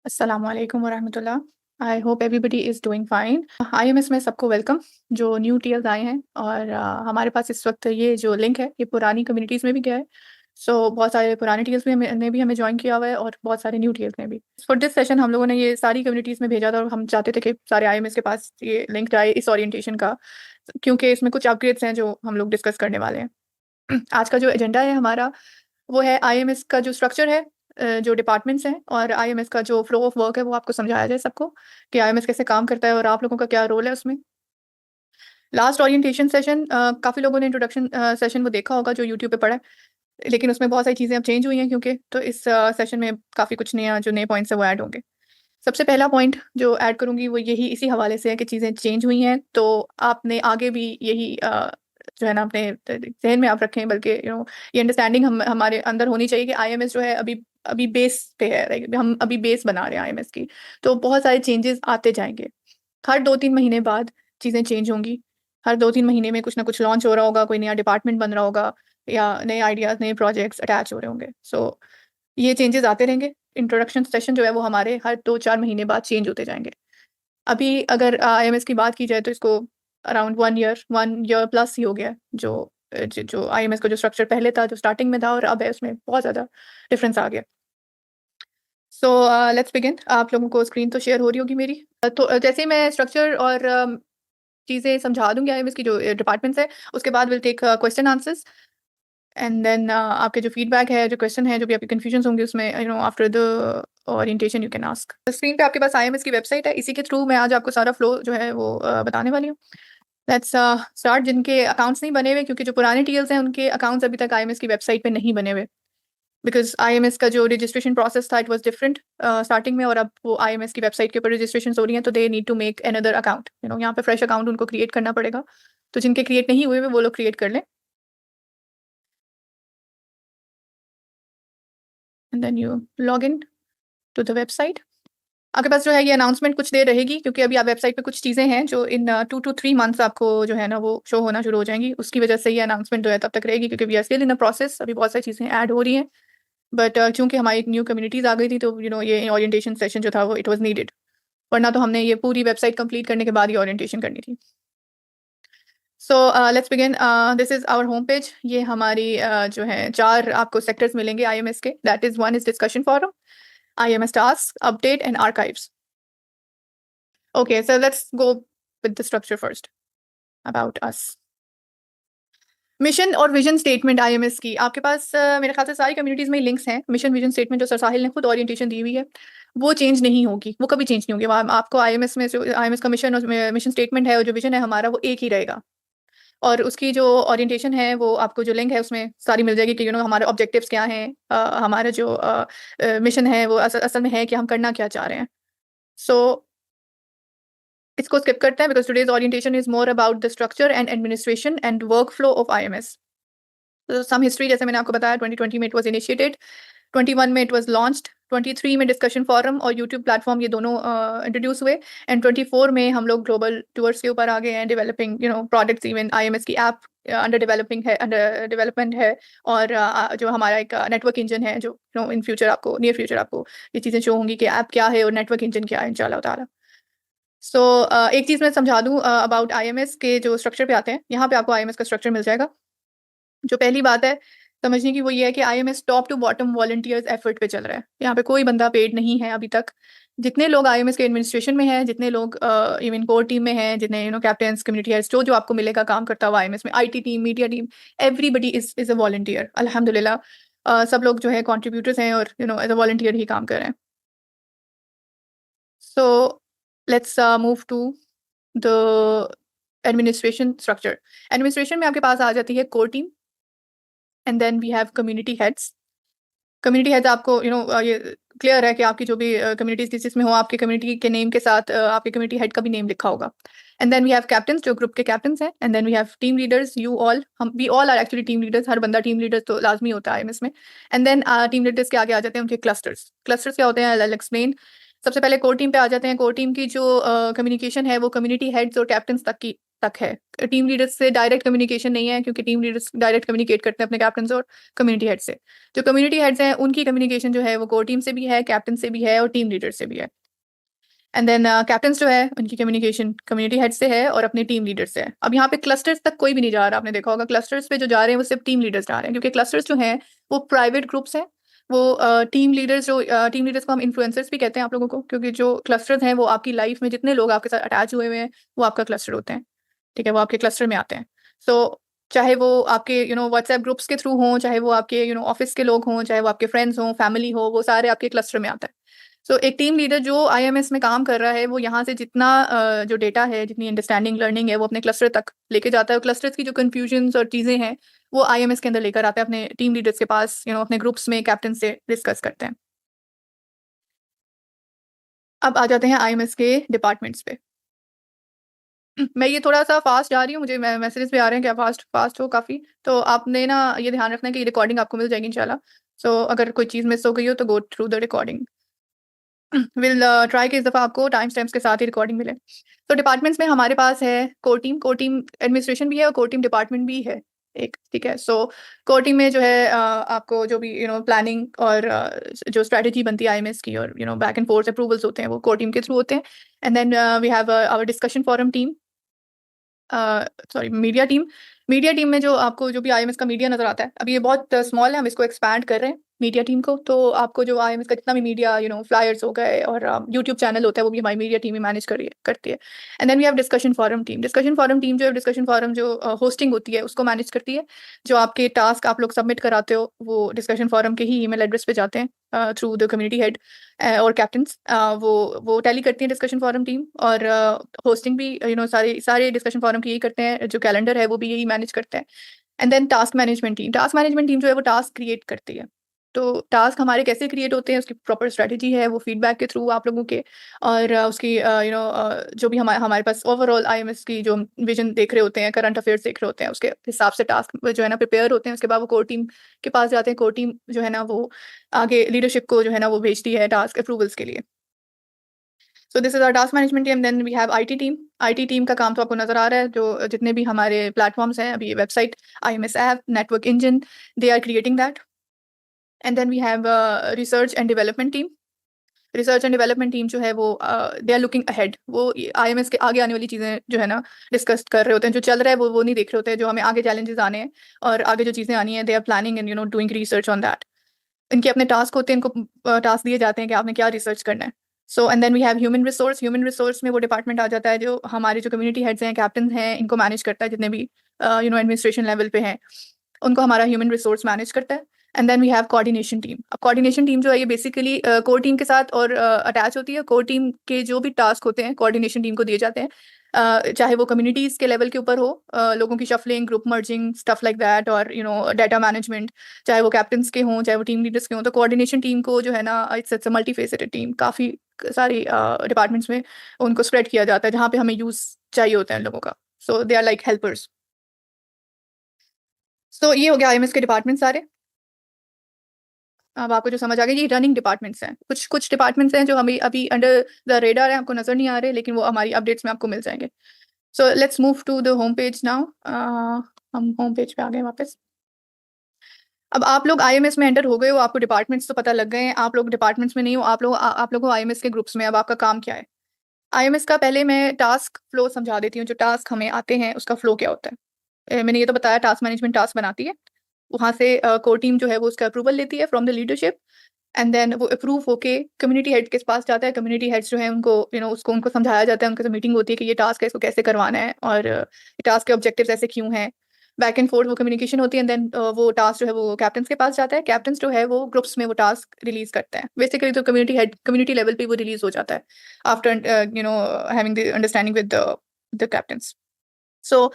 अस्सलाम वालेकुम वरहमतुल्लाह। I hope everybody is doing fine. IMS में सबको वेलकम जो न्यू टीएल्स आए हैं और हमारे पास इस वक्त ये जो लिंक है ये पुरानी कम्युनिटीज़ में भी गया है। सो बहुत सारे पुराने टीएल्स भी हमें ज्वाइन किया हुआ है और बहुत सारे न्यू टीएल्स ने भी। फॉर दिस सेशन हम लोगों ने ये सारी कम्युनिटीज़ में भेजा था और हम चाहते थे कि सारे आईएमएस के पास ये लिंक जाए इस ओरिएंटेशन का, क्योंकि इसमें कुछ अपग्रेड्स हैं जो हम लोग डिस्कस करने वाले हैं। आज का जो एजेंडा है हमारा वो है आईएमएस का जो स्ट्रक्चर है, जो डिपार्टमेंट्स हैं और आईएमएस का जो फ्लो ऑफ वर्क है वो आपको समझाया जाए सबको कि आईएमएस कैसे काम करता है और आप लोगों का क्या रोल है उसमें। लास्ट ओरिएंटेशन सेशन काफ़ी लोगों ने इंट्रोडक्शन सेशन वो देखा होगा जो यूट्यूब पे पड़ा है, लेकिन उसमें बहुत सारी चीज़ें अब चेंज हुई हैं क्योंकि तो इस सेशन में काफ़ी कुछ नया जो नए पॉइंट्स हैं वो ऐड होंगे। सबसे पहला पॉइंट जो ऐड करूँगी वो यही इसी हवाले से है कि चीज़ें चेंज हुई हैं, तो आपने आगे भी यही जो है ना अपने ज़हन में आप रखें, बल्कि ये अंडरस्टैंडिंग हमारे अंदर होनी चाहिए कि आईएमएस जो है अभी अभी बेस पे है, लाइक हम अभी बेस बना रहे हैं आईएमएस की। तो बहुत सारे चेंजेस आते जाएँगे। हर 2-3 महीने बाद चीज़ें चेंज होंगी। हर 2-3 महीने में कुछ ना कुछ लॉन्च हो रहा होगा, कोई नया डिपार्टमेंट बन रहा होगा या नए आइडियाज़, नए प्रोजेक्ट्स अटैच हो रहे होंगे। सो ये चेंजेस आते रहेंगे। इंट्रोडक्शन सेशन जो है वो हमारे हर 2-4 महीने बाद चेंज होते जाएँगे। अभी अगर आईएमएस की बात की जाए तो इसको अराउंड 1 ईयर प्लस ही हो गया है, जो आईएमएस का जो स्ट्रक्चर पहले था, जो स्टार्टिंग में था और अब है, उसमें बहुत ज़्यादा डिफरेंस आ गया। सो लेट्स बिगिन। आप लोगों को स्क्रीन तो शेयर हो रही होगी मेरी। तो जैसे ही मैं स्ट्रक्चर और चीज़ें समझा दूँगी आईएमएस की जो डिपार्टमेंट्स हैं, उसके बाद will take question answers and then आपके जो फीडबैक है, जो क्वेश्चन है, जो भी आपकी कन्फ्यूजन्स होंगी उसमें after the orientation you can ask. Screen पे आपके पास आईएमएस की वेबसाइट है, इसी के थ्रू मैं आज आपको सारा फ्लो जो है वो बताने वाली हूँ। Let's start. जिनके अकाउंट्स नहीं बने हुए, क्योंकि जो पुराने टीएल्स हैं उनके अकाउंट्स अभी तक आईएमएस की वेबसाइट पे नहीं बने हुए, बिकॉज़ आईएमएस का जो रजिस्ट्रेशन प्रोसेस था इट वाज़ डिफरेंट स्टार्टिंग में, और अब वो आईएमएस की वेबसाइट के ऊपर रजिस्ट्रेशंस हो रही हैं, तो they need to make another account, यहाँ पे फ्रेश अकाउंट उनको क्रिएट करना पड़ेगा। तो जिनके क्रिएट नहीं हुए हुए वो लोग क्रिएट कर लें and then you log in to the website. आपके पास जो है ये अनाउंसमेंट कुछ देर रहेगी, क्योंकि अभी आप वेबसाइट पे कुछ चीज़ें हैं जो इन 2 टू 3 मंथ्स आपको जो है ना वो शो होना शुरू हो जाएँगी। उसकी वजह से ये अनाउंसमेंट जो है तब तक रहेगी, क्योंकि we are still in a process, अभी बहुत सारी चीज़ें ऐड हो रही हैं। बट चूँकि हमारी एक न्यू कम्युनिटीज़ आ गई थी, तो ये ओरिएंटेशन सेशन जो था वो इट वाज़ नीडेड। वरना तो हमने ये पूरी वेबसाइट कंप्लीट करने के बाद ही ओरिएंटेशन करनी थी। So let's begin. This is our home page. ये हमारी जो है 4 आपको सेक्टर्स मिलेंगे आईएमएस के। That is 1 is discussion forum, IMS task, update and archives. Okay, so let's go with the structure first about us. Mission और vision statement IMS की आपके पास मेरे ख्याल से सारी कम्युनिटीज़ में लिंक्स हैं। मिशन विजन स्टेटमेंट जो सर साहिल ने खुद ओरिएंटेशन दी हुई है, वो चेंज नहीं होगी, वो कभी चेंज नहीं होगी। आपको आईएमएस में जो आईएमएस का मिशन और मिशन स्टेटमेंट है और जो विजन है हमारा वो एक ही रहेगा। और उसकी जो ओरिएंटेशन है वो आपको जो लिंक है उसमें सारी मिल जाएगी कि हमारे ऑब्जेक्टिव्स क्या हैं, हमारा जो मिशन है वो असल में है कि हम करना क्या चाह रहे हैं। सो इसको स्किप करते हैं, because today's orientation is more about the structure and administration and workflow of IMS. तो सम हिस्ट्री, जैसे मैंने आपको बताया 2020 में इट वाज़ इनिशिएटेड, 21 में इट वाज़ लॉन्च्ड, 23 में डिस्कशन फोरम और यूट्यूब प्लेटफॉर्म ये दोनों इंट्रोड्यूस हुए, एंड 24 में हम लोग ग्लोबल टूअर्स के ऊपर आ गए हैं, डेवलपिंग प्रोडक्ट्स। इवन आईएमएस की ऐप अंडर डेवलपमेंट है, और जो हमारा एक नेटवर्क इंजन है जो इन फ्यूचर आपको नियर फ्यूचर आपको ये चीज़ें शो होंगी कि ऐप क्या है और नेटवर्क इंजन क्या है इंशाल्लाह ताला। सो एक चीज़ मैं समझा दूँ अबाउट आईएमएस के जो स्ट्रक्चर पे आते हैं, यहाँ पे आपको आईएमएस का स्ट्रक्चर मिल जाएगा। जो पहली बात है समझने की वो ये है कि IMS top to bottom volunteers effort पे चल रहा है। यहाँ पे कोई बंदा पेड नहीं है अभी तक। जितने लोग आईएमएस के एडमिनिस्ट्रेशन में हैं, जितने लोग इवन कोर टीम में हैं, जितने कैप्टन्स, कम्युनिटी हेड्स, जो जो आपको मिलेगा काम करता हुआ आईएमएस में, IT team, media team, everybody is a volunteer अल्हम्दुलिल्लाह। सब लोग जो है कॉन्ट्रीब्यूटर्स हैं और एज अ वॉलंटियर ही काम कर रहे हैं। So let's move to the administration structure. Administration में आपके पास आ जाती है core team and then we have community heads. Community heads आपको ये क्लियर है कि आपकी जो भी कम्युनिटीज जिसमें हो, आपके कम्युनिटी के नेम के साथ आपके कम्युनिटी हेड का भी नेम लिखा होगा। And then we have captains जो ग्रुप के कैप्टन्स हैं, and then we have team leaders. You all, हम we all are actually team leaders. हर बंदा टीम लीडर तो लाजमी होता है इसमें। एंड देन टीम लीडर्स के आगे आ जाते हैं उनके क्लस्टर्स। क्लस्टर्स क्या होते हैं, आई एक्सप्लेन। सबसे पहले कोर टीम पे आ जाते हैं। कोर टीम की जो कम्युनिकेशन है वो कम्युनिटी हेड्स और कैप्टन्स तक की तक है। टीम लीडर्स से डायरेक्ट कम्युनिकेशन नहीं है, क्योंकि टीम लीडर्स डायरेक्ट कम्युनिकेट करते हैं अपने कैप्टन और कम्युनिटी हेड से। जो कम्युनिटी हेड्स हैं उनकी कम्युनिकेशन जो है वो कोर टीम से भी है, कैप्टन से भी है और टीम लीडर से भी है। एंड देन कैप्टन्स जो है उनकी कम्युनिकेशन कम्युनिटी हेड से है और अपने टीम लीडर से है। अब यहाँ पे क्लस्टर्स तक कोई भी नहीं जा रहा, आपने देखा होगा क्लस्टर्स पे जो जा रहे हैं वो सिर्फ टीम लीडर्स जा रहे हैं, क्योंकि क्लस्टर्स जो हैं वो प्राइवेट ग्रुप्स हैं। वो टीम लीडर्स जो टीम लीडर्स को हम इन्फ्लुएंसर्स भी कहते हैं आप लोगों को, क्योंकि जो क्लस्टर्स हैं वो आपकी लाइफ में जितने लोग आपके साथ अटैच हुए हुए हैं वो आपका क्लस्टर होते हैं। ठीक है, वो आपके क्लस्टर में आते हैं। सो चाहे वो आपके व्हाट्सएप ग्रुप्स के थ्रू हों, चाहे वो आपके ऑफिस के लोग हों, चाहे वो आपके फ्रेंड्स हों, फैमिली हो, वो सारे आपके क्लस्टर में आता है। सो एक टीम लीडर जो आईएमएस में काम कर रहा है वो यहाँ से जितना जो डेटा है, जितनी अंडरस्टैंडिंग लर्निंग है, वो अपने क्लस्टर तक लेके जाता है। क्लस्टर्स की जो कंफ्यूजन्स और चीज़ें हैं वो आईएमएस के अंदर लेकर आता है अपने टीम लीडर्स के पास, अपने ग्रुप्स में कैप्टन से डिस्कस करते हैं। अब आ जाते हैं आईएमएस के डिपार्टमेंट्स पे। मैं ये थोड़ा सा फास्ट जा रही हूँ, मुझे मैसेजेस भी आ रहे हैं कि आप फास्ट फास्ट हो काफ़ी, तो आपने ना ये ध्यान रखना है कि रिकॉर्डिंग आपको मिल जाएगी इंशाल्लाह। सो अगर कोई चीज़ मिस हो गई हो तो go through the recording. Will try कि इस दफ़ा आपको टाइम स्टैम्प्स के साथ ही रिकॉर्डिंग मिले। तो डिपार्टमेंट्स में हमारे पास है कोर टीम एडमिनिस्ट्रेशन भी है और कोर टीम डिपार्टमेंट भी है एक। ठीक है, सो कोर टीम में जो है आपको जो भी प्लानिंग और जो स्ट्रेटजी बनती है आईएमएस की और बैक एंड फोर्थ अप्रूवल्स होते हैं वो कोर टीम के थ्रू होते हैं। And then we have our discussion forum team, sorry media team में जो आपको जो भी आईएमएस का मीडिया नजर आता है, अभी ये बहुत स्मॉल है, हम इसको एक्सपैंड कर रहे हैं मीडिया टीम को। तो आपको जो आईएमएस का जितना भी मीडिया फ्लायर्स हो गए और यूट्यूब चैनल होता है वो भी हमारी मीडिया टीम ही मैनेज करती है। And then we have discussion forum team. Discussion forum team जो है, डिस्कशन फोरम जो होस्टिंग होती है उसको मैनेज करती है। जो आपके टास्क आप लोग सबमिट कराते हो वो डिस्कशन फोरम के ही ईमेल एड्रेस पे जाते हैं थ्रू द कम्युनिटी हेड और कैप्टन्स। वो टैली करती है डिस्कशन फोरम टीम, और होस्टिंग भी सारे सारे डिस्कशन फोरम की यही करते हैं, जो कैलेंडर है वो भी यही मैनेज करते हैं। And then task management team जो है वो टास्क क्रिएट करती है। तो टास्क हमारे कैसे क्रिएट होते हैं उसकी प्रॉपर स्ट्रेटजी है, वो फीडबैक के थ्रू आप लोगों के, और उसकी जो भी हमारे पास ओवरऑल आईएमएस की जो विजन देख रहे होते हैं, करंट अफेयर्स देख रहे होते हैं, उसके हिसाब से टास्क जो है ना प्रिपेयर होते हैं। उसके बाद वो कोर टीम के पास जाते हैं। कोर टीम जो है ना वो आगे लीडरशिप को जो है ना वो भेजती है टास्क अप्रूवल्स के लिए। So this is our task management team. Then we have IT team. IT team का काम तो आपको नजर आ रहा है, जो जितने भी हमारे प्लेटफॉर्म्स हैं, अभी website, IMS app, network engine, they are creating that. And then we have research and development team. Research and development team जो है वो दे आर लुकिंग अहेड। वो आईएमएस के आगे आने वाली चीज़ें जो है ना डिस्कस कर रहे होते हैं। जो चल रहा है वो नहीं देख रहे होते हैं, जो हमें आगे चैलेंजेस आने हैं और आगे जो चीज़ें आनी है, they are planning and doing research on that. इनके अपने टास्क होते हैं, इनको टास्क दिए जाते हैं कि आपने क्या रिसर्च करना है। So and then we have human resource. Human resource में वो डिपार्टमेंट आ जाता है जो हमारे जो कम्युनिटी हेड्स हैं, कैप्टन हैं, इनको मैनेज करता है। जितने भी एडमिनिस्ट्रेशन लेवल पे हैं उनको हमारा ह्यूमन रिसोर्स मैनेज करता है। And then we have coordination team. अब कोऑर्डिनेशन टीम जो है ये बेसिकली कोर टीम के साथ और अटैच होती है। कोर टीम के जो भी टास्क होते हैं कोऑर्डिनेशन टीम को दिए जाते हैं, चाहे वो कम्युनिटीज के लेवल के ऊपर हो, लोगों की shuffling, group merging, stuff like that, और डाटा मैनेजमेंट, चाहे वो कैप्टन्स के हों, चाहे वो टीम लीडर्स के हों। तो कोऑर्डिनेशन टीम को जो है ना it's a multi faceted team, काफ़ी सारी डिपार्टमेंट्स में उनको स्प्रेड किया जाता है जहाँ पे हमें यूज़ चाहिए होता है लोगों का। सो दे आर लाइक हेल्पर्स। सो ये हो गया आईएमएस के डिपार्टमेंट सारे। अब आपको जो समझ आ गया, ये रनिंग डिपार्टमेंट्स हैं। कुछ कुछ डिपार्टमेंट्स हैं जो हमें अभी अंडर द रेडार है, आपको नजर नहीं आ रहे, लेकिन वो हमारी अपडेट्स में आपको मिल जाएंगे। So let's move to the home page now. हम होम पेज पे आ गए वापस। अब आप लोग आईएमएस में एंटर हो गए हो, आपको डिपार्टमेंट्स तो पता लग गए हैं। आप लोग डिपार्टमेंट्स में नहीं हो, आप लोग हो आईएमएस के ग्रुप्स में। अब आपका काम क्या है? आईएमएस का पहले मैं टास्क फ्लो समझा देती हूँ। जो टास्क हमें आते हैं उसका फ्लो क्या होता है। मैंने ये तो बताया, टास्क मैनेजमेंट टास्क बनाती है, वहाँ से कोर टीम जो है वो उसका अप्रूवल लेती है from the leadership. And then वो अप्रूव होके कम्युनिटी हेड के पास जाता है। कम्युनिटी हेड्स जो है उनको उसको उनको समझाया जाता है, उनके साथ मीटिंग होती है कि ये टास्क है, इसको कैसे करवाना है, और ये टास्क के ऑब्जेक्टिव्स ऐसे क्यों हैं। बैक एंड फोर्थ वो कम्युनिकेशन होती है। एंड देन वो टास्क जो है वो कैप्टन्स के पास जाता है। कैप्टन्स जो है वो ग्रुप्स में वो टास्क रिलीज करते हैं। बेसिकली तो कम्युनिटी लेवल पे वो रिलीज हो जाता है after having the understanding with the captains. So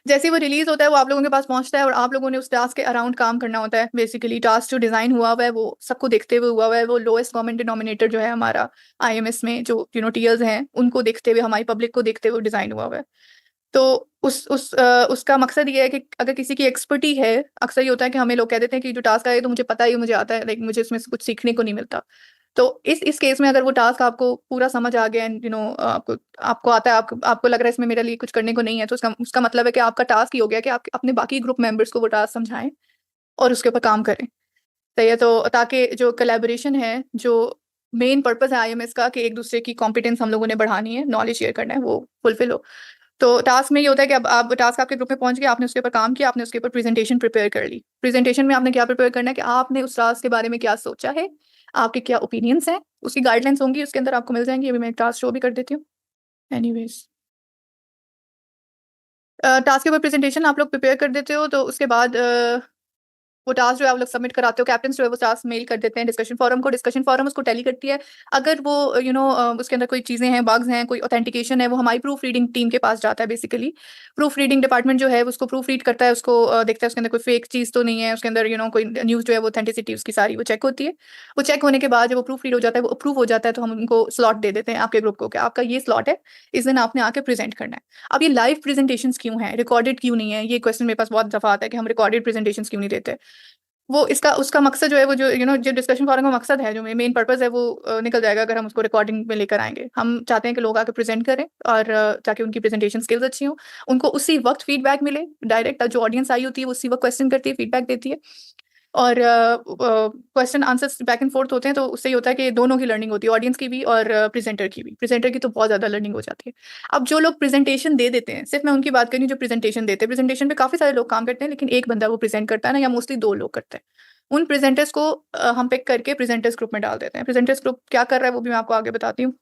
जैसे ही वो रिलीज होता है वो आप लोगों के पास पहुंचता है, और आप लोगों ने उस टास्क के अराउंड काम करना होता है। बेसिकली टास्क जो डिजाइन हुआ हुआ है वो सबको देखते हुए हुआ हुआ है। वो लोएस्ट कॉमन डिनोमिनेटर जो है हमारा आईएमएस में, जो टीएल्स हैं उनको देखते हुए, हमारी पब्लिक को देखते हुए डिजाइन हुआ हुआ है। तो उसका मकसद ये है कि अगर किसी की एक्सपर्टी है, अक्सर ये होता है कि हमें लोग कह देते हैं कि जो टास्क आए तो मुझे पता है, मुझे आता है, लाइक मुझे इसमें से कुछ सीखने को नहीं मिलता। तो इस केस में अगर वो टास्क आपको पूरा समझ आ गया एंड आपको आपको आता है, आपको लग रहा है इसमें मेरे लिए कुछ करने को नहीं है, तो उसका उसका मतलब है कि आपका टास्क ये हो गया कि आप अपने बाकी ग्रुप मेंबर्स को वो टास्क समझाएं और उसके ऊपर काम करें। सही है, तो ताकि जो कोलैबोरेशन है, जो मेन पर्पस है आईएमएस का, कि एक दूसरे की कॉम्पिटेंस हम लोगों ने बढ़ानी है, नॉलेज शेयर करना है, वो फुलफिल हो। तो टास्क में ये होता है कि अब आप टास्क आपके ग्रुप में पहुंच गया, आपने उसके ऊपर काम किया, आपने उसके ऊपर प्रेजेंटेशन प्रिपेयर कर ली। प्रेजेंटेशन में आपने क्या प्रिपेयर करना है कि आपने उस टास्क के बारे में क्या सोचा है, आपके क्या ओपिनियंस हैं, उसकी गाइडलाइंस होंगी, उसके अंदर आपको मिल जाएंगी। अभी मैं टास्क शो भी कर देती हूँ। एनीवेज, टास्क के ऊपर प्रेजेंटेशन आप लोग प्रिपेयर कर देते हो, तो उसके बाद वो टास्क जो है आप लोग सबमिट कराते हो, कैप्टन जो है वो टास्क मेल कर देते हैं डिस्कशन फोरम को, डिस्कशन फोरम उसको टैली करती है। अगर वो उसके अंदर कोई चीज़ें हैं, बग्स हैं, कोई ऑथेंटिकेशन है, वो हमारी प्रूफ रीडिंग टीम के पास जाता है। बेसिकली प्रूफ रीडिंग डिपार्टमेंट जो है उसको प्रूफ रीड करता है, उसको देखता है उसके अंदर कोई फेक चीज़ तो नहीं है, उसके अंदर कोई न्यूज़ जो है वो ऑथेंटिसिटी उसकी सारी वो चेक होती है। वो चेक होने के बाद जब वो प्रूफ रीड हो जाता है, वो अप्रूव हो जाता है, तो हम उनको स्लॉट दे देते हैं आपके ग्रुप को कि आपका ये स्लॉट है, इस दिन आपने आके प्रेजेंट करना है। अब ये लाइव प्रेजेंटेशन क्यों है, रिकॉर्डेड क्यों नहीं है, ये क्वेश्चन मेरे पास बहुत दफा आता है कि हम रिकॉर्डेड प्रेजेंटेशन क्यों नहीं देते। वो इसका उसका मकसद जो है, वो जो डिस्कशन फोरम का मकसद है, जो मेन पर्पस है, वो निकल जाएगा अगर हम उसको रिकॉर्डिंग में लेकर आएंगे। हम चाहते हैं कि लोग आके प्रेजेंट करें और ताकि उनकी प्रेजेंटेशन स्किल्स अच्छी हो, उनको उसी वक्त फीडबैक मिले डायरेक्ट। जो ऑडियंस आई होती है वो उसी वक्त क्वेश्चन करती है, फीडबैक देती है, और question answers back and fourth होते हैं, तो उससे ये होता है कि दोनों की लर्निंग होती है, ऑडियंस की भी और प्रेजेंटर की भी। प्रेजेंटर की तो बहुत ज़्यादा लर्निंग हो जाती है। अब जो लोग प्रेजेंटेशन दे देते हैं, सिर्फ मैं उनकी बात करूँ जो प्रेजेंटेशन देते हैं, प्रेजेंटेशन पे काफ़ी सारे लोग काम करते हैं, लेकिन एक बंदा वो प्रेजेंट करता है ना, या मोस्टली दो लोग करते हैं। उन प्रेजेंटर्स को हम पिक करके प्रेजेंटर्स ग्रुप में डाल देते हैं। प्रेजेंटर्स ग्रुप क्या कर रहा है वो भी मैं आपको आगे बताती हूँ।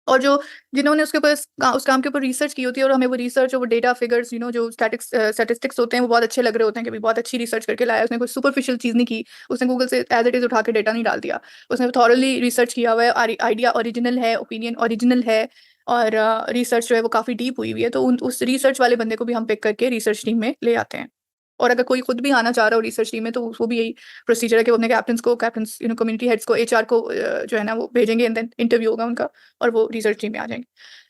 और जो जिन्होंने उसके ऊपर उस काम के ऊपर रिसर्च की होती है, और हमें वो रिसर्च और वो डेटा फिगर्स जो स्टैटिस्टिक्स होते हैं, वो बहुत अच्छे लग रहे होते हैं कि भाई बहुत अच्छी रिसर्च करके लाया, उसने कोई सुपरफिशियल चीज़ नहीं की, उसने गूगल से एज इट इज़ उठा के डेटा नहीं डाल दिया, उसने थॉरली रिसर्च किया हुआ है, आइडिया ओरिजिनल है, ओपिनियन ओरिजिनल है, और रिसर्च जो है वो काफ़ी डीप हुई हुई है, तो उस रिसर्च वाले बंदे को भी हम पिक करके रिसर्च टीम में ले आते हैं। और अगर कोई खुद भी आना चाह रहा हो रिसर्च टीम में, तो वो भी यही प्रोसीजर है कि वो अपने कैप्टन्स कम्युनिटी हेड्स को, एचआर को जो है ना वो भेजेंगे, एंड देन इंटरव्यू होगा उनका, और वो रिसर्च टीम में आ जाएंगे।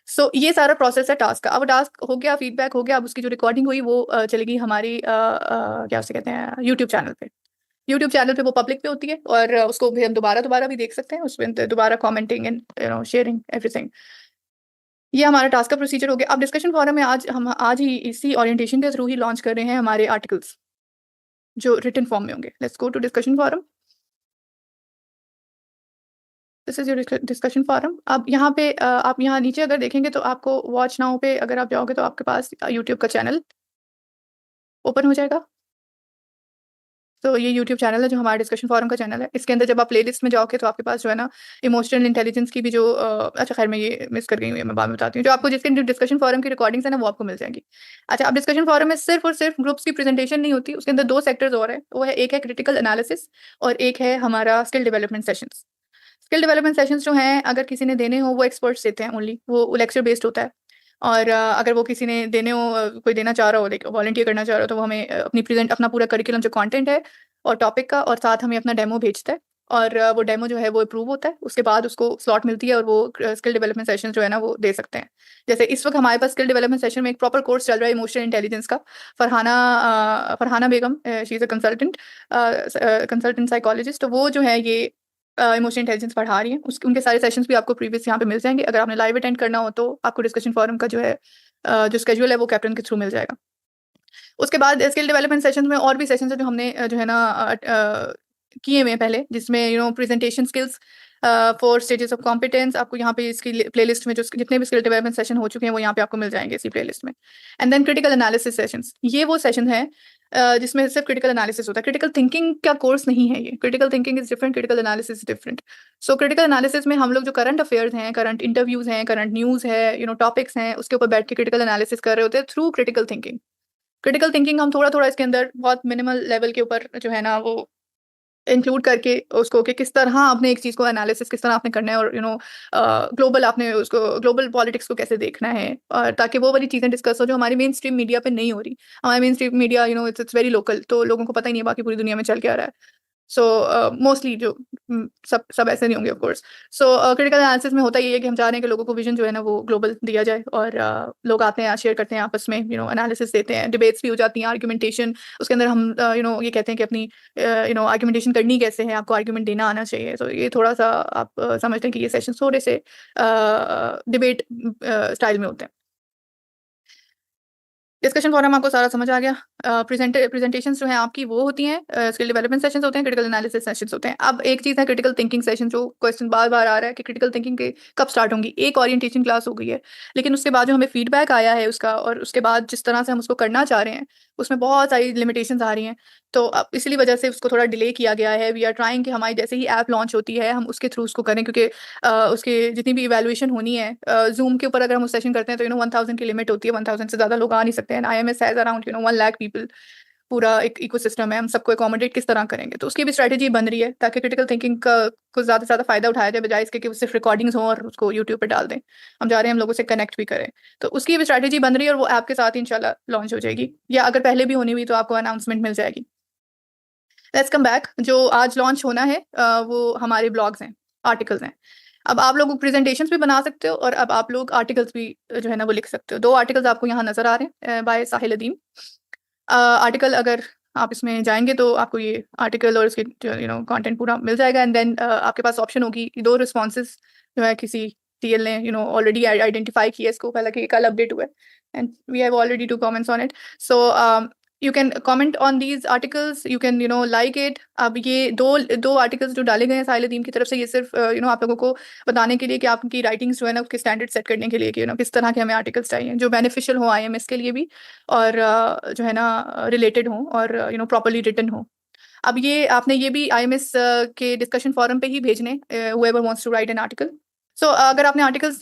सो ये सारा प्रोसेस है टास्क का। अब टास्क हो गया, फीडबैक हो गया, अब उसकी जो रिकॉर्डिंग हुई वो चलेगी हमारी क्या उसे कहते हैं, यूट्यूब चैनल पे। यूट्यूब चैनल पे वो पब्लिक पे होती है, और उसको भी हम दोबारा दोबारा भी देख सकते हैं, उसमें दोबारा कमेंटिंग एंड शेयरिंग एवरीथिंग। ये हमारा टास्क का प्रोसीजर हो गया। अब डिस्कशन फोरम में आज ही इसी ओरिएंटेशन के थ्रू ही लॉन्च कर रहे हैं हमारे आर्टिकल्स, जो रिटन फॉर्म में होंगे। Let's go to discussion forum. This is your discussion forum. अब यहाँ पे आप यहाँ नीचे अगर देखेंगे, तो आपको वॉच नाउ पे अगर आप जाओगे, तो आपके पास यूट्यूब का चैनल ओपन हो जाएगा। तो ये यूट्यूब चैनल है जो हमारा डिस्कशन फोरम का चैनल है। इसके अंदर जब आप प्लेलिस्ट में जाओगे, तो आपके पास जो है ना इमोशनल इंटेलिजेंस की भी जो अच्छा खैर मैं ये मिस कर गई हूँ, मैं बाद में बताती हूँ। जो आपको जिसके डिस्कशन फोरम की रिकॉर्डिंग्स है ना, वो आपको मिल जाएंगी। अच्छा, अब डिस्कशन फोरम में सिर्फ और सिर्फ ग्रुप्स की प्रेजेंटेशन नहीं होती, उसके अंदर दो सेक्टर्स और है। वो है, एक है क्रिटिकल एनालिसिस, और एक है हमारा skill development sessions. Skill development sessions जो हैं, अगर किसी ने देने हो, वो एक्सपर्ट्स देते हैं ओनली, वो लेक्चर बेस्ड होता है। और अगर वो किसी ने देने हो, कोई देना चाह रहा हो, लाइक वॉलंटियर करना चाह रहा हो, तो वो हमें अपना पूरा करिकुलम जो कंटेंट है और टॉपिक का, और साथ हमें अपना डेमो भेजता है, और वो डेमो जो है वो अप्रूव होता है, उसके बाद उसको स्लॉट मिलती है, और वो स्किल डेवलपमेंट सेशन जो है ना वो दे सकते हैं। जैसे इस वक्त हमारे पास स्किल डेवलपमेंट सेशन में एक प्रॉपर कोर्स चल रहा है इमोशनल इंटेलिजेंस का। Farhana Begum, she is a consultant psychologist, तो वो जो है ये इमोशनल इंटेलिजेंस पढ़ा रही हैं। उनके सारे सेशंस भी आपको प्रीवियस यहाँ पे मिल जाएंगे। अगर आपने लाइव अटेंड करना हो, तो आपको डिस्कशन फोरम का जो है जो स्केड्यूल है, वो कैप्टन के थ्रू मिल जाएगा। उसके बाद स्किल डेवलपमेंट सेशंस में और भी सेशंस है जो हमने जो है ना किए हुए हैं पहले, जिसमें presentation skills for stages of competence. आपको यहाँ पे इसकी प्लेलिस्ट में जो जितने भी स्किल डेवलपमेंट सेशन हो चुके हैं, वो यहाँ पे आपको मिल जाएंगे इसी प्लेलिस्ट में। And then critical analysis sessions, ये वो सेशन है जिसमें सिर्फ क्रिटिकल एनालिसिस होता है। क्रिटिकल थिंकिंग का कोर्स नहीं है ये। Critical thinking is different, critical analysis is different. So critical analysis में हम लोग जो करंट अफेयर्स हैं, करंट इंटरव्यूज हैं, करंट न्यूज़ है, टॉपिक्स हैं, उसके ऊपर बैठ के क्रिटिकल एनालिसिस कर रहे होते हैं through critical thinking. Critical thinking हम थोड़ा थोड़ा इसके अंदर बहुत मिनिमल लेवल के ऊपर जो है ना वो इंक्लूड करके उसको, कि किस तरह आपने एक चीज़ को एनालिसिस किस तरह आपने करना है, और ग्लोबल आपने उसको ग्लोबल पॉलिटिक्स को कैसे देखना है, और ताकि वो वाली चीज़ें डिस्कस हो जो हमारी मेन स्ट्रीम मीडिया पे नहीं हो रही। हमारी main stream media it's very local, तो लोगों को पता ही नहीं है बाकी पूरी दुनिया में चल क्या रहा है। सो मोस्टली जो सब सब ऐसे नहीं होंगे of course. So critical analysis में होता ये है कि हम चाह रहे हैं कि लोगों को विजन जो है ना वो ग्लोबल दिया जाए, और लोग आते हैं, शेयर करते हैं आपस में, एनालिसिस देते हैं, डिबेट्स भी हो जाती हैं, आर्गुमेंटेशन, उसके अंदर हम ये कहते हैं कि अपनी आर्गुमेंटेशन करनी कैसे है, आपको आर्गुमेंट देना आना चाहिए। तो ये थोड़ा सा आप समझते हैं कि ये सेशन थोड़े से डिबेट स्टाइल में होते हैं। डिस्कशन फोरम आपको सारा समझ आ गया। प्रेजेंटेशंस जो हैं आपकी वो होती हैं, स्किल डेवलपमेंट सेशंस होते हैं, क्रिटिकल एनालिसिस सेशंस होते हैं। अब एक चीज़ है क्रिटिकल थिंकिंग सेशन, जो क्वेश्चन बार बार आ रहा है कि क्रिटिकल थिंकिंग के कब स्टार्ट होंगी। एक ओरिएंटेशन क्लास हो गई है, लेकिन उसके बाद जो हमें फीडबैक आया है उसका, और उसके बाद जिस तरह से हम उसको करना चाह रहे हैं उसमें बहुत सारी लिमिटेशंस आ रही हैं। तो अब इसीलिए वजह से उसको थोड़ा डिले किया गया है। वी आर ट्राइंग कि हमारी जैसे ही ऐप लॉन्च होती है हम उसके थ्रू उसको करें, क्योंकि उसकी जितनी भी इवैल्यूएशन होनी है, जूम के ऊपर अगर हम उस सेशन करते हैं तो 1000 की लिमिट होती है, 1000 से ज़्यादा लोग आ नहीं सकते हैं। IMS has around 1 lakh people, पूरा एक इकोसिस्टम है, हम सबको अकोमोडेट किस तरह करेंगे। तो उसकी भी स्ट्रैटेजी बन रही है ताकि क्रिटिकल थिंकिंग का को ज़्यादा से ज़्यादा फायदा उठाया जाए, बजाय इसके कि वो सिर्फ रिकॉर्डिंग्स हों और उसको यूट्यूब पे डाल दें। हम चाह रहे हैं हम लोगों से कनेक्ट भी करें, तो उसकी भी स्ट्रैटेजी बन रही है, और वो ऐप के साथ ही इंशाल्लाह लॉन्च हो जाएगी, या अगर पहले भी होनी हुई तो आपको अनाउंसमेंट मिल जाएगी। Let's come back. जो आज लॉन्च होना है वो हमारे ब्लॉग्स हैं, आर्टिकल्स हैं। अब आप लोग प्रेजेंटेशंस भी बना सकते हो, और अब आप लोग आर्टिकल्स भी जो है ना वो लिख सकते हो। 2 आर्टिकल्स आपको यहाँ नज़र आ रहे हैं बाय साहिल अदीम। आर्टिकल अगर आप इसमें जाएँगे तो आपको ये आर्टिकल और इसके कंटेंट पूरा मिल जाएगा, एंड देन आपके पास ऑप्शन होगी कि 2 रिस्पॉन्सेज़ जो है किसी टीएल ने ऑलरेडी आइडेंटिफाई किया इसको, हालाँकि ये कल अपडेट हुआ है, and we have already 2 comments on it. So you can comment on these articles, you can like it. अब ये दो आर्टिकल्स जो डाले गए हैं साहिल अदीम की तरफ से, ये सिर्फ आप लोगों को बताने के लिए कि आपकी राइटिंग्स जो है ना उसके स्टैंडर्ड सेट करने के लिए, कि किस तरह के हमें आर्टिकल्स चाहिए जो बेनिफिशियल हो IMS के लिए भी, और जो है ना रिलेटेड हों, और प्रॉपर्ली रिटन हो। अब ये आपने ये भी IMS के डिस्कशन फोरम पे ही भेजने, whoever wants to write an article। सो अगर आपने आर्टिकल्स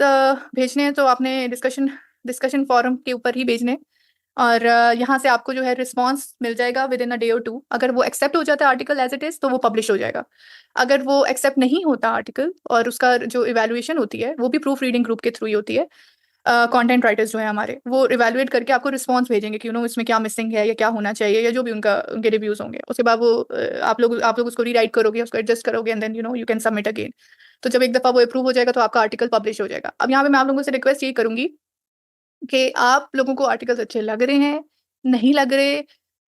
भेजने हैं तो आपने डिस्कशन डिस्कशन फोरम के ऊपर ही भेजने, और यहाँ से आपको जो है रिस्पॉन्स मिल जाएगा विद इन अ डे और 2। अगर वो एक्सेप्ट हो जाता है आर्टिकल एज इट इज़ तो वो पब्लिश हो जाएगा। अगर वो एक्सेप्ट नहीं होता आर्टिकल, और उसका जो इवैल्यूएशन होती है वो भी प्रूफ रीडिंग ग्रुप के थ्रू ही होती है, कंटेंट राइटर्स जो हैं हमारे वो इवैल्यूएट करके आपको रिस्पॉन्स भेजेंगे कि इसमें क्या मिसिंग है या क्या होना चाहिए, या जो भी उनके रिव्यूज़ होंगे। उसके बाद वो आप लोग उसको रीराइट करोगे, उसको एडजस्ट करोगे, and then you can submit again. तो जब एक दफ़ा वो अप्रूव हो जाएगा तो आपका आर्टिकल पब्लिश हो जाएगा। अब यहाँ पे मैं आप लोगों से रिक्वेस्ट यही करूँगी कि आप लोगों को आर्टिकल्स अच्छे लग रहे हैं, नहीं लग रहे,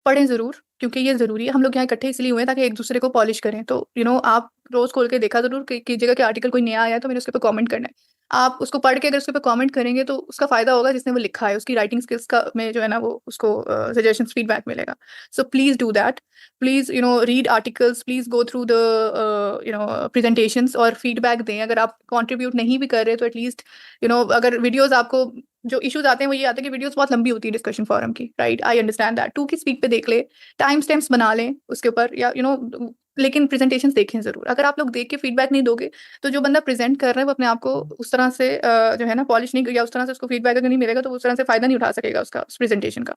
पढ़ें ज़रूर, क्योंकि ये ज़रूरी है। हम लोग यहाँ इकट्ठे इसलिए हुए हैं ताकि एक-दूसरे को पॉलिश करें। तो आप रोज़ खोल के देखा ज़रूर कीजिएगा कि आर्टिकल कोई नया आया है तो मैंने उसके ऊपर कमेंट करना है। आप उसको पढ़ के अगर उसके ऊपर कमेंट करेंगे तो उसका फ़ायदा होगा जिसने वो लिखा है, उसकी राइटिंग स्किल्स का में जो है ना वो उसको सजेशंस फीडबैक मिलेगा। So please do that. Please read articles, please go through the presentations और फीडबैक दें। अगर आप कंट्रीब्यूट नहीं भी कर रहे तो एटलीस्ट अगर वीडियोज़ आपको जो इश्यूज आते हैं वो ये आते हैं कि वीडियोस बहुत लंबी होती है डिस्कशन फोरम की, राइट? I understand that. 2 की स्पीड पे देख ले, टाइम स्टैम्प्स बना लें उसके ऊपर, या लेकिन प्रेजेंटेशंस देखें ज़रूर। अगर आप लोग देख के फीडबैक नहीं दोगे तो जो बंदा प्रेजेंट कर रहा है वो अपने आप को उस तरह से जो है ना पॉलिश नहीं, या उस तरह से उसको फीडबैक अगर नहीं मिलेगा तो वो उस तरह से फ़ायदा नहीं उठा सकेगा उसका, उस प्रेजेंटेशन का।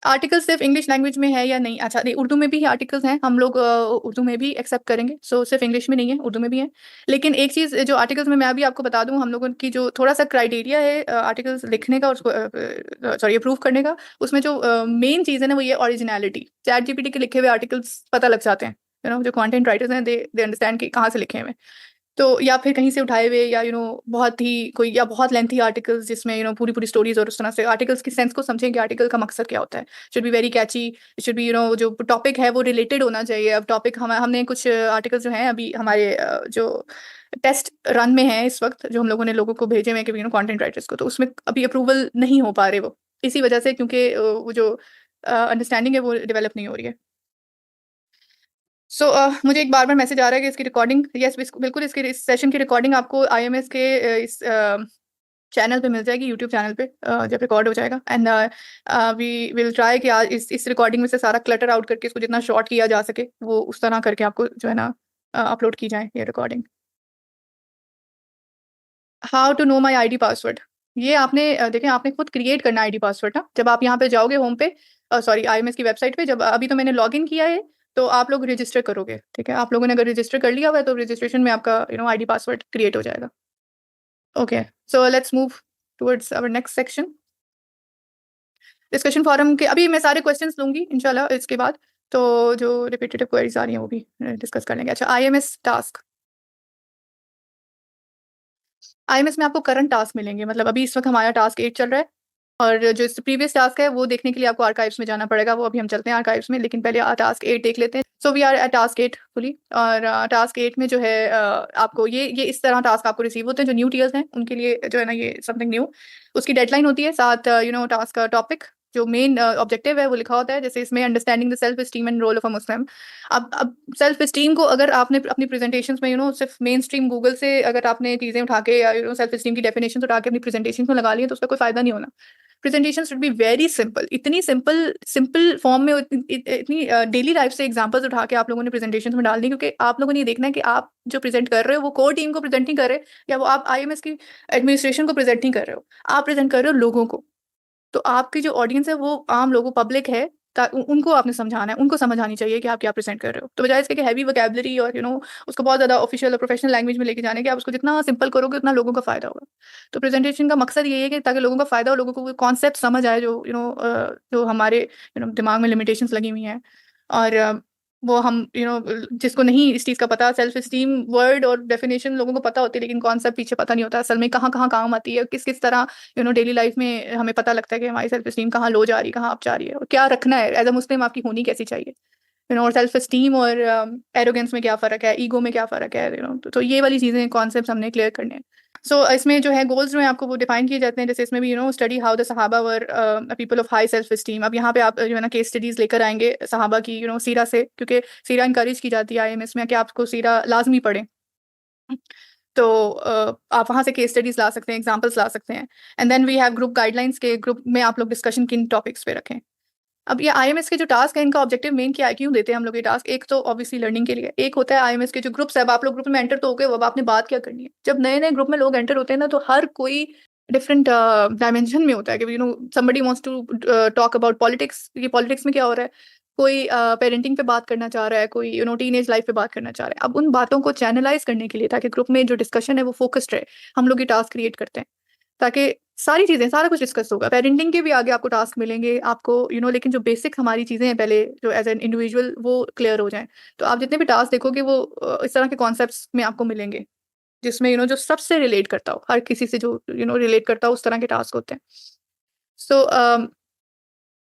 आर्टिकल सिर्फ इंग्लिश लैंग्वेज में है या नहीं? अच्छा नहीं, उर्दू में भी आर्टिकल्स हैं, हम लोग उर्दू में भी एक्सेप्ट करेंगे। सो सिर्फ इंग्लिश में नहीं है, उर्दू में भी है। लेकिन एक चीज़ जो आर्टिकल्स में मैं अभी आपको बता दूँ, हम लोगों की जो थोड़ा-सा क्राइटेरिया है आर्टिकल्स लिखने का और उसको सॉरी अप्रूव करने का, उसमें जो मेन चीज़ है ना वो ये ओरिजिनैलिटी। चैट जीपीटी के लिखे हुए आर्टिकल्स पता लग जाते हैं। जो कंटेंट राइटर्स हैं दे अंडरस्टैंड कि कहाँ से लिखे हुए हैं। तो या फिर कहीं से उठाए हुए, या बहुत ही कोई, या बहुत लेंथी आर्टिकल्स जिसमें पूरी-पूरी स्टोरीज़, और उस तरह से आर्टिकल्स की सेंस को समझें कि आर्टिकल का मकसद क्या होता है। Should be very catchy, should be जो टॉपिक है वो रिलेटेड होना चाहिए। अब टॉपिक हमने कुछ आर्टिकल्स जो हैं अभी हमारे जो टेस्ट रन में हैं इस वक़्त, जो हम लोगों ने लोगों को भेजे हुए हैं कि कंटेंट राइटर्स को, तो उसमें अभी अप्रूवल नहीं हो पा रहे वो। इसी वजह से, क्योंकि वो जो अंडरस्टैंडिंग है वो डेवलप नहीं हो रही है। सो मुझे एक बार-बार मैसेज आ रहा है कि इसकी रिकॉर्डिंग, यस बिल्कुल इसकी इस सेशन की रिकॉर्डिंग आपको IMS के इस चैनल पे मिल जाएगी, यूट्यूब चैनल पे जब रिकॉर्ड हो जाएगा, एंड वी विल ट्राई कि आज इस रिकॉर्डिंग में से सारा क्लटर आउट करके इसको जितना शॉर्ट किया जा सके वो उस तरह करके आपको जो है ना अपलोड की जाए ये recording. How to know my ID password? ये आपने देखें, आपने खुद क्रिएट करना आईडी पासवर्ड ना। जब आप यहाँ पे जाओगे होम पे, सॉरी IMS की वेबसाइट पे, जब अभी तो मैंने लॉगिन किया है, तो आप लोग रजिस्टर करोगे, ठीक है? आप लोगों ने अगर रजिस्टर कर लिया हुआ है तो रजिस्ट्रेशन में आपका आईडी पासवर्ड क्रिएट हो जाएगा। Okay, so let's move towards our next section. Discussion forum के अभी मैं सारे क्वेश्चंस लूँगी इंशाल्लाह इसके बाद। तो जो रिपीटेटिव क्वेरीज आ रही हैं वो भी डिस्कस कर लेंगे। अच्छा, आईएमएस टास्क। आईएमएस में आपको करंट टास्क मिलेंगे, मतलब अभी इस वक्त हमारा टास्क 8 चल रहा है, और जो प्रीवियस टास्क है वो देखने के लिए आपको आर्काइव्स में जाना पड़ेगा। वो अभी हम चलते हैं आर्काइव्स में, लेकिन पहले टास्क 8 देख लेते हैं। So we are at task 8 fully, और टास्क 8 में जो है आपको ये इस तरह टास्क आपको रिसीव होते हैं। जो न्यू टीयर्स हैं उनके लिए जो है ना, ये समथिंग न्यू। उसकी डेडलाइन होती है, साथ टास्क का टॉपिक जो मेन ऑब्जेक्टिव है वो लिखा होता है। जैसे इसमें understanding the self esteem and role of a Muslim. अब सेल्फ एस्टीम को अगर आपने अपनी प्रेजेंटेशंस में सिर्फ मेन स्ट्रीम गूगल से अगर आपने चीजें उठा के या सेल्फ एस्टीम की डेफिनेशन उठा के अपनी प्रेजेंटेशन में लगा ली है, तो उसका कोई फायदा नहीं होना। Presentation should be very simple, इतनी सिंपल सिंपल फॉर्म में इतनी डेली लाइफ से एग्जांपल्स उठा के आप लोगों ने प्रेजेंटेशन में डाल दी, क्योंकि आप लोगों ने ये देखना है कि आप जो प्रेजेंट कर रहे हो वो कोर टीम को प्रेजेंट नहीं कर रहे, या वो आप आईएमएस की एडमिनिस्ट्रेशन को प्रेजेंट नहीं कर रहे हो, आप प्रेजेंट कर रहे हो लोगों को। तो आपकी जो ऑडियंस है वो आम लोगों, पब्लिक है, उनको आपने समझाना है, उनको समझ आनी चाहिए कि आप क्या प्रेजेंट कर रहे हो। तो बजाय इसके कि हैवी वोकैबुलरी और उसको बहुत ज़्यादा ऑफिशियल और प्रोफेशनल लैंग्वेज में लेके जाने के, आप उसको जितना सिंपल करोगे उतना लोगों का फायदा होगा। तो प्रेजेंटेशन का मकसद ये है कि ताकि लोगों का फायदा हो, लोगों को वो कॉन्सेप्ट समझ आए जो जो हमारे दिमाग में लिमिटेशंस लगी हुई हैं, और वो हम जिसको नहीं इस चीज़ का पता, सेल्फ एस्टीम वर्ड और डेफिनेशन लोगों को पता होती है, लेकिन कॉन्सेप्ट पीछे पता नहीं होता असल में कहाँ कहाँ काम आती है, किस किस तरह डेली लाइफ में हमें पता लगता है कि हमारी सेल्फ एस्टीम कहाँ लो जा रही है, कहाँ अप जा रही है, और क्या रखना है एज अ मुस्लिम, आपकी होनी कैसी चाहिए, और सेल्फ एस्टीम और एरोगेंस में क्या फ़र्क है, ईगो में क्या फ़र्क है, तो ये वाली चीज़ें कॉन्सेप्ट हमने क्लियर करने हैं। सो इसमें जो है गोल्स जो है आपको वो डिफाइन किए जाते हैं। जैसे इसमें भी स्टडी हाउ द सहाबा were people of high self esteem. अब यहाँ पे आप जो है ना केस स्टडीज लेकर आएंगे सहाबा की, सीरा से, क्योंकि सीरा इंकरेज की जाती है आईएमएस में कि आपको सीरा लाजमी पढ़ें। तो आप वहाँ से केस स्टडीज ला सकते हैं, एग्जाम्पल्स ला सकते हैं। And then we have group guidelines के ग्रुप में आप लोग डिस्कशन किन टॉपिक्स पे रखें। अब ये आईएमएस के जो टास्क है इनका ऑब्जेक्टिव मेन क्या है, क्यों देते हैं हम लोग ये टास्क? एक तो ऑब्वियसली लर्निंग के लिए, एक होता है आईएमएस के जो ग्रुप्स है, अब आप लोग ग्रुप में एंटर तो हो गए, अब आपने बात क्या करनी है। जब नए नए ग्रुप में लोग एंटर होते हैं ना, तो हर कोई डिफरेंट डायमेंशन में होता है कि somebody wants to talk about politics, ये पॉलिटिक्स में क्या हो रहा है, कोई पेरेंटिंग पे बात करना चाह रहा है, कोई टीनेज लाइफ पे बात करना चाह रहा है। अब उन बातों को चैनलाइज करने के लिए, ताकि ग्रुप में जो डिस्कशन है वो फोकस्ड रहे, हम लोग ये टास्क क्रिएट करते हैं, ताकि सारी चीज़ें, सारा कुछ डिस्कस होगा। पेरेंटिंग के भी आगे आपको टास्क मिलेंगे आपको, लेकिन जो बेसिक हमारी चीज़ें हैं पहले, जो एज एन इंडिविजुअल वो क्लियर हो जाएं। तो आप जितने भी टास्क देखोगे वो इस तरह के कॉन्सेप्ट्स में आपको मिलेंगे, जिसमें जो सबसे रिलेट करता हो, हर किसी से जो रिलेट करता हो, उस तरह के टास्क होते हैं। सो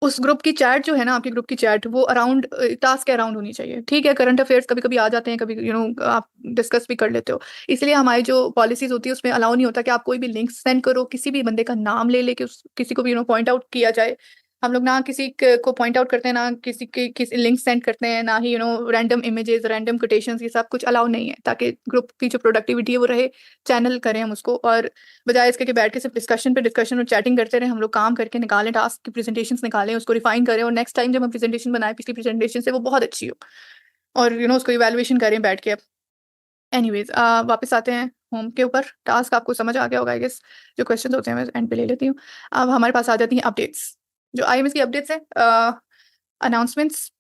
उस ग्रुप की चैट जो है ना, आपके ग्रुप की चैट, वो अराउंड टास्क के अराउंड होनी चाहिए। ठीक है, करंट अफेयर्स कभी कभी आ जाते हैं, कभी आप डिस्कस भी कर लेते हो, इसलिए हमारी जो पॉलिसीज होती है उसमें अलाउ नहीं होता कि आप कोई भी लिंक सेंड करो, किसी भी बंदे का नाम ले लेके किसी को भी पॉइंट आउट किया जाए। हम लोग ना किसी को पॉइंट आउट करते हैं, ना किसी लिंक सेंड करते हैं, ना ही रैंडम इमेजेस, रैंडम कोटेशंस, ये सब कुछ अलाउ नहीं है, ताकि ग्रुप की जो प्रोडक्टिविटी है वो रहे, चैनल करें हम उसको। और बजाय इसके कि बैठ के सिर्फ डिस्कशन पे डिस्कशन और चैटिंग करते रहे, हम लोग काम करके निकालें, टास्क की प्रेजेंटेशंस निकालें, उसको रिफाइन करें, और नेक्स्ट टाइम जब हम प्रेजेंटेशन बनाएं पिछली प्रेजेंटेशन से वो बहुत अच्छी हो, और उसको इवैल्यूएशन करें बैठ के। अब एनीवेज वापस आते हैं होम के ऊपर। टास्क आपको समझ आ गया होगा आई गेस, जो क्वेश्चन होते हैं मैं एंड पे ले लेती हूँ। अब हमारे पास आ जाती हैं अपडेट्स। जो आईएमएस की अपडेट्स है, अनाउंसमेंट्स,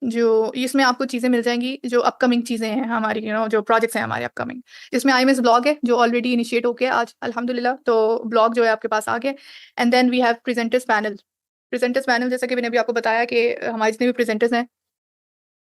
जो इसमें आपको चीज़ें मिल जाएंगी जो अपकमिंग चीज़ें हैं हमारी, जो प्रोजेक्ट्स हैं हमारे अपकमिंग। जिसमें आईएमएस ब्लॉग है जो ऑलरेडी इनिशिएट हो गया आज अल्हम्दुलिल्लाह, तो ब्लॉग जो है आपके पास आ गया। And then we have presenters panel. Presenters panel, जैसा कि मैंने अभी आपको बताया कि हमारे जितने भी प्रेजेंटर्स हैं,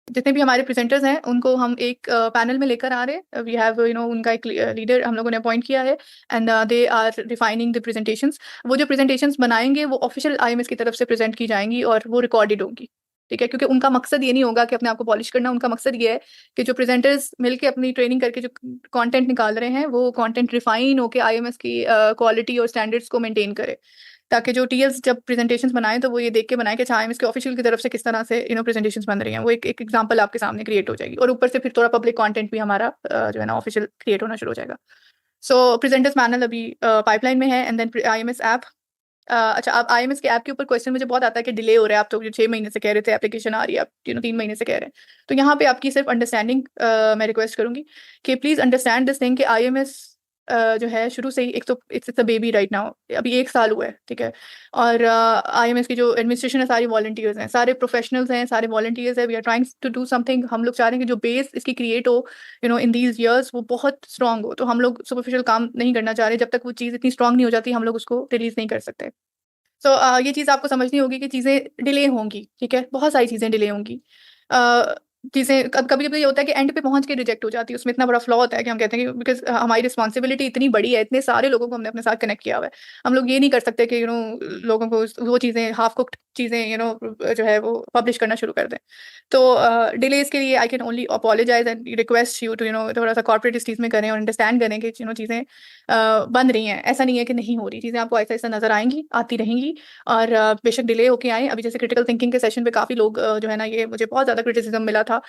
जितने भी हमारे प्रेजेंटर्स हैं, उनको हम एक पैनल में लेकर आ रहे हैं। वी हैव उनका एक लीडर हम लोगों ने अपॉइंट किया है, and they are refining the presentations. वो जो प्रेजेंटेशंस बनाएंगे वो ऑफिशियल आईएमएस की तरफ से प्रेजेंट की जाएंगी, और वो रिकॉर्डेड होंगी। ठीक है, क्योंकि उनका मकसद ये नहीं होगा कि अपने आप को पॉलिश करना, उनका मकसद ये है कि जो प्रेजेंटर्स मिलके अपनी ट्रेनिंग करके जो कंटेंट निकाल रहे हैं, वो कंटेंट रिफाइन होकर आईएमएस की क्वालिटी और स्टैंडर्ड्स को मेंटेन करे, ताकि जो टीएल्स जब प्रेजेंटेशंस बनाएं तो वो ये देख के बनाएं कि अच्छा इसके ऑफिशियल की तरफ से किस तरह से प्रेजेंटेशंस बन रही हैं। वो एक एग्जांपल आपके सामने क्रिएट हो जाएगी, और ऊपर से फिर थोड़ा पब्लिक कंटेंट भी हमारा जो है ना ऑफिशियल क्रिएट होना शुरू हो जाएगा। सो प्रेजेंटर्स पैनल अभी पाइपलाइन में है, एंड देन आईएमएस ऐप। अच्छा, आप आईएमएस के ऐप के ऊपर क्वेश्चन मुझे बहुत आता है कि डिले हो रहा है, आप तो जो 6 महीने से कह रहे थे एप्लीकेशन आ रही है, आप 3 महीने से कह रहे हैं। तो यहाँ पे आपकी सिर्फ अंडरस्टैंडिंग मैं रिक्वेस्ट करूंगी कि प्लीज अंडरस्टैंड दिस थिंग कि आईएमएस जो है शुरू से ही, एक तो it's a baby right now, अभी 1 साल हुआ है, ठीक है। और आईएमएस की जो एडमिनिस्ट्रेशन है सारी वॉलंटियर्स हैं, सारे प्रोफेशनल्स हैं, सारे वॉलंटियर्स हैं। We are trying to do something. हम लोग चाह रहे हैं कि जो बेस इसकी क्रिएट हो इन दीज ईयर्स, वो बहुत स्ट्रांग हो। तो हम लोग सुपरफिशियल काम नहीं करना चाह रहे, जब तक वो चीज़ इतनी स्ट्रांग नहीं हो जाती हम लोग उसको रिलीज नहीं कर सकते। ये चीज़ आपको समझनी होगी कि चीज़ें डिले होंगी, ठीक है? बहुत सारी चीज़ें डिले होंगी। चीज़ें कभी-कभी ये होता है कि एंड पे पहुँच के रिजेक्ट हो जाती है, उसमें इतना बड़ा फ्लॉ होता है कि हम कहते हैं कि बिकॉज़ हमारी रिस्पॉन्सिबिलिटी इतनी बड़ी है, इतने सारे लोगों को हमने अपने साथ कनेक्ट किया हुआ है। हम लोग ये नहीं कर सकते कि लोगों को वो चीज़ें हाफ कुक्ड चीज़ें जो है वो पब्लिश करना शुरू कर दें। तो डिलेज़ के लिए I can only apologize and request you to थोड़ा-सा कॉर्पोरेट इस चीज़ में करें और अंडरस्टैंड करें कि चीज़ें बन रही हैं। ऐसा नहीं है कि नहीं हो रही, चीज़ें आपको आहिस्ता-आहिस्ता नज़र आएँगी, आती रहेंगी और बेशक डिले होके आएँ। अभी जैसे क्रिटिकल थिंकिंग के सेशन पे काफ़ी लोग जो है ना, ये मुझे बहुत ज़्यादा क्रिटिसिज़्म मिला था।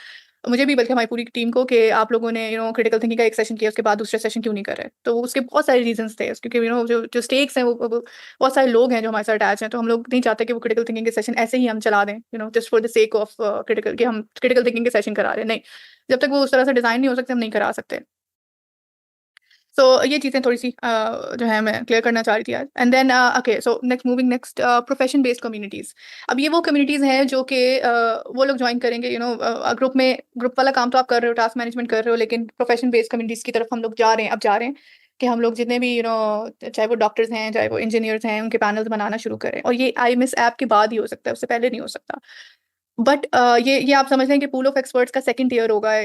मुझे भी बल्कि हमारी पूरी टीम को कि आप लोगों ने क्रिटिकल थिंकिंग का एक सेशन किया, उसके बाद दूसरा सेशन क्यों नहीं कर रहे? तो उसके बहुत सारे रीज़न्स थे क्योंकि जो स्टेक्स हैं वो बहुत सारे लोग हैं जो हमारे साथ अटैच हैं, तो हम लोग नहीं चाहते कि वो क्रिटिकल थिंकिंग के सेशन ऐसे ही हम चला दें, just for the sake of critical कि हम क्रिटिकल थिंकिंग के सेशन करा रहे हैं, नहीं। जब तक वो उस तरह से डिज़ाइन नहीं हो सकते, हम नहीं करा सकते। सो ये चीज़ें थोड़ी-सी जो है मैं क्लियर करना चाह रही थी आज। And then okay, so next profession based communities. अब ये वो कम्युनिटीज़ हैं जो कि वो लोग जॉइन करेंगे ग्रुप वाला काम तो आप कर रहे हो, टास्क मैनेजमेंट कर रहे हो, लेकिन प्रोफेशन बेस्ड कम्युनिटीज़ की तरफ हम लोग जा रहे हैं कि हम लोग जितने भी चाहे वो डॉक्टर्स हैं, चाहे वो इंजीनियर्स हैं, उनके पैनल्स बनाना शुरू करें और ये आईएमएस ऐप के बाद ही हो सकता है, उससे पहले नहीं हो सकता। बट ये आप समझ लें कि पूल ऑफ एक्सपर्ट्स का सेकंड टियर होगा।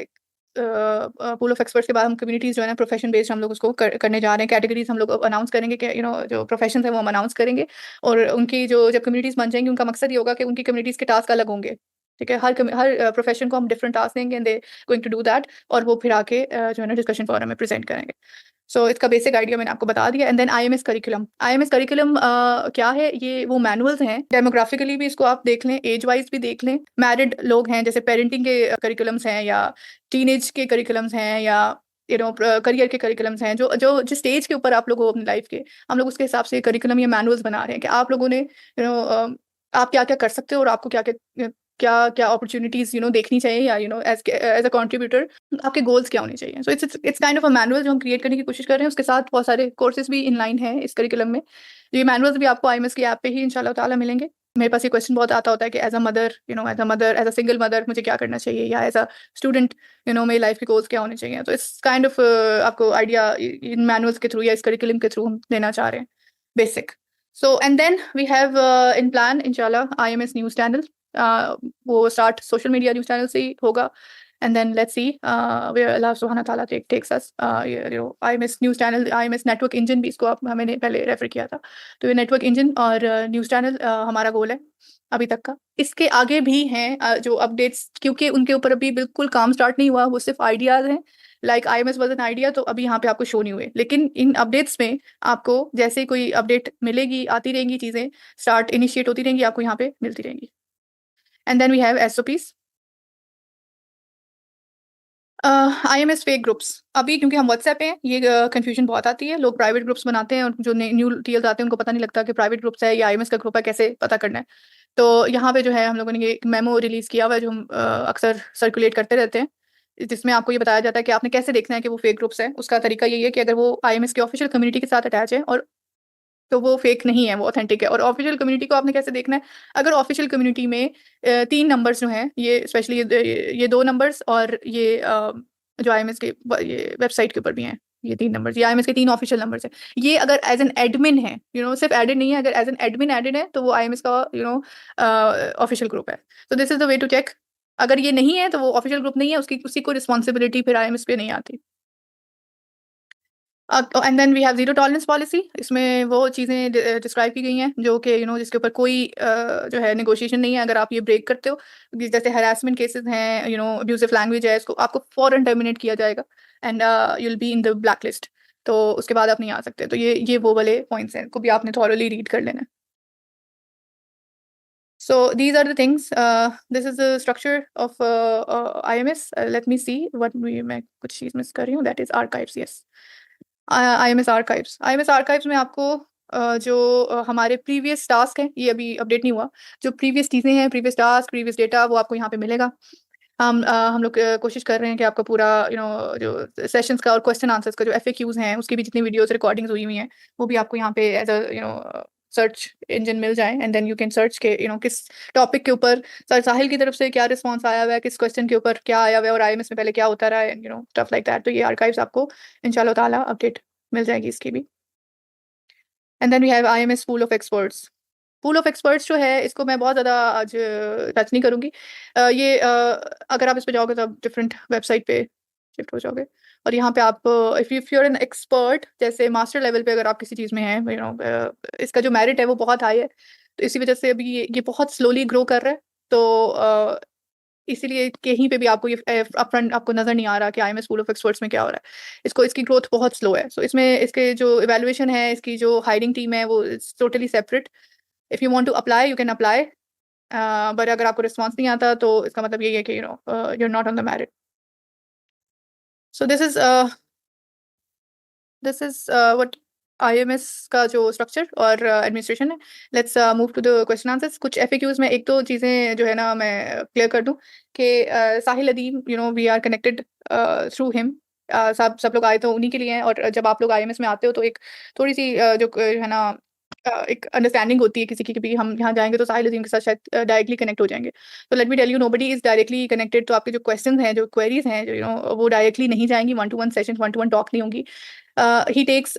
पूल ऑफ एक्सपर्ट्स के बाद हम कम्युनिटीज़ जो है ना, प्रोफेशन बेस्ड हम लोग उसको करने जा रहे हैं। कैटेगरीज़ हम लोग अनाउंस करेंगे कि जो प्रोफेशंस हैं वो हम अनाउंस करेंगे और उनकी जो जब कम्युनिटीज़ बन जाएँगी, उनका मकसद ये होगा कि उनकी कम्युनिटीज़ के टास्क अलग होंगे। ठीक है? हर प्रोफेशन को हम डिफरेंट टास्क देंगे and they going to do that और वो फिर आके जो है ना डिस्कशन फोरम में प्रेज़ेंट करेंगे। सो इसका बेसिक आइडिया मैंने आपको बता दिया। And then IMS curriculum. IMS curriculum क्या है? ये वो मैनुअल्स हैं। डेमोग्राफिकली भी इसको आप देख लें, एज वाइज भी देख लें। मैरिड लोग हैं, जैसे पेरेंटिंग के करिकुलम्स हैं या टीनेज के करिकुलम्स हैं या करियर के करिकुलम्स हैं, जो जो जिस स्टेज के ऊपर आप लोग हो अपनी लाइफ के, हम लोग उसके हिसाब से करिकुलम या मैनुअल्स बना रहे हैं कि आप लोगों ने आप क्या क्या कर सकते हो और आपको क्या क्या क्या क्या अपॉर्चुनिटीज देखनी चाहिए या एज अ कंट्रीब्यूटर आपके गोल्स क्या होने चाहिए। So it's kind of a manual जो हम क्रिएट करने की कोशिश कर रहे हैं। उसके साथ बहुत सारे कोर्सेज भी इन लाइन है इस करिकुलम में। ये मैनुअल्स भी आपको आईएमएस की ऐप पे ही इंशाल्लाह ताला मिलेंगे। मेरे पास ये क्वेश्चन बहुत आता होता है कि एज अ सिंगल मदर मुझे क्या करना चाहिए या एज अ स्टूडेंट मेरी लाइफ के गोल्स क्या होने चाहिए। तो इस काइंड ऑफ आपको आइडिया इन मैनुअल्स के थ्रू या इस करिकुलम के थ्रू हम देना चाह रहे हैं, basic. So and then we have in plan इंशाल्लाह आईएमएस न्यूज़ चैनल। वो start social media news channel से ही होगा। And then let's see where Allah Subhanahu wa Taala takes us. IMS news channel, IMS network engine भी इसको मैंने पहले refer किया था। तो ये नेटवर्क इंजन और न्यूज़ चैनल हमारा गोल है अभी तक का। इसके आगे भी हैं जो अपडेट्स, क्योंकि उनके ऊपर अभी बिल्कुल काम स्टार्ट नहीं हुआ, वो सिर्फ आइडियाज़ हैं। Like IMS was an idea, तो अभी यहाँ पे आपको शो नहीं हुए, लेकिन इन अपडेट्स में आपको जैसे कोई अपडेट मिलेगी, आती रहेंगी चीज़ें, स्टार्ट इनिशिएट होती रहेंगी, आपको यहाँ पे मिलती रहेंगी। And then we have SOPs. IMS fake groups. अभी क्योंकि हम व्हाट्सएप पे हैं, ये कन्फ्यूजन बहुत आती है। लोग प्राइवेट ग्रुप्स बनाते हैं और जो न्यू टीएल्स आते हैं उनको पता नहीं लगता कि प्राइवेट ग्रुप्स है या आईएमएस का ग्रुप है, कैसे पता करना है। तो यहाँ पे जो है हम लोगों ने ये एक मेमो रिलीज किया हुआ है जो हम अक्सर सर्कुलेट करते रहते हैं, जिसमें आपको ये बताया जाता है कि आपने कैसे देखना है कि वो फेक ग्रुप्स है। उसका तरीका यही है कि अगर वो आईएमएस के ऑफिशियल कम्युनिटी के साथ अटैच है और तो वो फेक नहीं है, वो ऑथेंटिक है। और ऑफिशियल कम्युनिटी को आपने कैसे देखना है? अगर ऑफिशियल कम्युनिटी में 3 नंबर्स जो हैं, ये स्पेशली ये 2 नंबर्स और ये जो आईएमएस के ये वेबसाइट के ऊपर भी हैं, ये 3 नंबर्स, ये आईएमएस के 3 ऑफिशियल नंबर्स हैं। ये अगर एज़ एन एडमिन है, सिर्फ एडेड नहीं है, अगर एज़ एन एडमिन एडेड है, तो वो आईएमएस का ऑफिशियल ग्रुप है। So this is the way to check. अगर ये नहीं है, तो वो ऑफिशियल ग्रुप नहीं है, उसकी उसी को रिस्पॉन्सिबिलिटी फिर आईएमएस पे नहीं आती। And then we have zero tolerance policy. इसमें वो चीज़ें डिस्क्राइब की गई हैं जो कि जिसके ऊपर कोई जो है नेगोशिएशन नहीं है। अगर आप ये ब्रेक करते हो, जैसे हैरेसमेंट केसेस हैं, अब्यूसिव लैंग्वेज है, इसको आपको फौरन टर्मिनेट किया जाएगा and you will be in the black list. तो उसके बाद आप नहीं आ सकते। तो ये वो वाले पॉइंट्स हैं, को भी आपने थॉरोली रीड कर लेना है। So these are the things. This is the structure of IMS. Let me see what मैं कुछ चीज़ मिस कर रही हूँ. That is archives. Yes. IMS archives. IMS archives में आपको जो हमारे प्रीवियस टास्क हैं, ये अभी अपडेट नहीं हुआ। जो प्रीवियस चीज़ें हैं, प्रीवियस टास्क, प्रीवियस डेटा, वो आपको यहाँ पे मिलेगा। हम लोग कोशिश कर रहे हैं कि आपका पूरा जो सेशंस का और क्वेश्चन आंसर्स का जो एफएक्यूज़ हैं, उसकी भी जितनी वीडियोज़ रिकॉर्डिंग्स हुई हुई हैं, वो भी आपको यहाँ पे एज़ अ सर्च इंजन मिल जाए and then you can search के किस टॉपिक के ऊपर सर साहिल की तरफ से क्या रिस्पॉन्स आया हुआ है, किस क्वेश्चन के ऊपर क्या आया हुआ है और आईएमएस में पहले क्या होता रहा है, स्टफ लाइक दैट। तो ये आर्काइव्स आपको इंशाल्लाह ताला अपडेट मिल जाएगी इसकी भी। And then we have IMS pool of experts. Pool of experts जो है इसको मैं बहुत ज़्यादा आज टच नहीं करूँगी। ये अगर आप इस पे जाओगे तो आप डिफरेंट वेबसाइट पे शिफ्ट हो जाओगे और यहाँ पे आप if you are an expert जैसे मास्टर लेवल पे अगर आप किसी चीज़ में हैं, यू नो इसका जो मेरिट है वो बहुत हाई है। तो इसी वजह से अभी ये बहुत स्लोली ग्रो कर रहा है। तो इसीलिए कहीं पे भी आपको ये अपफ्रंट आपको नज़र नहीं आ रहा कि आईएमएस पूल ऑफ एक्सपर्ट्स में क्या हो रहा है। इसकी ग्रोथ बहुत स्लो है। सो इसमें इसके जो इवैल्यूएशन है, इसकी जो हायरिंग टीम है वो it's totally separate. If you want to apply you can apply, but अगर आपको रिस्पॉन्स नहीं आता तो इसका मतलब यही है कि you are not on the merit. So this is what IMS का जो स्ट्रक्चर और एडमिनिस्ट्रेशन है। Let's move to the question answers. कुछ एफएक्यूज में एक दो चीज़ें जो है ना मैं क्लियर कर दूं कि Sahil Adeem, you know we are connected through him. सब लोग आए तो उन्हीं के लिए हैं और जब आप लोग आईएमएस में आते हो तो एक थोड़ी सी जो है ना एक अंडरस्टैंडिंग होती है किसी की कि भी हम यहाँ जाएंगे तो साहिल अदीम के साथ शायद डायरेक्टली कनेक्ट हो जाएंगे। तो let me tell you nobody is directly connected. तो आपके जो क्वेश्चन हैं, जो क्वेरीज हैं, जो वो डायरेक्टली नहीं जाएंगी, one to one session, one to one talk नहीं होंगी। He takes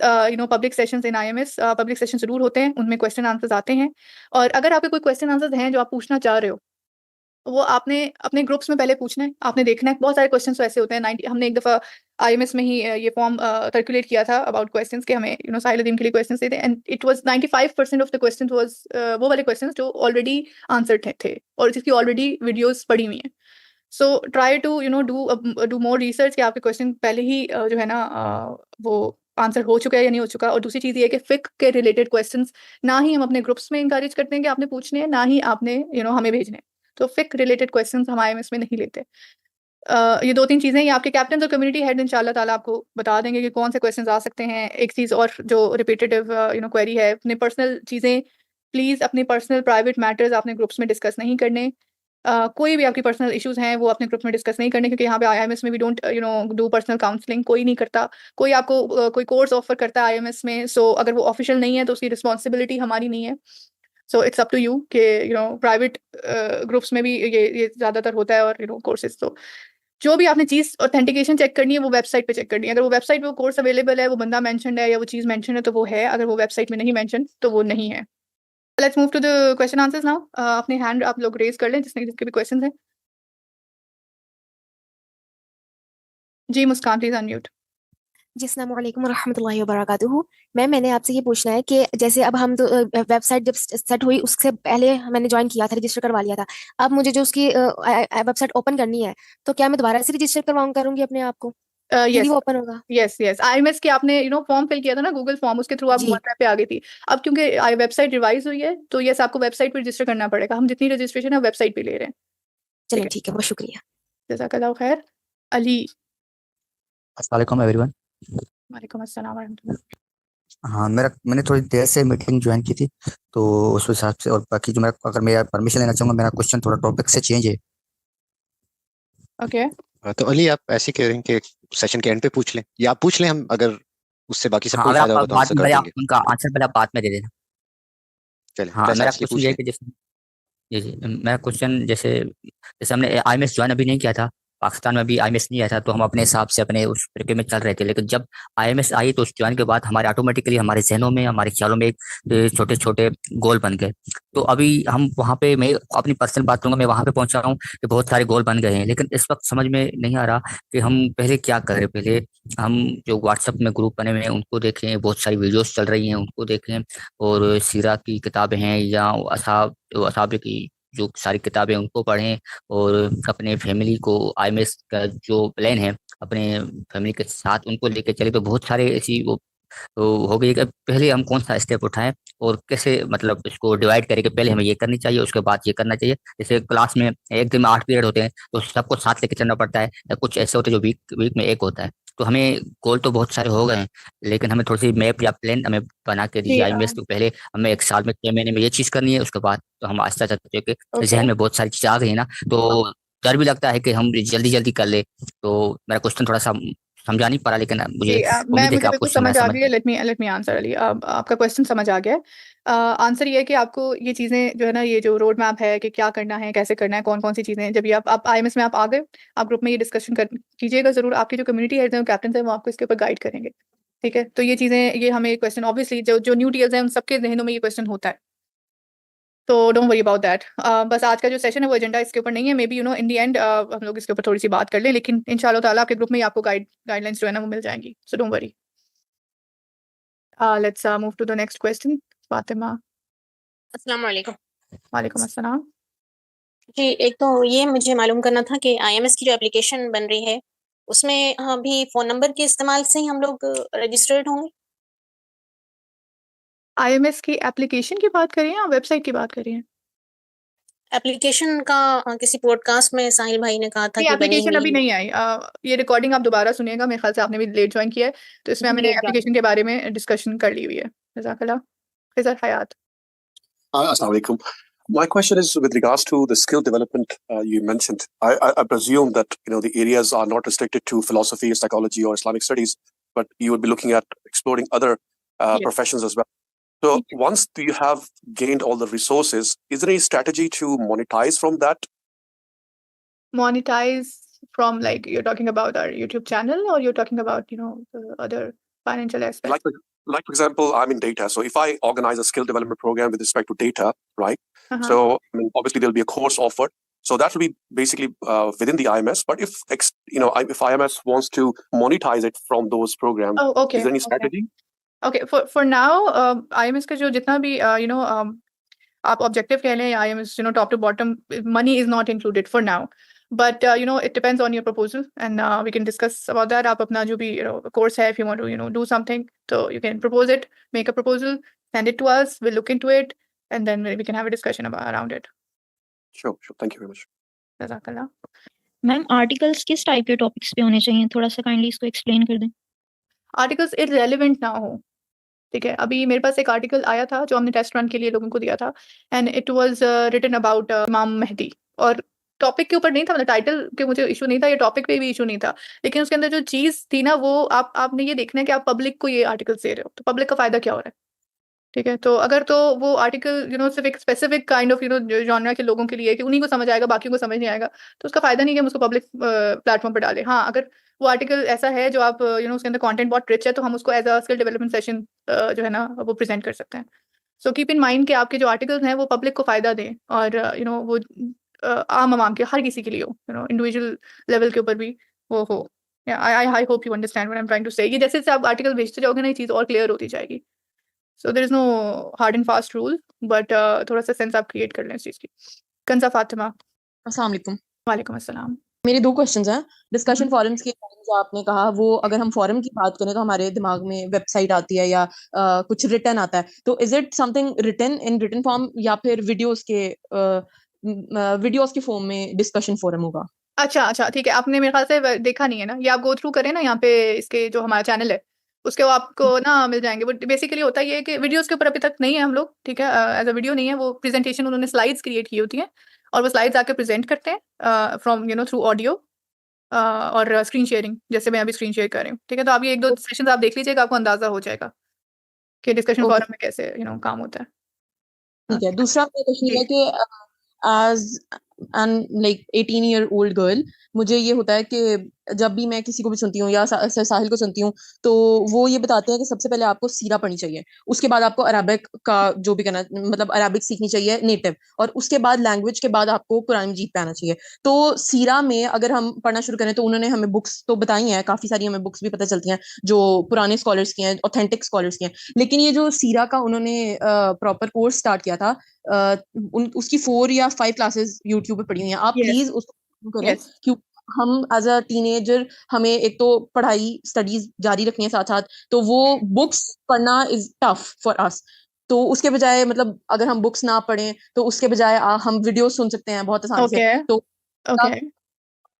public sessions in IMS. Public session जरूर होते हैं, उनमें क्वेश्चन आंसर्स आते हैं। और अगर आपके कोई क्वेश्चन आंसर्स हैं जो आप पूछना चाह रहे हो, वो आपने अपने ग्रुप्स में पहले पूछना है। आपने देखना है बहुत सारे क्वेश्चन तो ऐसे होते हैं। 90 हमने एक दफ़ा आईएमएस में ही ये फॉर्म सर्कुलेट किया था अबाउट क्वेश्चंस के हमें साहिल अदीम के लिए क्वेश्चंस थे and it was 95% of the questions was वो वाले क्वेश्चंस जो ऑलरेडी आंसर्ड थे और जिसकी ऑलरेडी वीडियोस पड़ी हुई हैं। So try to do more research कि आपके क्वेश्चन पहले ही जो है ना वो आंसर हो चुका है या नहीं हो चुका। और दूसरी चीज़ ये है कि फिक के रिलेटेड क्वेश्चंस ना ही हम अपने ग्रुप्स में इंकरेज करते हैं कि आपने पूछने हैं, ना ही आपने हमें भेजने हैं। तो फिक रिलेटेड क्वेश्चंस हम आईएमएस में नहीं लेते। ये दो तीन चीज़ें ये आपके कैप्टन और कम्युनिटी हेड इंशाल्लाह ताला आपको बता देंगे कि कौन से क्वेश्चंस आ सकते हैं। एक चीज़ और जो रिपीटेटिव क्वेरी है, अपने पर्सनल चीज़ें प्लीज़, अपने पर्सनल प्राइवेट मैटर्स अपने ग्रुप्स में डिस्कस नहीं करने। कोई भी आपकी पर्सनल इश्यूज हैं वो अपने ग्रुप में डिस्कस नहीं करने, क्योंकि यहाँ पे आईएमएस में we don't do personal counselling. कोई नहीं करता। कोई आपको कोई कोर्स ऑफर करता है आईएमएस में, सो अगर वो ऑफिशियल नहीं है तो उसकी रिस्पॉन्सिबिलिटी हमारी नहीं है। So it's up to you कि प्राइवेट ग्रुप्स में भी ये ज़्यादातर होता है। और कोर्सेज तो जो भी आपने चीज़ ऑथेंटिकेशन चेक करनी है वो वेबसाइट पे चेक करनी है। अगर वो वेबसाइट पे वो कोर्स अवेलेबल है, वो बंदा मेंशन्ड है या वो चीज़ मेंशन है तो वो है, अगर वो वेबसाइट में नहीं मेंशन तो वो नहीं है। Let's move to the question answers now. अपने हैंड आप लोग रेज कर लें जिसके भी क्वेश्चन हैं। जी मुस्कान, प्लीज अनम्यूट। जी, अस्सलाम वालेकुम रहमतुल्लाहि व बरकातुहू। मैंने आपसे ये पूछना है कि जैसे अब हम तो वेबसाइट जब सेट हुई उससे पहले मैंने ज्वाइन किया था, रजिस्टर करवा लिया था। अब मुझे जो उसकी वेबसाइट ओपन करनी है तो क्या मैं दोबारा से रजिस्टर करूंगी अपने आप को, फिर ही यस वो ओपन होगा? यस यस, आईएमएस के आपने फॉर्म फिल किया था ना, गूगल फॉर्म, उसके थ्रू आप जी, WhatsApp पे आ गई थी। अब क्योंकि वेबसाइट रिवाइज हुई है तो यस आपको वेबसाइट पे रजिस्टर करना पड़ेगा। हम जितनी रजिस्ट्रेशन है वेबसाइट पे ले रहे हैं। ठीक चलें है, ठीक है, बहुत शुक्रिया। जज़ाकल्लाह खैर। अली। अस्सलाम एवरीवन। वालेकुम अस्सलाम वरहमतुल्लाह। हाँ, मैंने थोड़ी देर से मीटिंग ज्वाइन की थी, तो उस हिसाब से। और बाकी जो मेरा, अगर मैं परमिशन लेना चाहूँगा, मेरा क्वेश्चन थोड़ा टॉपिक से चेंज है। ओके। तो अली, आप ऐसे कह रहे हैं कि सेशन के एंड पे पूछ लें, या आप पूछ लें, हम अगर उससे बाकी सबको हाँ, भी अगर फायदा आप होगा तो बाद आंसर में कर पहले आप देंगे। उनका आंसर पहले आप बाद में दे देना। चलें, हाँ, वैसा मेरा इसलिए क्वेश्चन पूछ ये है लें। कि जैसे जी मेरा क्वेश्चन जैसे जैसे हमने आईएमएस ज्वाइन अभी नहीं किया था, पाकिस्तान में भी आईएमएस नहीं आया था, तो हम अपने हिसाब से अपने उस तरीके में चल रहे थे। लेकिन जब आईएमएस आई तो उस ज्वाइन के बाद हमारे ऑटोमेटिकली हमारे जहनों में, हमारे ख्यालों में एक छोटे छोटे गोल बन गए। तो अभी हम वहाँ पे, मैं अपनी पर्सनल बात करूंगा, मैं वहाँ पे पहुंचा हूँ कि बहुत सारे गोल बन गए हैं। लेकिन इस वक्त समझ में नहीं आ रहा कि हम पहले क्या करें। पहले हम जो व्हाट्सएप में ग्रुप बने हुए हैं उनको देखें, बहुत सारी वीडियोस चल रही हैं उनको देखें, और सीरा की किताबें हैं या असाब की जो सारी किताबें उनको पढ़ें, और अपने फैमिली को आईएमएस का जो प्लान है अपने फैमिली के साथ उनको लेके चले। तो बहुत सारे ऐसी वो तो हो गई कि पहले हम कौन सा स्टेप उठाएं और कैसे, मतलब इसको डिवाइड करें कि पहले हमें ये करनी चाहिए उसके बाद ये करना चाहिए। जैसे क्लास में एक दिन में 8 पीरियड होते हैं तो सबको साथ लेके चलना पड़ता है, या कुछ ऐसे होते हैं जो वीक वीक में एक होता है। तो हमें गोल तो बहुत सारे हो गए हैं, लेकिन हमें थोड़ी सी मैप या प्लान हमें बना के जी दीजिए आईएमएस। तो पहले हमें एक साल में 6 महीने में ये चीज़ करनी है, उसके बाद तो हम आहिस्ता आहिस्ता कि ओके। जहन में बहुत सारी चीज़ें आ गई है ना, तो डर भी लगता है कि हम जल्दी जल्दी कर ले। तो मेरा क्वेश्चन थोड़ा सा समझा नहीं पड़ा, लेकिन जी मुझे मैं उम्मीद है कि मुझे आप बिल्कुल क्वेश्चन समझ मेरा आ समझ गई है। गए। Let me answer Ali. अब आपका क्वेश्चन समझ आ गया है। आंसर ये है कि आपको ये चीज़ें जो है ना, ये जो रोड मैप है कि क्या करना है, कैसे करना है, कौन कौन सी चीज़ें हैं, जब ये आप आईएमएस में आप आ गए, आप ग्रुप में ये डिस्कशन कर कीजिएगा ज़रूर। आपकी जो कम्युनिटी हेड है, कैप्टन है, वो आपको इसके ऊपर गाइड करेंगे। ठीक है, तो ये चीज़ें, ये हमें क्वेश्चन ऑब्वियसली जो जो न्यू टीएल्स हैं उन सबके जहनों में ये क्वेश्चन होता है। तो डोंट वरी अबाउट दैट। बस आज का जो सेशन है वो एजेंडा इसके ऊपर नहीं है। May be in the and हम लोग इसके ऊपर थोड़ी सी बात कर लें, लेकिन इंशाल्लाह ताला आपके ग्रुप में ही आपको गाइडलाइंस जो है ना वो मिल जाएंगी, so don't worry. Let's move to the next question. Fatima. अस्सलाम वालेकुम। वालेकुम अस्सलाम। जी, एक तो ये मुझे मालूम करना था कि आईएमएस की जो एप्लीकेशन बन रही है, उसमें भी फ़ोन नंबर के इस्तेमाल से ही हम लोग रजिस्टर्ड होंगे? IMS की एप्लीकेशन की बात करें या वेबसाइट की बात करें? एप्लीकेशन का किसी पॉडकास्ट में साहिल भाई ने कहा था ये कि बनी एप्लीकेशन हुई अभी है। नहीं आई। ये रिकॉर्डिंग आप दोबारा सुनिएगा, मेरे ख्याल से आपने भी लेट ज्वाइन किया है, तो इसमें मैंने लेट ज्वाइन। एप्लीकेशन के बारे में डिस्कशन कर ली हुई है। जज़ाकल्लाह। खिज़र हयात। Assalamu alaikum. My question is with regards to the skill development you mentioned. I presume that the areas are not restricted to philosophy, psychology, or Islamic studies, but you would be looking at exploring other Yes. professions as well. So once you have gained all the resources, is there any strategy to monetize from that? Monetize from, like, you're talking about our YouTube channel, or you're talking about the other financial aspects? Like for example, I'm in data. So if I organize a skill development program with respect to data, right? Uh-huh. So I mean, obviously there'll be a course offered. So that will be basically within the IMS. But if if IMS wants to monetize it from those programs, Oh, okay. is there any strategy? Okay. For now, IMS का जो जितना भी आप objective कह लें, IMS top to bottom, money is not included for now, but it depends on your proposal and we can discuss about that. आप अपना जो भी कोर्स है, if you want to do something, तो you can propose it, make a proposal, send it to us, will look into it, and then we can have a discussion around it. Sure. Thank you very much. जज़ाकल्लाह। Ma'am, articles किस type के topics पे होने चाहिए? थोड़ा सा kindly इसको explain कर दें। आर्टिकल्स इररेलेवेंट ना हो, ठीक है। अभी मेरे पास एक आर्टिकल आया था जो हमने टेस्ट रन के लिए लोगों को दिया था, and it was written about Imam Mahdi, और टॉपिक के ऊपर नहीं था, मतलब टाइटल के मुझे इशू नहीं था, ये टॉपिक पे भी इशू नहीं था, लेकिन उसके अंदर जो चीज़ थी ना, वो आपने ये देखना है कि आप पब्लिक को ये आर्टिकल दे रहे हो, तो पब्लिक का फ़ायदा क्या हो रहा है, ठीक है। तो अगर तो वो आर्टिकल सिर्फ एक स्पेसिफिक काइंड ऑफ जॉनरा के लोगों के लिए, कि उन्हीं को समझ आएगा, बाकियों को समझ नहीं आएगा, तो उसका फ़ायदा नहीं है कि हम उसको पब्लिक प्लेटफॉर्म पर डालें। हाँ, अगर वो आर्टिकल ऐसा है जो आप उसके अंदर कंटेंट बहुत रिच है, तो हम उसको as a skill development session जो है ना वो प्रेजेंट कर सकते हैं। सो कीप इन माइंड कि आपके जो आर्टिकल्स हैं वो पब्लिक को फ़ायदा दें, और वो आम आवाम के, हर किसी के लिए हो, इंडिविजुअल लेवल के ऊपर भी वो हो। I hope you understand what I am trying to say. ये जैसे जैसे आप आर्टिकल भेजते जाओगे ना, ये चीज़ और क्लियर होती जाएगी। So there is no hard and fast rule, but थोड़ा सा सेंस आप क्रिएट कर लें इस चीज़ की। कंज़ा फातिमा। अस्सलाम वालेकुम। वालेकुम अस्सलाम। मेरे 2 क्वेश्चंस हैं। डिस्कशन फोरम्स के बारे में जो आपने कहा, वो अगर हम फोरम की बात करें तो हमारे दिमाग में वेबसाइट आती है या कुछ रिटन आता है, तो is it something written in written form या फिर वीडियोस के फॉर्म में डिस्कशन फोरम होगा? अच्छा, ठीक है। आपने मेरे ख्याल से देखा नहीं है ना, ये आप गो थ्रू करें ना, यहाँ पे इसके जो हमारा चैनल है उसके, वो आपको ना मिल जाएंगे। वो बेसिकली होता ये है कि वीडियोस के ऊपर अभी तक नहीं है हम लोग, ठीक है, एज अ वीडियो नहीं है, वो प्रेजेंटेशन उन्होंने स्लाइड्स क्रिएट की होती हैं, और वो स्लाइड्स आके प्रेजेंट करते हैं फ्रॉम थ्रू ऑडियो और स्क्रीन शेयरिंग, जैसे मैं अभी स्क्रीन शेयर कर रही हूँ, ठीक है। तो आप ये 1-2 सेशंस आप देख लीजिएगा, आपको अंदाजा हो जाएगा कि डिस्कशन ओके, फोरम में कैसे काम होता है। ठीक है। दूसरा मेरा क्वेश्चन है कि as and like 18 year old girl, मुझे ये होता है कि जब भी मैं किसी को भी सुनती हूँ या साहिल को सुनती हूँ, तो वो ये बताते हैं कि सबसे पहले आपको सीरा पढ़नी चाहिए, उसके बाद आपको अरबिक का जो भी करना, मतलब अरबिक सीखनी चाहिए नेटिव, और उसके बाद लैंग्वेज के बाद आपको कुरान मजीद पे आना चाहिए। तो सीरा में अगर हम पढ़ना शुरू करें, तो उन्होंने हमें बुक्स तो बताई हैं, काफी सारी हमें बुक्स भी पता चलती हैं जो पुराने स्कॉलर्स की हैं, ऑथेंटिक स्कॉलर्स की हैं, लेकिन ये जो सीरा का उन्होंने प्रॉपर कोर्स स्टार्ट किया था, उसकी 4 या 5 क्लासेस यूट्यूब पे पढ़ी हुई हैं। आप Yes. प्लीज उसको करें, Yes. क्योंकि हम एज अ टीनेजर, हमें एक तो पढ़ाई स्टडीज जारी रखनी है साथ साथ, तो वो बुक्स पढ़ना इज टफ फॉर अस। तो उसके बजाय, मतलब अगर हम बुक्स ना पढ़ें तो उसके बजाय हम वीडियो सुन सकते हैं बहुत आसानी से। ओके, तो ओके।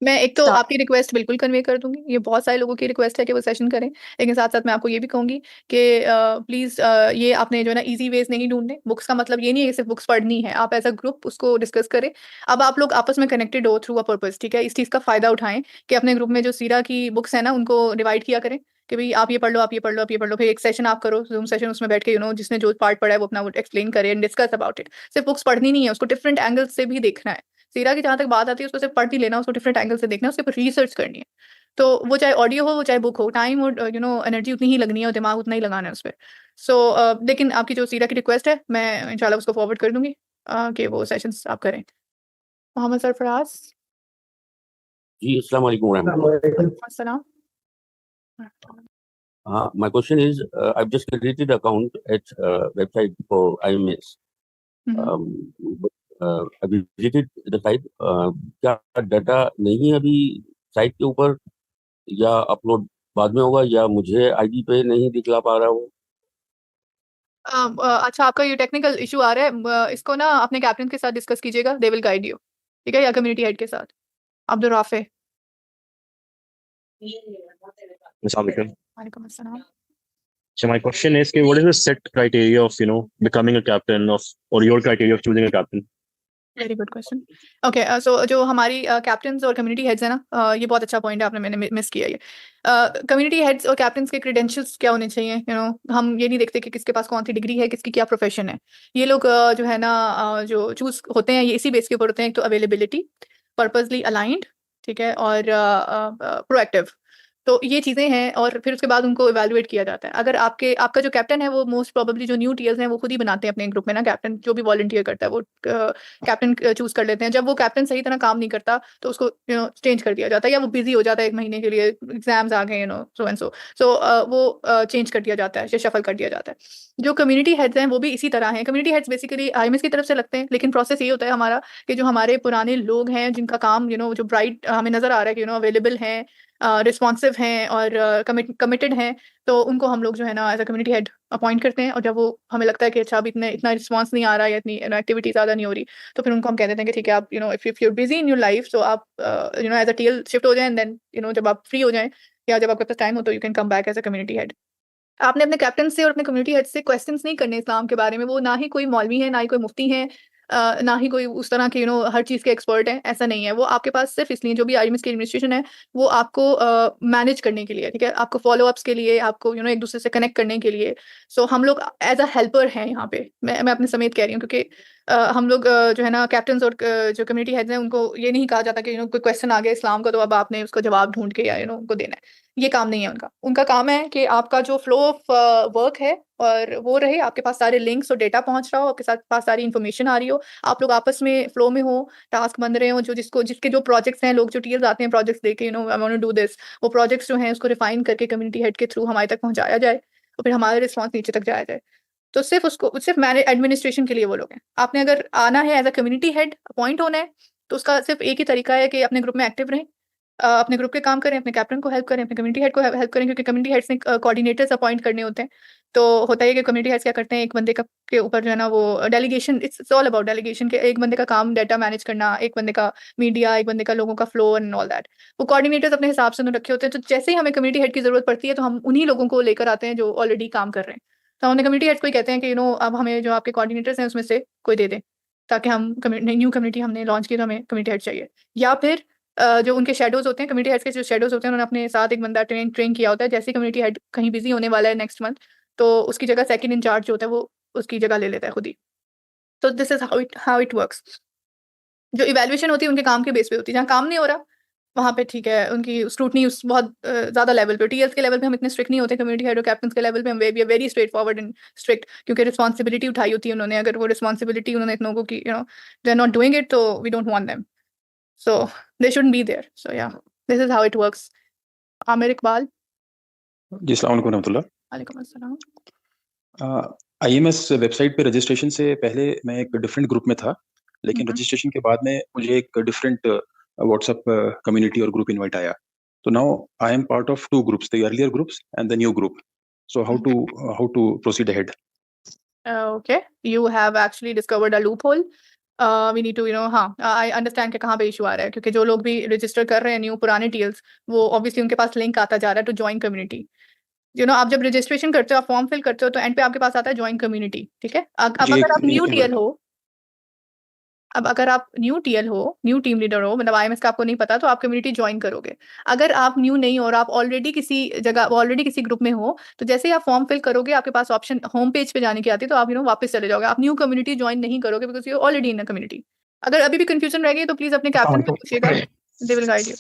मैं एक तो स्टार्ट आपकी रिक्वेस्ट बिल्कुल कन्वे कर दूँगी, ये बहुत सारे लोगों की रिक्वेस्ट है कि वो सेशन करें, लेकिन साथ-साथ मैं आपको ये भी कहूँगी कि प्लीज़ ये आपने जो है ना ईज़ी वेज़ नहीं ढूँढने। बुक्स का मतलब ये नहीं है कि सिर्फ़ बुक्स पढ़नी है, आप एज़ अ ग्रुप उसको डिस्कस करें। अब आप लोग आपस में कनेक्टेड हो थ्रू अ पर्पज़, ठीक है? इस चीज़ का फ़ायदा उठाएँ कि अपने ग्रुप में जो सीरा की बुक्स हैं ना, उनको डिवाइड किया करें कि भई आप ये पढ़ लो, आप ये पढ़ लो, आप ये पढ़ लो। फिर एक सेशन आप करो, ज़ूम सेशन, उसमें बैठ के जिसने जो पार्ट पढ़ा है वो अपना वो एक्सप्लेन करे एंड डिस्कस अबाउट इट। सिर्फ़ बुक्स पढ़नी नहीं है, उसको डिफरेंट एंगल्स से भी देखना है। सीरा की जहाँ तक बात आती है, उसको सिर्फ पढ़ नहीं लेना, उसको डिफरेंट एंगल से देखना है, उसके ऊपर रिसर्च करनी है। तो वो चाहे ऑडियो हो, वो चाहे बुक हो, टाइम और एनर्जी उतनी ही लगनी है और दिमाग उतना ही लगाना है उस पे। सो लेकिन आपकी जो सीरा की रिक्वेस्ट है, मैं इंशाल्लाह उसको फॉरवर्ड कर दूँगी, कि वो सेशंस आप करें। मोहम्मद सरफराज। जी अस्सलाम वालेकुम रहमतुल्लाह। अस्सलाम। My question is, I've just created account at website for IMS. But, I visited the site. क्या डाटा नहीं है अभी साइट के ऊपर, या अपलोड बाद में होगा, या मुझे आईडी पे नहीं दिखला पा रहा हो? अच्छा, आपका ये टेक्निकल इशू आ रहा है, इसको ना अपने कैप्टन के साथ डिस्कस कीजिएगा, दे विल गाइड यू, ठीक है, या कम्युनिटी हेड के साथ। अब्दुल राफे। Assalamualaikum. वालेकुम अस्सलाम। So my question is, what is the set criteria of becoming a captain or your criteria of choosing a captain? Very good question. Okay, so जो हमारी captains और कम्युनिटी हेड्स है ना, ये बहुत अच्छा पॉइंट है, आपने मैंने मिस किया ये। कम्युनिटी हेड्स और कैप्टन्स के क्रेडेंशियल्स क्या होने चाहिए, हम ये नहीं देखते कि किसके पास कौन सी डिग्री है, किसकी क्या प्रोफेशन है। ये लोग जो है ना, जो चूज होते हैं, ये इसी बेस के ऊपर होते हैं, एक तो अवेलेबिलिटी, पर्पसली अलाइंड, ठीक है, और प्रोएक्टिव। तो ये चीज़ें हैं, और फिर उसके बाद उनको इवैल्यूएट किया जाता है। अगर आपका जो कैप्टन है वो मोस्ट प्रोबेबली जो न्यू टीयर्स हैं वो खुद ही बनाते हैं अपने ग्रुप में ना, कैप्टन जो भी वॉलंटियर करता है वो कैप्टन चूज कर लेते हैं। जब वो कैप्टन सही तरह काम नहीं करता तो उसको चेंज कर दिया जाता है, या वो बिजी हो जाता है 1 महीने के लिए, एग्जाम्स आ गए, सो एंड सो वो चेंज कर दिया जाता है, शफल कर दिया जाता है। जो कम्युनिटी हेड्स हैं वो भी इसी तरह हैं। कम्युनिटी हेड्स बेसिकली आईएमएस की तरफ से लगते हैं, लेकिन प्रोसेस ये होता है हमारा कि जो हमारे पुराने लोग हैं जिनका काम जो ब्राइट हमें नजर आ रहा है कि अवेलेबल हैं, रिस्पॉन्सिव हैं और कमिटेड हैं, तो उनको हम लोग जो है ना as a community head appoint करते हैं। और जब वो हमें लगता है कि अच्छा, अभी इतना रिस्पॉन्स नहीं आ रहा है, या इतनी एक्टिविटी ज़्यादा नहीं हो रही, तो फिर उनको हम कह देते हैं कि ठीक है, आप if you're busy in your life, तो आप एज अ टीएल शिफ्ट हो जाएं, एंड देन जब आप फ्री हो जाएं या जब आपके पास टाइम हो, तो you can come back as a community head. आपने अपने कैप्टन से और अपने कम्युनिटी हेड से क्वेश्चंस नहीं करने इस्लाम के बारे में। वो ना ही कोई मौलवी है, ना ही कोई मुफ्ती है, ना ही कोई उस तरह के हर चीज़ के एक्सपर्ट हैं, ऐसा नहीं है। वो आपके पास सिर्फ इसलिए, जो भी आईएमएस की एडमिनिस्ट्रेशन है वो आपको मैनेज करने के लिए, ठीक है, आपको फॉलो अप्स के लिए, आपको एक दूसरे से कनेक्ट करने के लिए। सो हम लोग एज अ हेल्पर हैं यहाँ पे, मैं अपने समेत कह रही हूँ, क्योंकि हम लोग जो है ना कैप्टन और जो कम्युनिटी हेड्स हैं उनको ये नहीं कहा जाता कि कोई क्वेश्चन आ गया इस्लाम का तो अब आपने उसका जवाब ढूंढ के या उनको देना है। ये काम नहीं है उनका काम है कि आपका जो फ्लो ऑफ वर्क है और वो रहे, आपके पास सारे लिंक्स और डेटा पहुंच रहा हो, आपके साथ पास सारी इन्फॉर्मेशन आ रही हो, आप लोग आपस में फ्लो में हो, टास्क बन रहे हो, जिसके जो प्रोजेक्ट्स हैं, लोग जो टीएल्स आते हैं प्रोजेक्ट्स देके I want to do this, वो प्रोजेक्ट्स जो हैं उसको रिफाइन करके कम्युनिटी हेड के थ्रू हमारे तक पहुंचाया जाए, और फिर हमारा रिस्पॉन्स नीचे तक जाया जाए। तो सिर्फ मैनेज एडमिनिस्ट्रेशन के लिए वो लोग हैं। आपने अगर आना है as a community head, appoint होना है, तो उसका सिर्फ एक ही तरीका है कि अपने ग्रुप में एक्टिव रहें, अपने ग्रुप के काम करें, अपने कैप्टन को हेल्प करें, अपने कम्युनिटी हेड को हेल्प करें, क्योंकि कम्युनिटी हेड्स ने कोऑर्डिनेटर्स अपॉइंट करने होते हैं। तो होता है कि कम्युनिटी हेड्स क्या करते हैं, एक बंदे के ऊपर जो है ना वो delegation, it's all about delegation, के एक बंदे का काम डाटा मैनेज करना, एक बंदे का मीडिया, एक बंदे का लोगों का फ्लो एंड ऑल दैट। वो कोऑर्डिनेटर्स अपने हिसाब से रखे होते हैं। तो जैसे ही हमें कम्युनिटी हेड की जरूरत पड़ती है तो हम उन्हीं लोगों को लेकर आते हैं जो ऑलरेडी काम कर रहे हैं। तो हमने कम्युनिटी हेड्स को ही कहते हैं कि अब हमें जो आपके कोऑर्डिनेटर्स हैं उसमें से कोई दे दें, ताकि हम न्यू कम्युनिटी हमने लॉन्च की तो हमें कम्युनिटी हेड चाहिए। या फिर जो उनके शेडोज होते हैं, कम्युनिटी हेड्स के जो शेडोज होते हैं, उन्होंने अपने साथ एक बंदा ट्रेन किया होता है। जैसे कम्युनिटी हेड कहीं बिजी होने वाला है नेक्स्ट मंथ, तो उसकी जगह सेकंड इंचार्ज जो होता है वो उसकी जगह ले लेता है खुद ही। तो this is how it works. जो इवैल्यूएशन होती है उनके काम के बेस पे होती है। जहाँ काम नहीं हो रहा वहाँ पे ठीक है, उनकी स्क्रूटनी बहुत ज़्यादा लेवल पे। टीएल्स के लेवल पे हम इतने स्ट्रिक्ट नहीं होते, कम्युनिटी हेड और कैप्टन्स के लेवल पे हम we are very straightforward and strict, क्योंकि रिस्पॉन्सिबिलिटी उठाई होती है उन्होंने। अगर वो रिस्पॉन्सिबिलिटी उन्होंने इतनों को की they are not doing it, तो we don't want them, so they shouldn't be there. So yeah, this is how it works. Amir Iqbal. जी अस्सलाम वालेकुम रहमतुल्लाह। वालेकुम अस्सलाम। आईएमएस वेबसाइट पे रजिस्ट्रेशन से पहले मैं एक डिफरेंट ग्रुप में था, लेकिन रजिस्ट्रेशन के बाद में मुझे एक डिफरेंट व्हाट्सएप कम्युनिटी और ग्रुप इनवाइट आया। तो now I am part of 2 groups, the earlier groups and the new group. So how to proceed ahead? Okay, you have actually discovered a loophole. We need to हाँ, I understand कि कहाँ पे issue आ रहा है, क्योंकि जो लोग भी रजिस्टर कर रहे हैं न्यू पुराने टीएल्स, वो ऑब्वियसली उनके पास लिंक आता जा रहा है टू ज्वाइन कम्युनिटी। आप जब रजिस्ट्रेशन करते हो, आप फॉर्म फिल करते हो, तो एंड पे आपके पास आता है ज्वाइन कम्युनिटी, ठीक है। अब अगर आप न्यू टीएल हो, न्यू टीम लीडर हो, मतलब आईएमएस का आपको नहीं पता, तो आप कम्युनिटी ज्वाइन करोगे। अगर आप न्यू नहीं हो और आप ऑलरेडी किसी ग्रुप में हो, तो जैसे ही आप फॉर्म फिल करोगे आपके पास ऑप्शन होम पेज पे जाने की आती है, तो आप वापस चले जाओगे। आप न्यू कम्युनिटी ज्वाइन नहीं करोगे, because you already in a community. अगर अभी भी कंफ्यूजन रह गई तो प्लीज अपने कैप्टन से पूछिएगा, they will guide you.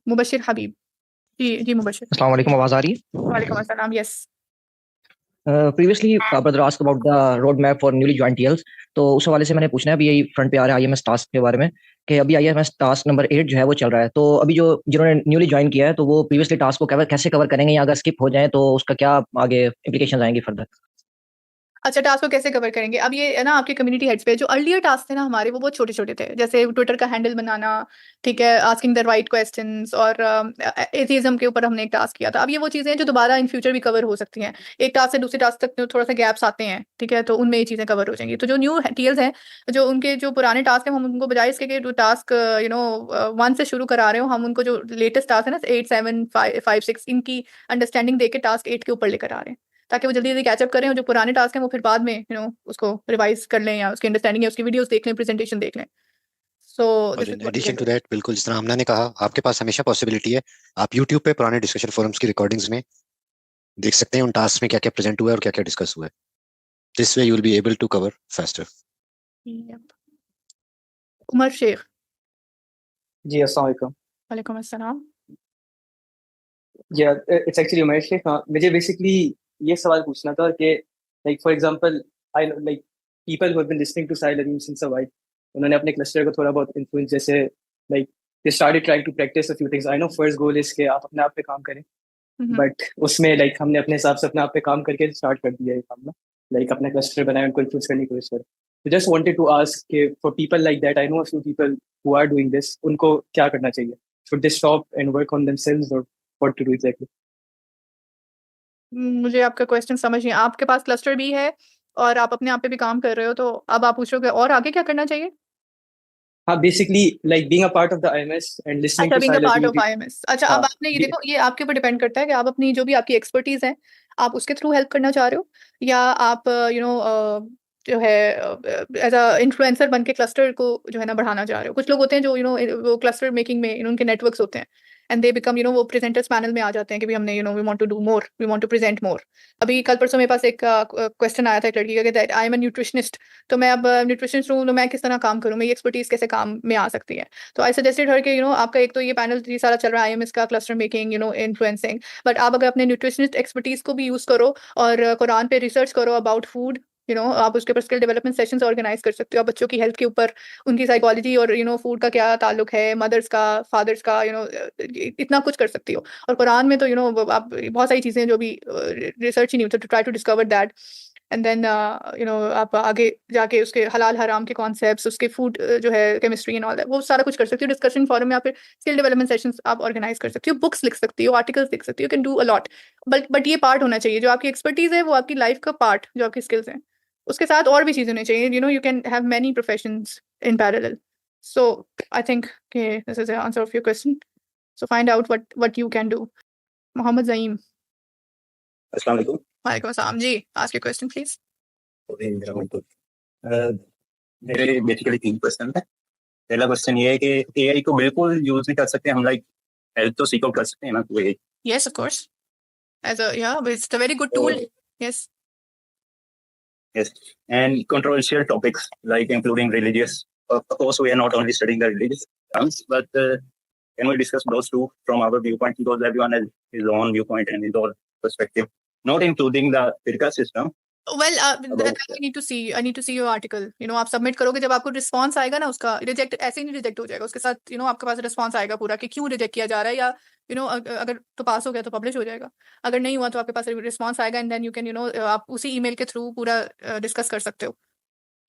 Mubashir Habib. जी मुबशिर। अस्सलाम वालेकुम, आवाज आ रही है? वालेकुम अस्सलाम। Yes. Previously brother ask about the road map for newly join TLs, तो उस हवाले से मैंने पूछना है, अभी यही फ्रंट पे आ रहा है आईएमएस टास्क के बारे में, कि अभी आईएमएस टास्क नंबर 8 जो है वो चल रहा है, तो अभी जो जिन्होंने न्यूली ज्वाइन किया है तो वो प्रीवियसली टास्क को कैसे कवर करेंगे, या अगर स्किप हो जाए तो उसका क्या आगे इम्प्लीकेशंस आएंगी फर्दर? अच्छा, टास्क को कैसे कवर करेंगे? अब ये है ना आपके कम्युनिटी हेड्स पे, जो अर्लियर टास्क थे ना हमारे, वो बहुत छोटे-छोटे थे। जैसे ट्विटर का हैंडल बनाना, ठीक है, आस्किंग द राइट क्वेश्चंस, और एथियज्म के ऊपर हमने एक टास्क किया था। अब ये वो चीज़ें हैं जो दोबारा इन फ्यूचर भी कवर हो सकती हैं। एक टास्क से दूसरे टास्क तक थोड़ा-सा गैप्स आते हैं, ठीक है, तो उनमें ये चीज़ें कवर हो जाएंगी। तो जो न्यू टीएल्स हैं, जो उनके जो पुराने टास्क हैं, हम उनको बजाय इसके कि जो टास्क 1 से शुरू करा रहे हो, हम उनको जो लेटेस्ट टास्क है ना 8, 7, 5, 6, इनकी अंडरस्टैंडिंग देके टास्क 8 के ऊपर लेकर आ रहे हैं, ताकि वो जल्दी-जल्दी कैचअप करें, और जो पुराने टास्क हैं वो फिर बाद में उसको रिवाइज़ कर लें, या उसकी अंडरस्टैंडिंग या उसकी वीडियोज़ देख लें, प्रेजेंटेशन देख लें। सो और this is in what we addition can to do. That, बिल्कुल जिस तरह हमना ने कहा, आपके पास हमेशा पॉसिबिलिटी है, आप यूट्यूब पे पुराने डिस्कशन फोरम्स की रिकॉर्डिंग्स में देख सकते हैं उन टास्क में क्या-क्या प्रेजेंट हुआ है और क्या-क्या डिस्कस हुआ है। This way you will be able to cover faster. Yup. Umar Sheikh. जी, अस्सलाम वालेकुम। वालेकुम अस्सलाम। या इट्स एक्चुअली उमर शेख। हाँ, मुझे बेसिकली ये सवाल पूछना था कि like for example I like people who have been listening to Sahil Aleem since a while, उन्होंने अपने क्लस्टर को थोड़ा बहुत इन्फ्लुएंस, जैसे like they started trying to practice a few things. I know first goal is कि आप अपने आप पे काम करें, बट उसमें लाइक हमने अपने हिसाब से अपने आप पे काम करके स्टार्ट कर दिया है काम ना, लाइक अपना क्लस्टर बनाया, उनको इन्फ्लुएंस करने की कोशिश करें। तो जस्ट वांटेड टू आस्क कि for people like that, I know a few people who are doing this, उनको क्या करना चाहिए? Should they stop and work on themselves, और व्हाट टू डू एग्जैक्टली? मुझे आपका क्वेश्चन समझ नहीं, आपके पास क्लस्टर भी है और आप अपने आप पे भी काम कर रहे हो, तो अब आप पूछ रहे हो कि और आगे क्या करना चाहिए? हाँ, basically like being a part of the IMS and listening अच्छा, to being a Sahil part Aleem. Of IMS. अच्छा, हाँ, अब आपने ये देखो, ये आपके ऊपर डिपेंड करता है कि आप अपनी जो भी आपकी एक्सपर्टीज है, आप उसके थ्रू हेल्प करना चाह रहे हो, या आप जो है एज अ इन्फ्लुएंसर बन के क्लस्टर को जो है ना बढ़ाना चाह रहे हो। कुछ लोग होते हैं जो वो क्लस्टर मेकिंग में उनके नेटवर्क्स होते हैं, एंड दे बिकम वो प्रेजेंटर्स पैनल में आ जाते हैं कि भाई हमने we want to do more, we want to present more. अभी कल परसों मेरे पास एक क्वेश्चन आया था एक लड़की का कि आई एम अ न्यूट्रिशनिस्ट, तो मैं अब न्यूट्रिशनिस्ट हूँ, तो मैं किस तरह काम करूँ, मेरी एक्सपर्टीज कैसे काम में आ सकती है। तो आई सजेस्टेड हर के आपका एक तो ये पैनल ये सारा चल रहा है आईएमएस का, क्लस्टर मेकिंग, इन्फ्लुएंसिंग, बट आप अगर अपने न्यूट्रिशनिस्ट एक्सपर्टीज को भी यूज करो और कुरान पे रिसर्च करो अबाउट फूड, आप उसके ऊपर स्किल डेवलपमेंट सेशंस ऑर्गेनाइज कर सकते हो। आप बच्चों की हेल्थ के ऊपर, उनकी साइकोलॉजी और फूड का क्या ताल्लुक है, मदर्स का, फादर्स का, इतना कुछ कर सकती हो। और कुरान में तो आप बहुत सारी चीजें जो भी रिसर्च ही नहीं होती, to try to discover that, and then आप आगे जाके उसके हलाल हराम के कॉन्सेप्ट्स, उसके फूड जो है केमिस्ट्री एंड ऑल दैट, वो सारा कुछ कर सकती हो। डिस्कशन फोरम में आप फिर स्किल डेवलपमेंट सेशंस आप ऑर्गेनाइज कर सकती हो, बुक्स लिख सकती हो, आर्टिकल्स लिख सकती हो, can do a lot. But ये पार्ट होना चाहिए, जो आपकी एक्सपर्टीज है वो आपकी लाइफ का पार्ट, जो आपकी स्किल्स हैं उसके साथ और भी चीजें होनी चाहिए। You can have many professions in parallel. So I think this is the answer of your question. So find out what you can do. Mohammad Zaeem. अस्सलाम वालेकुम। वालेकुम अस्सलाम जी, आस्क योर क्वेश्चन प्लीज। मेरे बेसिकली 3 क्वेश्चन है। पहला क्वेश्चन ये है कि एआई को बिल्कुल यूज नहीं कर सकते हम, लाइक हेल्प तो सीख कर सकते हैं ना कोई? Yes, of course. It's a very good tool. Yes. Yes, and controversial topics like including religious. Of course, we are not only studying the religious terms, but can we discuss those two from our viewpoint, because everyone has his own viewpoint and his own perspective, not including the firqa system. Well, that I need to see. I need to see your article. आप submit करोगे, जब आपको response आएगा ना, उसका reject ऐसे ही नहीं reject हो जाएगा, उसके साथ आपके पास रिस्पांस आएगा पूरा कि क्यों रिजेक्ट किया जा रहा है, या अगर तो पास हो गया तो पब्लिश हो जाएगा, अगर नहीं हुआ तो आपके पास रिस्पांस आएगा, एंड देन यू कैन आप उसी ईमेल के थ्रू पूरा डिस्कस कर सकते हो।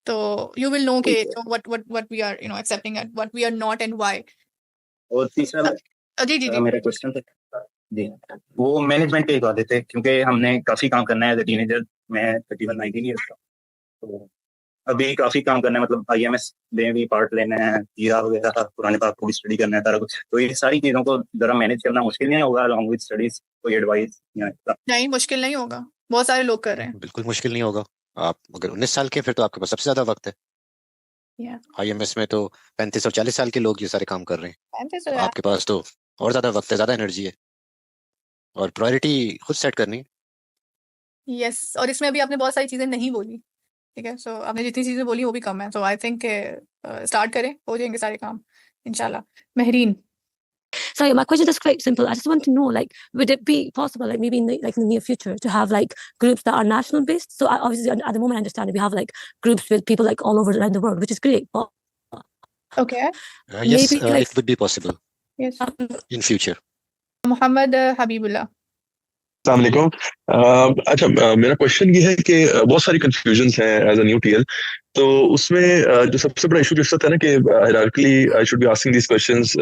तो यू विल नो कि what we are accepting and what we are not and why. और तीसरा जी मेरा क्वेश्चन था जी, वो मैनेजमेंट के बात थे, क्योंकि हमने काफी काम करना है एज अ टीनेजर। मैं तकरीबन 19 ईयर्स का, तो अभी काफी काम करना है, मतलब आईएमएस में भी पार्ट लेना है, जीरा वगैरह, पुराने पाक को भी स्टडी करना है, सारा कुछ। तो ये सारी चीजों को जरा मैनेज करना मुश्किल नहीं होगा अलॉन्ग विद स्टडीज? कोई एडवाइस? नहीं, मुश्किल नहीं होगा, बहुत सारे लोग कर रहे हैं। बिल्कुल मुश्किल नहीं होगा। आप अगर 19 साल के, फिर तो आपके पास सबसे ज्यादा वक्त है। आईएमएस में तो 35 और 40 साल के लोग ये सारे काम कर रहे हैं, तो आपके पास तो और ज्यादा वक्त है, ज्यादा एनर्जी है, और प्रायोरिटी खुद सेट करनी। यस, और इसमें अभी आपने बहुत सारी चीजें नहीं बोली, ठीक है। सो आपने जितनी चीजें बोली वो भी कम है, तो आई थिंक स्टार्ट करें, हो जाएंगे सारे काम इंशाल्लाह। Mehreen. So my question is quite simple. I just want to know, like, would it be possible, like maybe in the near future, to have like groups that are national based? So obviously at the moment I understand that we have like groups with people like all over around the world, which is great. But okay, yes, maybe like it would be possible yes, in future. Muhammad Habibullah. अस्सलाम अच्छा मेरा question ये है कि बहुत सारी confusions हैं as a new TL, तो उसमें जो सबसे बड़ा इशू जिसका था ना कि hierarchically I should be asking these questions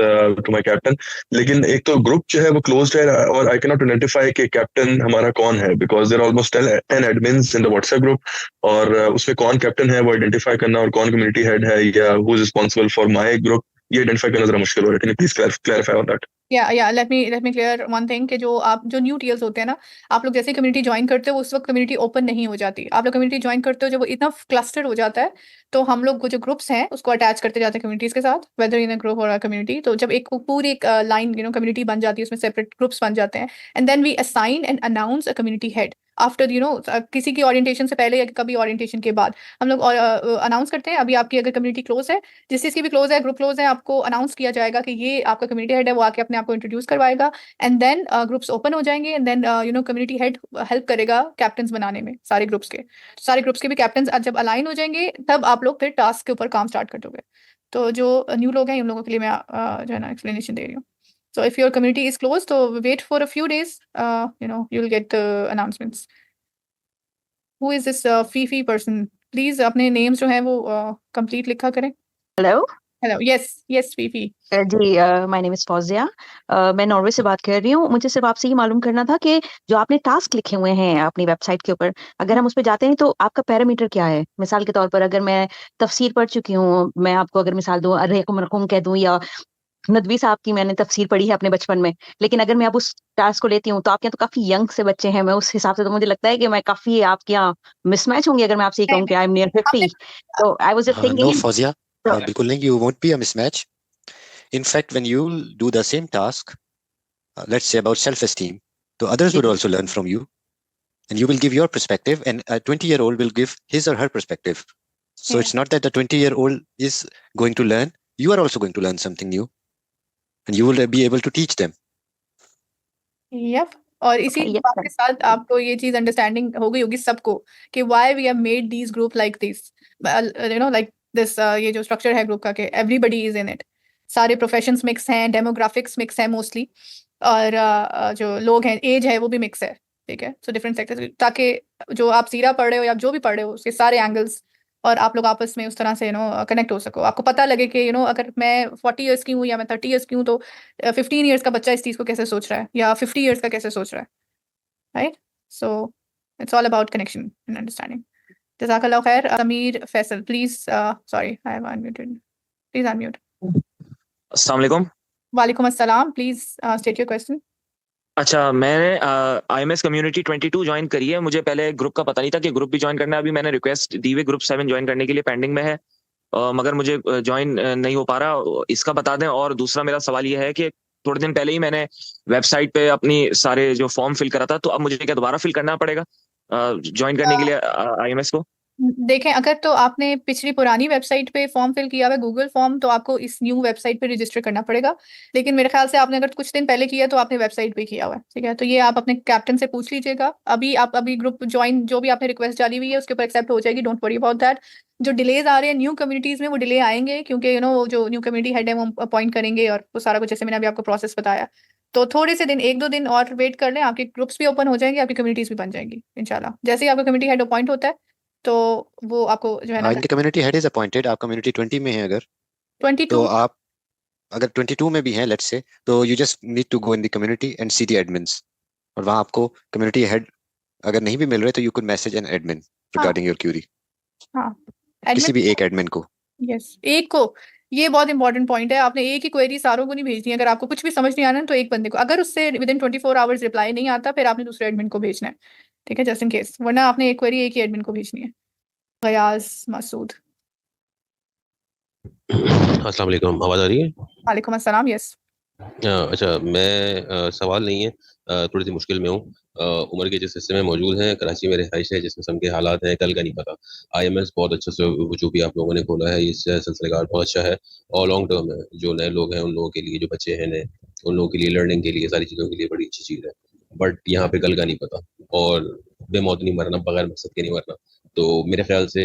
to my captain, लेकिन एक तो ग्रुप जो है वो क्लोज्ड है और आई कैन नॉट आइडेंटिफाई कि कैप्टन हमारा कौन है, because there almost 10 admins in the WhatsApp group, और उसमें कौन कैप्टन है वो आइडेंटिफाई करना और कौन कम्युनिटी हेड है या who is responsible for my group, ये आइडेंटिफाई करना जरा मुश्किल हो रहा है. Can you please clarify on that? या let me clear one thing कि जो न्यू टीएल्स होते हैं ना, आप लोग जैसे कम्युनिटी ज्वाइन करते हो उस वक्त कम्युनिटी ओपन नहीं हो जाती. आप लोग कम्युनिटी ज्वाइन करते हो जब वो इतना क्लस्टर हो जाता है तो हम लोग जो ग्रुप्स हैं उसको अटैच करते जाते हैं कम्युनिटीज के साथ, वेदर इन अ ग्रुप और अ कम्युनिटी. तो जब एक पूरी एक लाइन कम्युनिटी बन जाती है, उसमें सेपरेट ग्रुप्स बन जाते हैं, and then we assign and announce a community head after किसी की ओरिएंटेशन से पहले या कभी ओरिएंटेशन के बाद हम लोग अनाउंस करते हैं. अभी आपकी अगर कम्युनिटी क्लोज है, जिस चीज़ की भी क्लोज है, ग्रुप क्लोज है, आपको अनाउंस किया जाएगा कि ये आपका कम्युनिटी हेड है, वो आके अपने आप को इंट्रोड्यूस करवाएगा, एंड देन ग्रुप्स ओपन हो जाएंगे, and then community head help करेगा कैप्टन बनाने में सारे ग्रुप्स के. सारे ग्रुप्स के भी कैप्टन जब अलाइन हो जाएंगे तब आप लोग फिर टास्क के ऊपर काम स्टार्ट कर दोगे. तो जो न्यू लोग हैं उन लोगों के लिए मैं जो है ना एक्सप्लेनेशन दे रही हूँ. So if your community is closed, so wait for a few days. You'll get the announcements. Who is this Fifi person? Please अपने names जो हैं वो complete लिखा करें. Hello Hello. Yes, Fifi. जी, माय नेम इज फौजिया. मैं Norway से बात कर रही हूँ. मुझे सिर्फ आपसे ये मालूम करना था कि जो आपने टास्क लिखे हुए हैं अपनी वेबसाइट के ऊपर, अगर हम उस पर जाते हैं तो आपका पैरामीटर क्या है? मिसाल के तौर पर अगर मैं तफसीर पढ़ चुकी हूँ, मैं आपको अगर मिसाल दूँ, अर्रेकुम रकुम कह दूँ, या नदवी साहब की मैंने तफसीर पढ़ी है अपने बचपन में, लेकिन अगर मैं अब उस टास्क को लेती हूँ तो आपके यहाँ तो काफी यंग से बच्चे हैं. मैं उस हिसाब से तो मुझे लगता है कि मैं काफी आपके यहाँ मिसमैच होंगी अगर मैं आपसे कहूँ कि आई एम नियर 50. तो I was just No, thinking. Fawzia, बिल्कुल नहीं, you won't be a mismatch. In fact, when you do the same task, let's say about self-esteem, so others would also learn from you, and you will give your perspective, and a 20-year-old will give his or her perspective. So it's not that the 20-year-old is going to learn, you are also going to learn something new, and you will be able to teach them. Yep. और इसी बात के साथ आपको ये चीज understanding हो गई होगी सबको कि why we have made these group like this, like this. ये जो स्ट्रक्चर है ग्रुप का कि एवरीबडी इज इन इट, सारे प्रोफेशंस मिक्स हैं, डेमोग्राफिक्स मिक्स है मोस्टली, और जो लोग हैं एज है वो भी मिक्स है. ठीक है, सो डिफरेंट सेक्टर्स, ताकि जो आप सीरा पढ़ रहे हो या जो भी पढ़ रहे हो उसके सारे एंगल्स और आप लोग आपस में उस तरह से कनेक्ट हो सको. आपको पता लगे कि अगर मैं 40 इयर्स की हूँ या मैं 30 इयर्स की हूँ तो 15 इयर्स का बच्चा इस चीज़ को कैसे सोच रहा है या 50 इयर्स का कैसे सोच रहा है. Right, so it's all about connection and understanding. जज़ाकल्लाह खैर. Sameer Faisal, please. Sorry, I have unmuted. Please unmute. अस्सलाम वालेकुम. वालेकुम अस्सलाम. Please state your question. अच्छा, मैंने IMS कम्युनिटी 22 ज्वाइन करी है. मुझे पहले ग्रुप का पता नहीं था कि ग्रुप भी ज्वाइन करना है. अभी मैंने रिक्वेस्ट दी हुई ग्रुप 7 ज्वाइन करने के लिए, पेंडिंग में है, मगर मुझे ज्वाइन नहीं हो पा रहा. इसका बता दें. और दूसरा मेरा सवाल ये है कि थोड़े दिन पहले ही मैंने वेबसाइट पे अपनी सारे जो फॉर्म फिल करा था, तो अब मुझे क्या दोबारा फिल करना पड़ेगा ज्वाइन करने के लिए IMS को? देखें, अगर तो आपने पिछली पुरानी वेबसाइट पे फॉर्म फिल किया हुआ है गूगल फॉर्म, तो आपको इस न्यू वेबसाइट पे रजिस्टर करना पड़ेगा. लेकिन मेरे ख्याल से आपने अगर कुछ दिन पहले किया तो आपने वेबसाइट पे किया हुआ है. ठीक है, तो ये आप अपने कैप्टन से पूछ लीजिएगा. अभी ग्रुप ज्वाइन जो भी आपने रिक्वेस्ट डाली हुई है उसके ऊपर एक्सेप्ट हो जाएगी. Don't worry about that. जो डिलेज आ रहे हैं न्यू कम्युनिटीज में, वो डिले आएंगे क्योंकि जो न्यू कम्युनिटी हेड है वो अपॉइंट करेंगे और वो सारा कुछ, जैसे मैंने अभी आपको प्रोसेस बताया. तो थोड़े से दिन, 1-2 दिन और वेट कर लें, आपके ग्रुप्स भी ओपन हो जाएंगे, आपकी कम्युनिटीज भी बन जाएंगी इंशाल्लाह. जैसे ही आपका कम्युनिटी हेड अपॉइंट होता है तो वो आपको जो है ना, इनके कम्युनिटी हेड इज अपॉइंटेड. आप कम्युनिटी 20 में हैं अगर 22, तो आप अगर 22 में भी हैं लेट्स से, तो you just need to go in the community and see the admins, और वहां आपको कम्युनिटी हेड अगर नहीं भी मिल रहे तो you could message an admin regarding your query. हाँ, किसी भी एक एडमिन को. यस, एक को. ये बहुत इंपॉर्टेंट पॉइंट है. आपने एक ही क्वेरी सारों को नहीं भेजनी है. अगर आपको कुछ भी समझ नहीं आना है तो एक बंदे को, अगर उससे विदिन 24 आवर्स रिप्लाई नहीं आता, फिर आपने दूसरे एडमिन को भेजना है. ठीक है, जस्ट इन केस. वरना आपने एक क्वेरी एक ही एडमिन को भेजनी है. गयास मसूद. अस्सलाम वालेकुम. आवाज आ रही है? वालेकुम अस्सलाम. यस. अच्छा, मैं सवाल नहीं है, थोड़ी सी मुश्किल में हूँ. उम्र के जिस हिस्से में मौजूद हैं, कराची में रिहाइश है, जिस किस्म के हालात हैं कल का नहीं पता. IMS बहुत अच्छा से जो भी आप लोगों ने खोला है, इस सिलसिलेकार बहुत अच्छा है और लॉन्ग टर्म है. जो नए लोग हैं उन लोगों के लिए, जो बच्चे हैं नए, उन लोगों के लिए लर्निंग के लिए सारी चीज़ों के लिए बड़ी अच्छी चीज़ है। बट यहाँ पे कल का नहीं पता और बेमौत नहीं मरना, बगैर मकसद के नहीं मरना। तो मेरे ख्याल से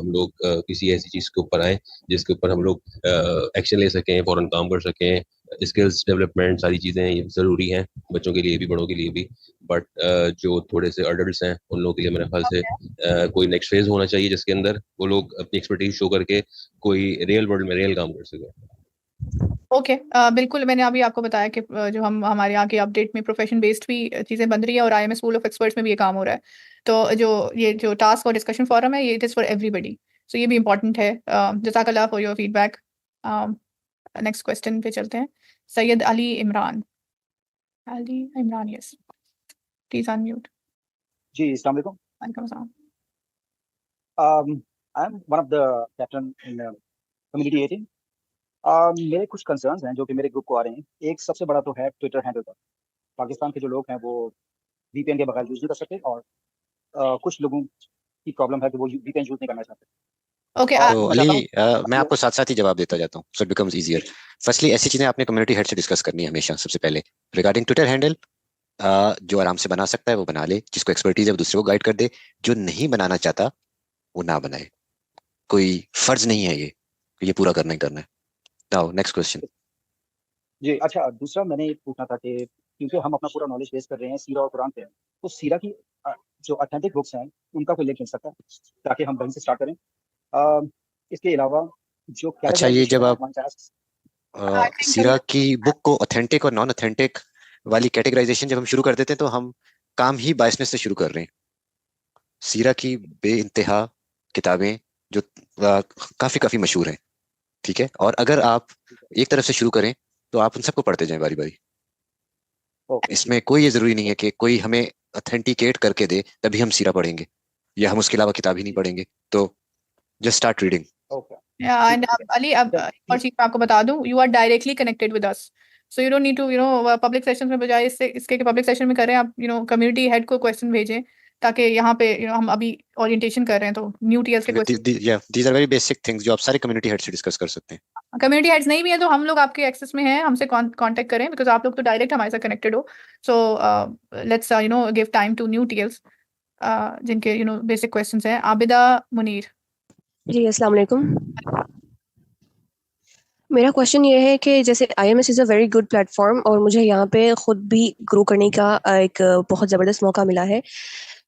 हम लोग किसी ऐसी चीज़ के ऊपर आएँ जिसके ऊपर हम लोग एक्शन ले सकें, फ़ौरन काम कर सकें। स्किल्स डेवलपमेंट सारी चीज़ें ये ज़रूरी हैं, बच्चों के लिए भी, बड़ों के लिए भी। बट जो थोड़े से एडल्ट्स हैं उन लोगों के लिए मेरे ख्याल से कोई नेक्स्ट फेज़ होना चाहिए जिसके अंदर वो लोग अपनी एक्सपर्टीज़ शो करके कोई रियल वर्ल्ड में रियल काम कर सकें। ओके बिल्कुल, मैंने अभी आपको बताया कि जो हमारे यहाँ की अपडेट में प्रोफेशन बेस्ड भी चीज़ें बन रही है और IMS स्कूल ऑफ एक्सपर्ट्स में भी ये काम हो रहा है। तो ये जो टास्क और डिस्कशन फोरम है, ये it is for everybody, so ये भी इम्पोर्टेंट है। जज़ाकल्लाह for your feedback. Next question पे चलते हैं। Syed Ali Imran, yes, please unmute. जी, अस्सलाम वालेकुम। वालेकुम अस्सलाम। I am one of the captain in community 18। मेरे कुछ कंसर्न्स हैं जो कि मेरे ग्रुप को आ रहे हैं। एक सबसे बड़ा तो है ट्विटर हैंडल का। पाकिस्तान के जो लोग हैं वो VPN के बगैर यूज़ नहीं कर सकते और कुछ लोगों की प्रॉब्लम है कि वो VPN यूज़ नहीं करना चाहते। ओके तो अली मैं आपको साथ साथ ही जवाब देता जाता हूँ, so it becomes easier. Firstly ऐसी चीजें आपने कम्युनिटी हेड से डिस्कस करनी है हमेशा। सबसे पहले रिगार्डिंग ट्विटर हैंडल, जो आराम से बना सकता है वो बना ले, जिसको एक्सपर्टीज है वो दूसरे को गाइड कर दे, जो नहीं बनाना चाहता वो ना बनाए। कोई फर्ज नहीं है ये पूरा करना ही करना है। Now next question. जी, अच्छा, दूसरा मैंने ये पूछना था कि क्योंकि हम अपना पूरा नॉलेज बेस कर रहे हैं सीरा और कुरान पे, तो सीरा की जो ऑथेंटिक बुक्स हैं उनका कोई लिंक मिल सकता है ताकि हम वहीं से स्टार्ट करें। इसके अलावा जो अच्छा, ये जब आप सीरा की बुक को ऑथेंटिक और नॉन ऑथेंटिक वाली कैटेगराइजेशन जब हम शुरू कर देते हैं तो हम काम ही बायसनेस से शुरू कर रहे हैं। सीरा की बेइंतहा किताबें जो काफी मशहूर हैं, ठीक है, और अगर आप एक तरफ से शुरू करें तो आप उन सबको पढ़ते जाएं बारी बारी। इसमें कोई ये जरूरी नहीं है कि कोई हमें ऑथेंटिकेट करके दे तभी हम सीरा पढ़ेंगे या हम उसके अलावा किताब ही नहीं पढ़ेंगे। तो just start reading. And Ali, अब एक और चीज मैं आपको बता दूं, you are directly connected with us, so you don't need to public session में बजाय इसके पब्लिक सेशन में करें आप कम्युनिटी हेड को क्वेश्चन भेजें ताकि यहाँ पे हम अभी ओरिएंटेशन कर रहे हैं तो न्यू टीएल्स के question. These are very basic things जो आप सारे कम्युनिटी हेड से डिस्कस कर सकते हैं। कम्युनिटी हेड्स नहीं भी है तो हम लोग आपके एक्सेस में हैं, हमसे कांटेक्ट करें बिकॉज आप लोग तो डायरेक्ट हमारे साथ कनेक्टेड हो। So let's give time to new TLs जिनके बेसिक क्वेश्चंस हैं। आबिदा मुनीर। जी, अस्सलाम वालेकुम। मेरा क्वेश्चन ये है कि जैसे IMS is a very good platform और मुझे यहाँ पे खुद भी ग्रो करने का एक बहुत ज़बरदस्त मौका मिला है।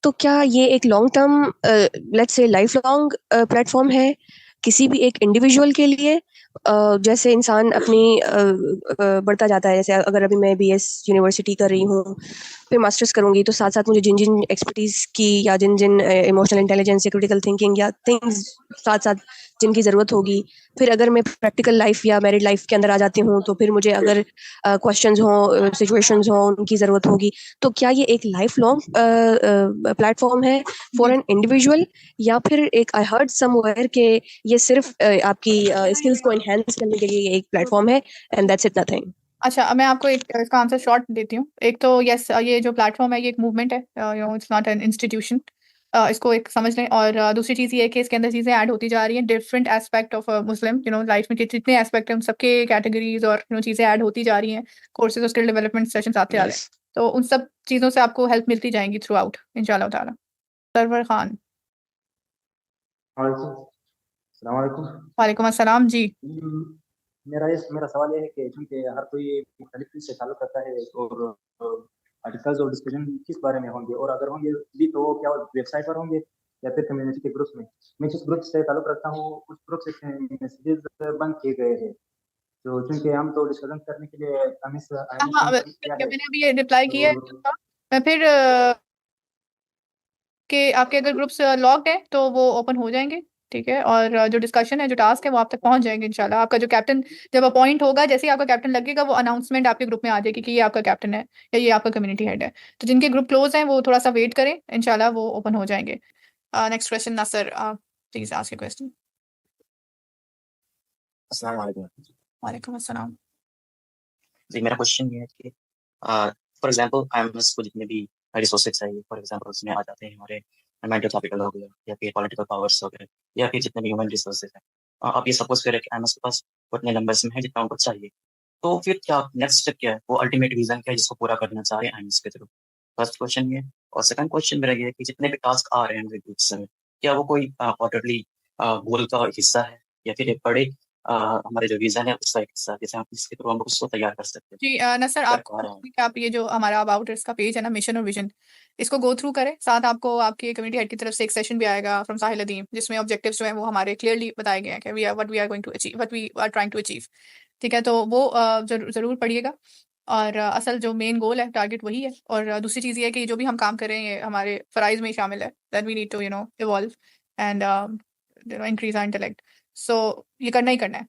तो क्या ये एक long term let's say life long platform है किसी भी एक इंडिविजुअल के लिए? जैसे इंसान अपनी बढ़ता जाता है, जैसे अगर अभी मैं BS यूनिवर्सिटी कर रही हूँ, फिर मास्टर्स करूँगी, तो साथ साथ मुझे जिन जिन एक्सपर्टीज़ की या जिन जिन इमोशनल इंटेलिजेंस या क्रिटिकल थिंकिंग या थिंग्स साथ साथ जिनकी ज़रूरत होगी, फिर अगर मैं प्रैक्टिकल लाइफ या मैरिड लाइफ के अंदर आ जाती हूँ तो फिर मुझे अगर क्वेश्चंस हों, सिचुएशंस हों, उनकी ज़रूरत होगी, तो क्या ये एक लाइफ लॉन्ग प्लेटफॉर्म है फॉर एन इंडिविजुअल, या फिर एक आई हर्ड समवेयर के ये सिर्फ आपकी स्किल्स को एनहांस करने के लिए एक प्लेटफॉर्म है एंड दैट्स इट, नथिंग? अच्छा, मैं आपको इसका आंसर शॉर्ट देती हूँ। एक तो यस, ये जो प्लेटफॉर्म है ये एक मूवमेंट है, इट्स नॉट एन इंस्टीट्यूशन, इसको एक समझ लें। और दूसरी चीज़ ये है कि इसके अंदर चीज़ें ऐड होती जा रही हैं, different aspect of Muslim life में जितने एस्पेक्ट हैं उन सबके कैटेगरीज और चीज़ें ऐड होती जा रही हैं, कोर्सेज और स्किल डेवलपमेंट सेशंस आते आ रहे हैं, तो उन सब चीज़ों से आपको हेल्प मिलती जाएंगी थ्रू आउट इंशाल्लाह ताला। सरवर खान। वालेकुम अस्सलाम जी। मेरा सवाल ये है कि चूंकि हर कोई मुख्तलिफ चीज़ से ताल्लुक़ रखता है और आर्टिकल्स और डिस्कशन किस बारे में होंगे, और अगर होंगे भी तो क्या वेबसाइट पर होंगे या फिर कम्युनिटी के ग्रुप्स में? मैं जिस ग्रुप से ताल्लुक़ रखता हूँ उस ग्रुप से मैसेजेस बंद किए गए हैं, तो चूंकि हम तो डिस्कशन करने के लिए मैंने अभी ये रिप्लाई किया है, मैं फिर कि आपके अगर ग्रुप्स लॉक्ड है तो वो ओपन हो जाएंगे, ठीक है, और जो डिस्कशन है, जो टास्क है, वो आप तक पहुंच जाएंगे इंशाल्लाह। आपका जो कैप्टन जब अपॉइंट होगा, जैसे ही आपका कैप्टन लगेगा, वो अनाउंसमेंट आपके ग्रुप में आ जाएगी कि ये आपका कैप्टन है या ये आपका कम्युनिटी हेड है। तो जिनके ग्रुप क्लोज हैं वो थोड़ा सा वेट करें, इंशाल्लाह वो ओपन हो जाएंगे। Next question, Nasir, please ask your question. अस्सलाम वालेकुम। वालेकुम अस्सलाम। जी, मेरा क्वेश्चन ये है कि फॉर एग्जांपल IMS को जितने भी रिसोर्सेज चाहिए, फॉर एग्जांपल उसमें आ जाते हैं हमारे मेंटल कैपिटल हो गया या फिर पॉलिटिकल पावर्स हो गए या फिर जितने भी ह्यूमन रिसोर्सेज हैं। आप ये सपोज करें कि IMS के पास उतने नंबर्स में है जितना उनको चाहिए, तो फिर क्या नेक्स्ट स्टेप क्या है, वो अल्टीमेट रीजन क्या है जिसको पूरा करना चाह रहे हैं IMS के थ्रू? फर्स्ट क्वेश्चन ये। और सेकंड क्वेश्चन मेरा ये है कि जितने भी टास्क आ रहे हैं हमारे ग्रुप से, क्या वो कोई क्वार्टरली गोल का हिस्सा है या फिर एक बड़े हमारे जो विजन है उसका एक हिस्सा, जैसे हम इसके थ्रू हम उसको तैयार कर सकते हैं? जी नसर, आप ये जो हमारा अबाउट का पेज है ना, मिशन और विजन, इसको गो थ्रू करें। साथ आपको आपकी कम्युनिटी हेड की तरफ से एक सेशन भी आएगा फ्रॉम साहिल अदीम, जिसमें ऑब्जेक्टिव्स जो हैं वो हमारे क्लियरली बताए गए हैं कि we are going to achieve, what we are trying to achieve. ठीक है, तो वो जरूर पढ़िएगा। और असल जो मेन गोल है, टारगेट वही है। और दूसरी चीज़ ये है कि जो भी हम काम कर रहे हैं ये हमारे फ़राइज़ में शामिल है, that we need to evolve and increase our intellect. So ये करना ही करना है।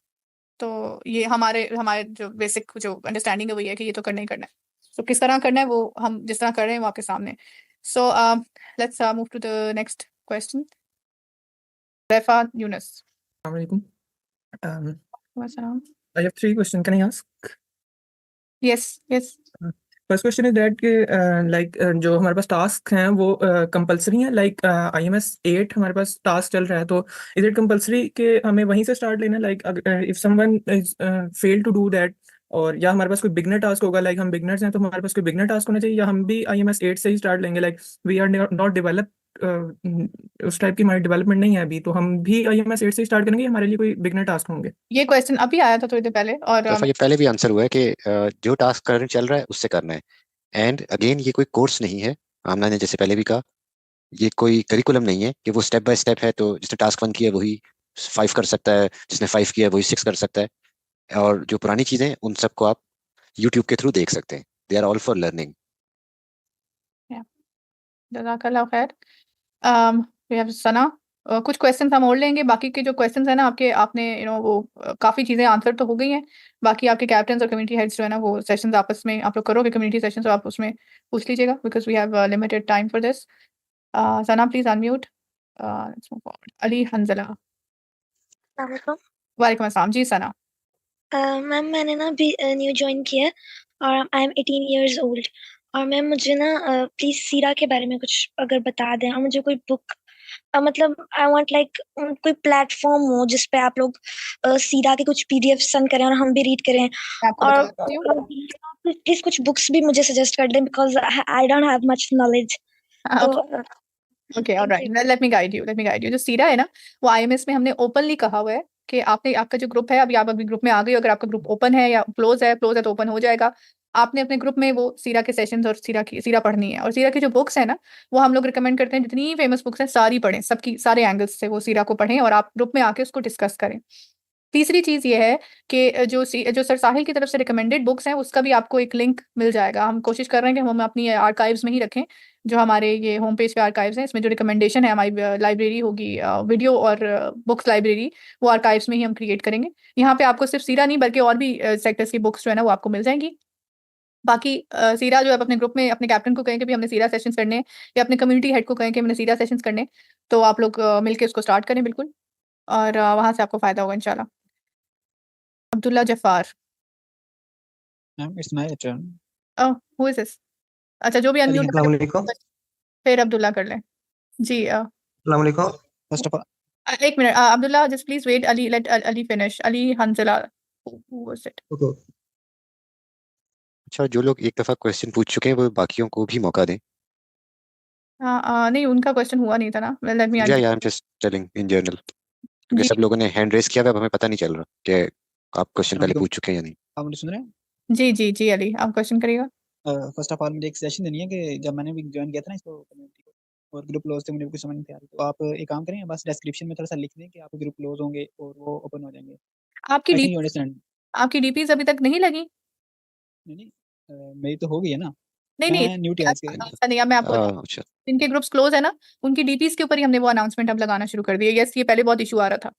तो ये हमारे जो बेसिक जो अंडरस्टैंडिंग है वही है कि ये तो करना ही करना है। सो किस तरह करना है वो हम जिस तरह कर रहे हैं वो आपके सामने। So let's move to the next question. Refa Yunus. Assalamualaikum. Wassalam. I have 3 questions. Can I ask? Yes. First question is that जो हमारे पास टास्क हैं वो कंपलसरी हैं, लाइक IMS 8 हमारे पास टास्क चल रहा है, तो इज इट कंपलसरी कि हमें वहीं से स्टार्ट लेना, like if someone is fail to do that, और या हमारे पास कोई बिगनर टास्क होगा, लाइक हम बिगनर्स हैं तो हमारे पास कोई बिगनर टास्क होना चाहिए, या हम भी IMS 8 से ही स्टार्ट लेंगे, like we are not develop उस टाइप की हमारी डेवलपमेंट नहीं है अभी, तो हम भी IMS 8 से स्टार्ट करेंगे, हमारे लिए कोई बिगनर टास्क होंगे? ये क्वेश्चन अभी आया था थोड़ी देर पहले, और ये पहले भी आंसर हुआ है कि जो टास्क करंट चल रहा है उससे करना है। एंड अगेन ये कोई कोर्स नहीं है, आमना ने जैसे पहले भी कहा, ये कोई करिकुलम नहीं है कि वो स्टेप बाय स्टेप है, तो जिसने टास्क 1 किया वही 5 कर सकता है, जिसने 5 किया वही 6 कर सकता है। और जो पुरानी चीजें उन सबको आप यूट्यूब के थ्रू देख सकते हैं। They are all for learning. जज़ाकल्लाह खैर। We have Sana. कुछ क्वेश्चंस हम और लेंगे, बाकी के जो क्वेश्चंस है ना आपने वो काफ़ी चीज़ें आंसर तो हो गई हैं। बाकी आपके कैप्टन और कम्युनिटी हेड्स जो है ना वो सेशंस आपस में आप लोग करोगे, कम्युनिटी सेशन, तो आप उसमें पूछ लीजिएगा, because we have limited time for this. Sana please unmute. Let's move forward. Ali Hanzala. वालेकुम अस्सलाम जी सना। मैम मैंने ना अभी न्यू ज्वाइन किया है और आई एम 18 इयर्स ओल्ड, और मैम मुझे ना प्लीज सीरा के बारे में कुछ अगर बता दें, और मुझे कोई बुक मतलब आई वांट लाइक कोई प्लेटफॉर्म हो जिस पे आप लोग सीरा के कुछ PDF सेंड करें और हम भी रीड करें, और प्लीज कुछ बुक्स भी मुझे सजेस्ट कर दें because I don't have much knowledge. Okay alright, let me guide you. जो सीरा है ना वो IMS में हमने ओपनली कहा हुआ है कि आपका जो ग्रुप है, आप अभी ग्रुप में आ गए हो, अगर आपका ग्रुप ओपन है या क्लोज है तो ओपन हो जाएगा। आपने अपने ग्रुप में वो सीरा के सेशंस और सीरा पढ़नी है, और सीरा की जो बुक्स है ना वो हम लोग रिकमेंड करते हैं, जितनी फेमस बुक्स हैं सारी पढ़ें, सबकी सारे एंगल्स से वो सीरा को पढ़ें और आप ग्रुप में आके उसको डिस्कस करें। तीसरी चीज़ ये है कि जो सर साहिल की तरफ से रिकमेंडेड बुक्स हैं उसका भी आपको एक लिंक मिल जाएगा। हम कोशिश कर रहे हैं कि हम अपनी आर्काइव्स में ही रखें, जो हमारे ये होम पेज पे आर्काइव्स हैं, इसमें जो रिकमेंडेशन है हमारी लाइब्रेरी होगी, वीडियो और बुक्स लाइब्रेरी, वो आर्काइव्स में ही हम क्रिएट करेंगे। यहाँ पे आपको सिर्फ सीरा नहीं बल्कि और भी सेक्टर्स की बुक्स जो है ना वो आपको मिल जाएंगी। बाकी सीरा जो है अपने ग्रुप में अपने कैप्टन को कहें कि भी हमने सीरा सेशंस करने हैं, या अपने कम्युनिटी हेड को कहें कि हमने सीरा सेशंस करने, तो आप लोग मिलकर उसको स्टार्ट करें बिल्कुल, और वहाँ से आपको फ़ायदा होगा इंशाल्लाह। Abdullah Jafar. It's my turn. Oh, who is this? अच्छा, जो भी अनम्यूट अस्सलाम वालेकुम। फिर अब्दुल्ला कर लें जी। अस्सलाम वालेकुम। फर्स्ट ऑफ ऑल एक minute Abdullah, just please wait, Ali let Ali finish. Ali Hanzala, who was it? Okay. अच्छा, जो लोग एक दफा क्वेश्चन पूछ चुके हैं वो बाकियों को भी मौका दें। नहीं, उनका क्वेश्चन हुआ नहीं था ना। Well, let me I am just telling in general, क्योंकि सब लोगों ने हैंड रेज किया है, अब हमें पता नहीं चल रहा कि आप क्वेश्चन पहले पूछ चुके हैं या नहीं। आप मुझे सुन रहे हैं? जी अली, आप क्वेश्चन करिएगा। फर्स्ट ऑफ ऑल मुझे एक सजेशन देनी है कि जब मैंने भी ज्वाइन किया था ना इसको कम्युनिटी को, और ग्रुप क्लोज थे, मुझे कुछ समझ नहीं आ रही, तो आप एक काम करें, बस डिस्क्रिप्शन में थोड़ा सा लिख दें कि आपके ग्रुप क्लोज होंगे और वो ओपन हो जाएंगे। आपकी डीपीज अभी तक नहीं लगी? नहीं, मेरी तो हो गई है ना। नहीं न्यू टीएल्स के नहीं, मैं आपको जिनके ग्रुप्स क्लोज है ना उनकी डीपीज के ऊपर ही हमने वो अनाउंसमेंट अब लगाना शुरू कर दिया। यस, ये पहले बहुत इशू आ रहा था,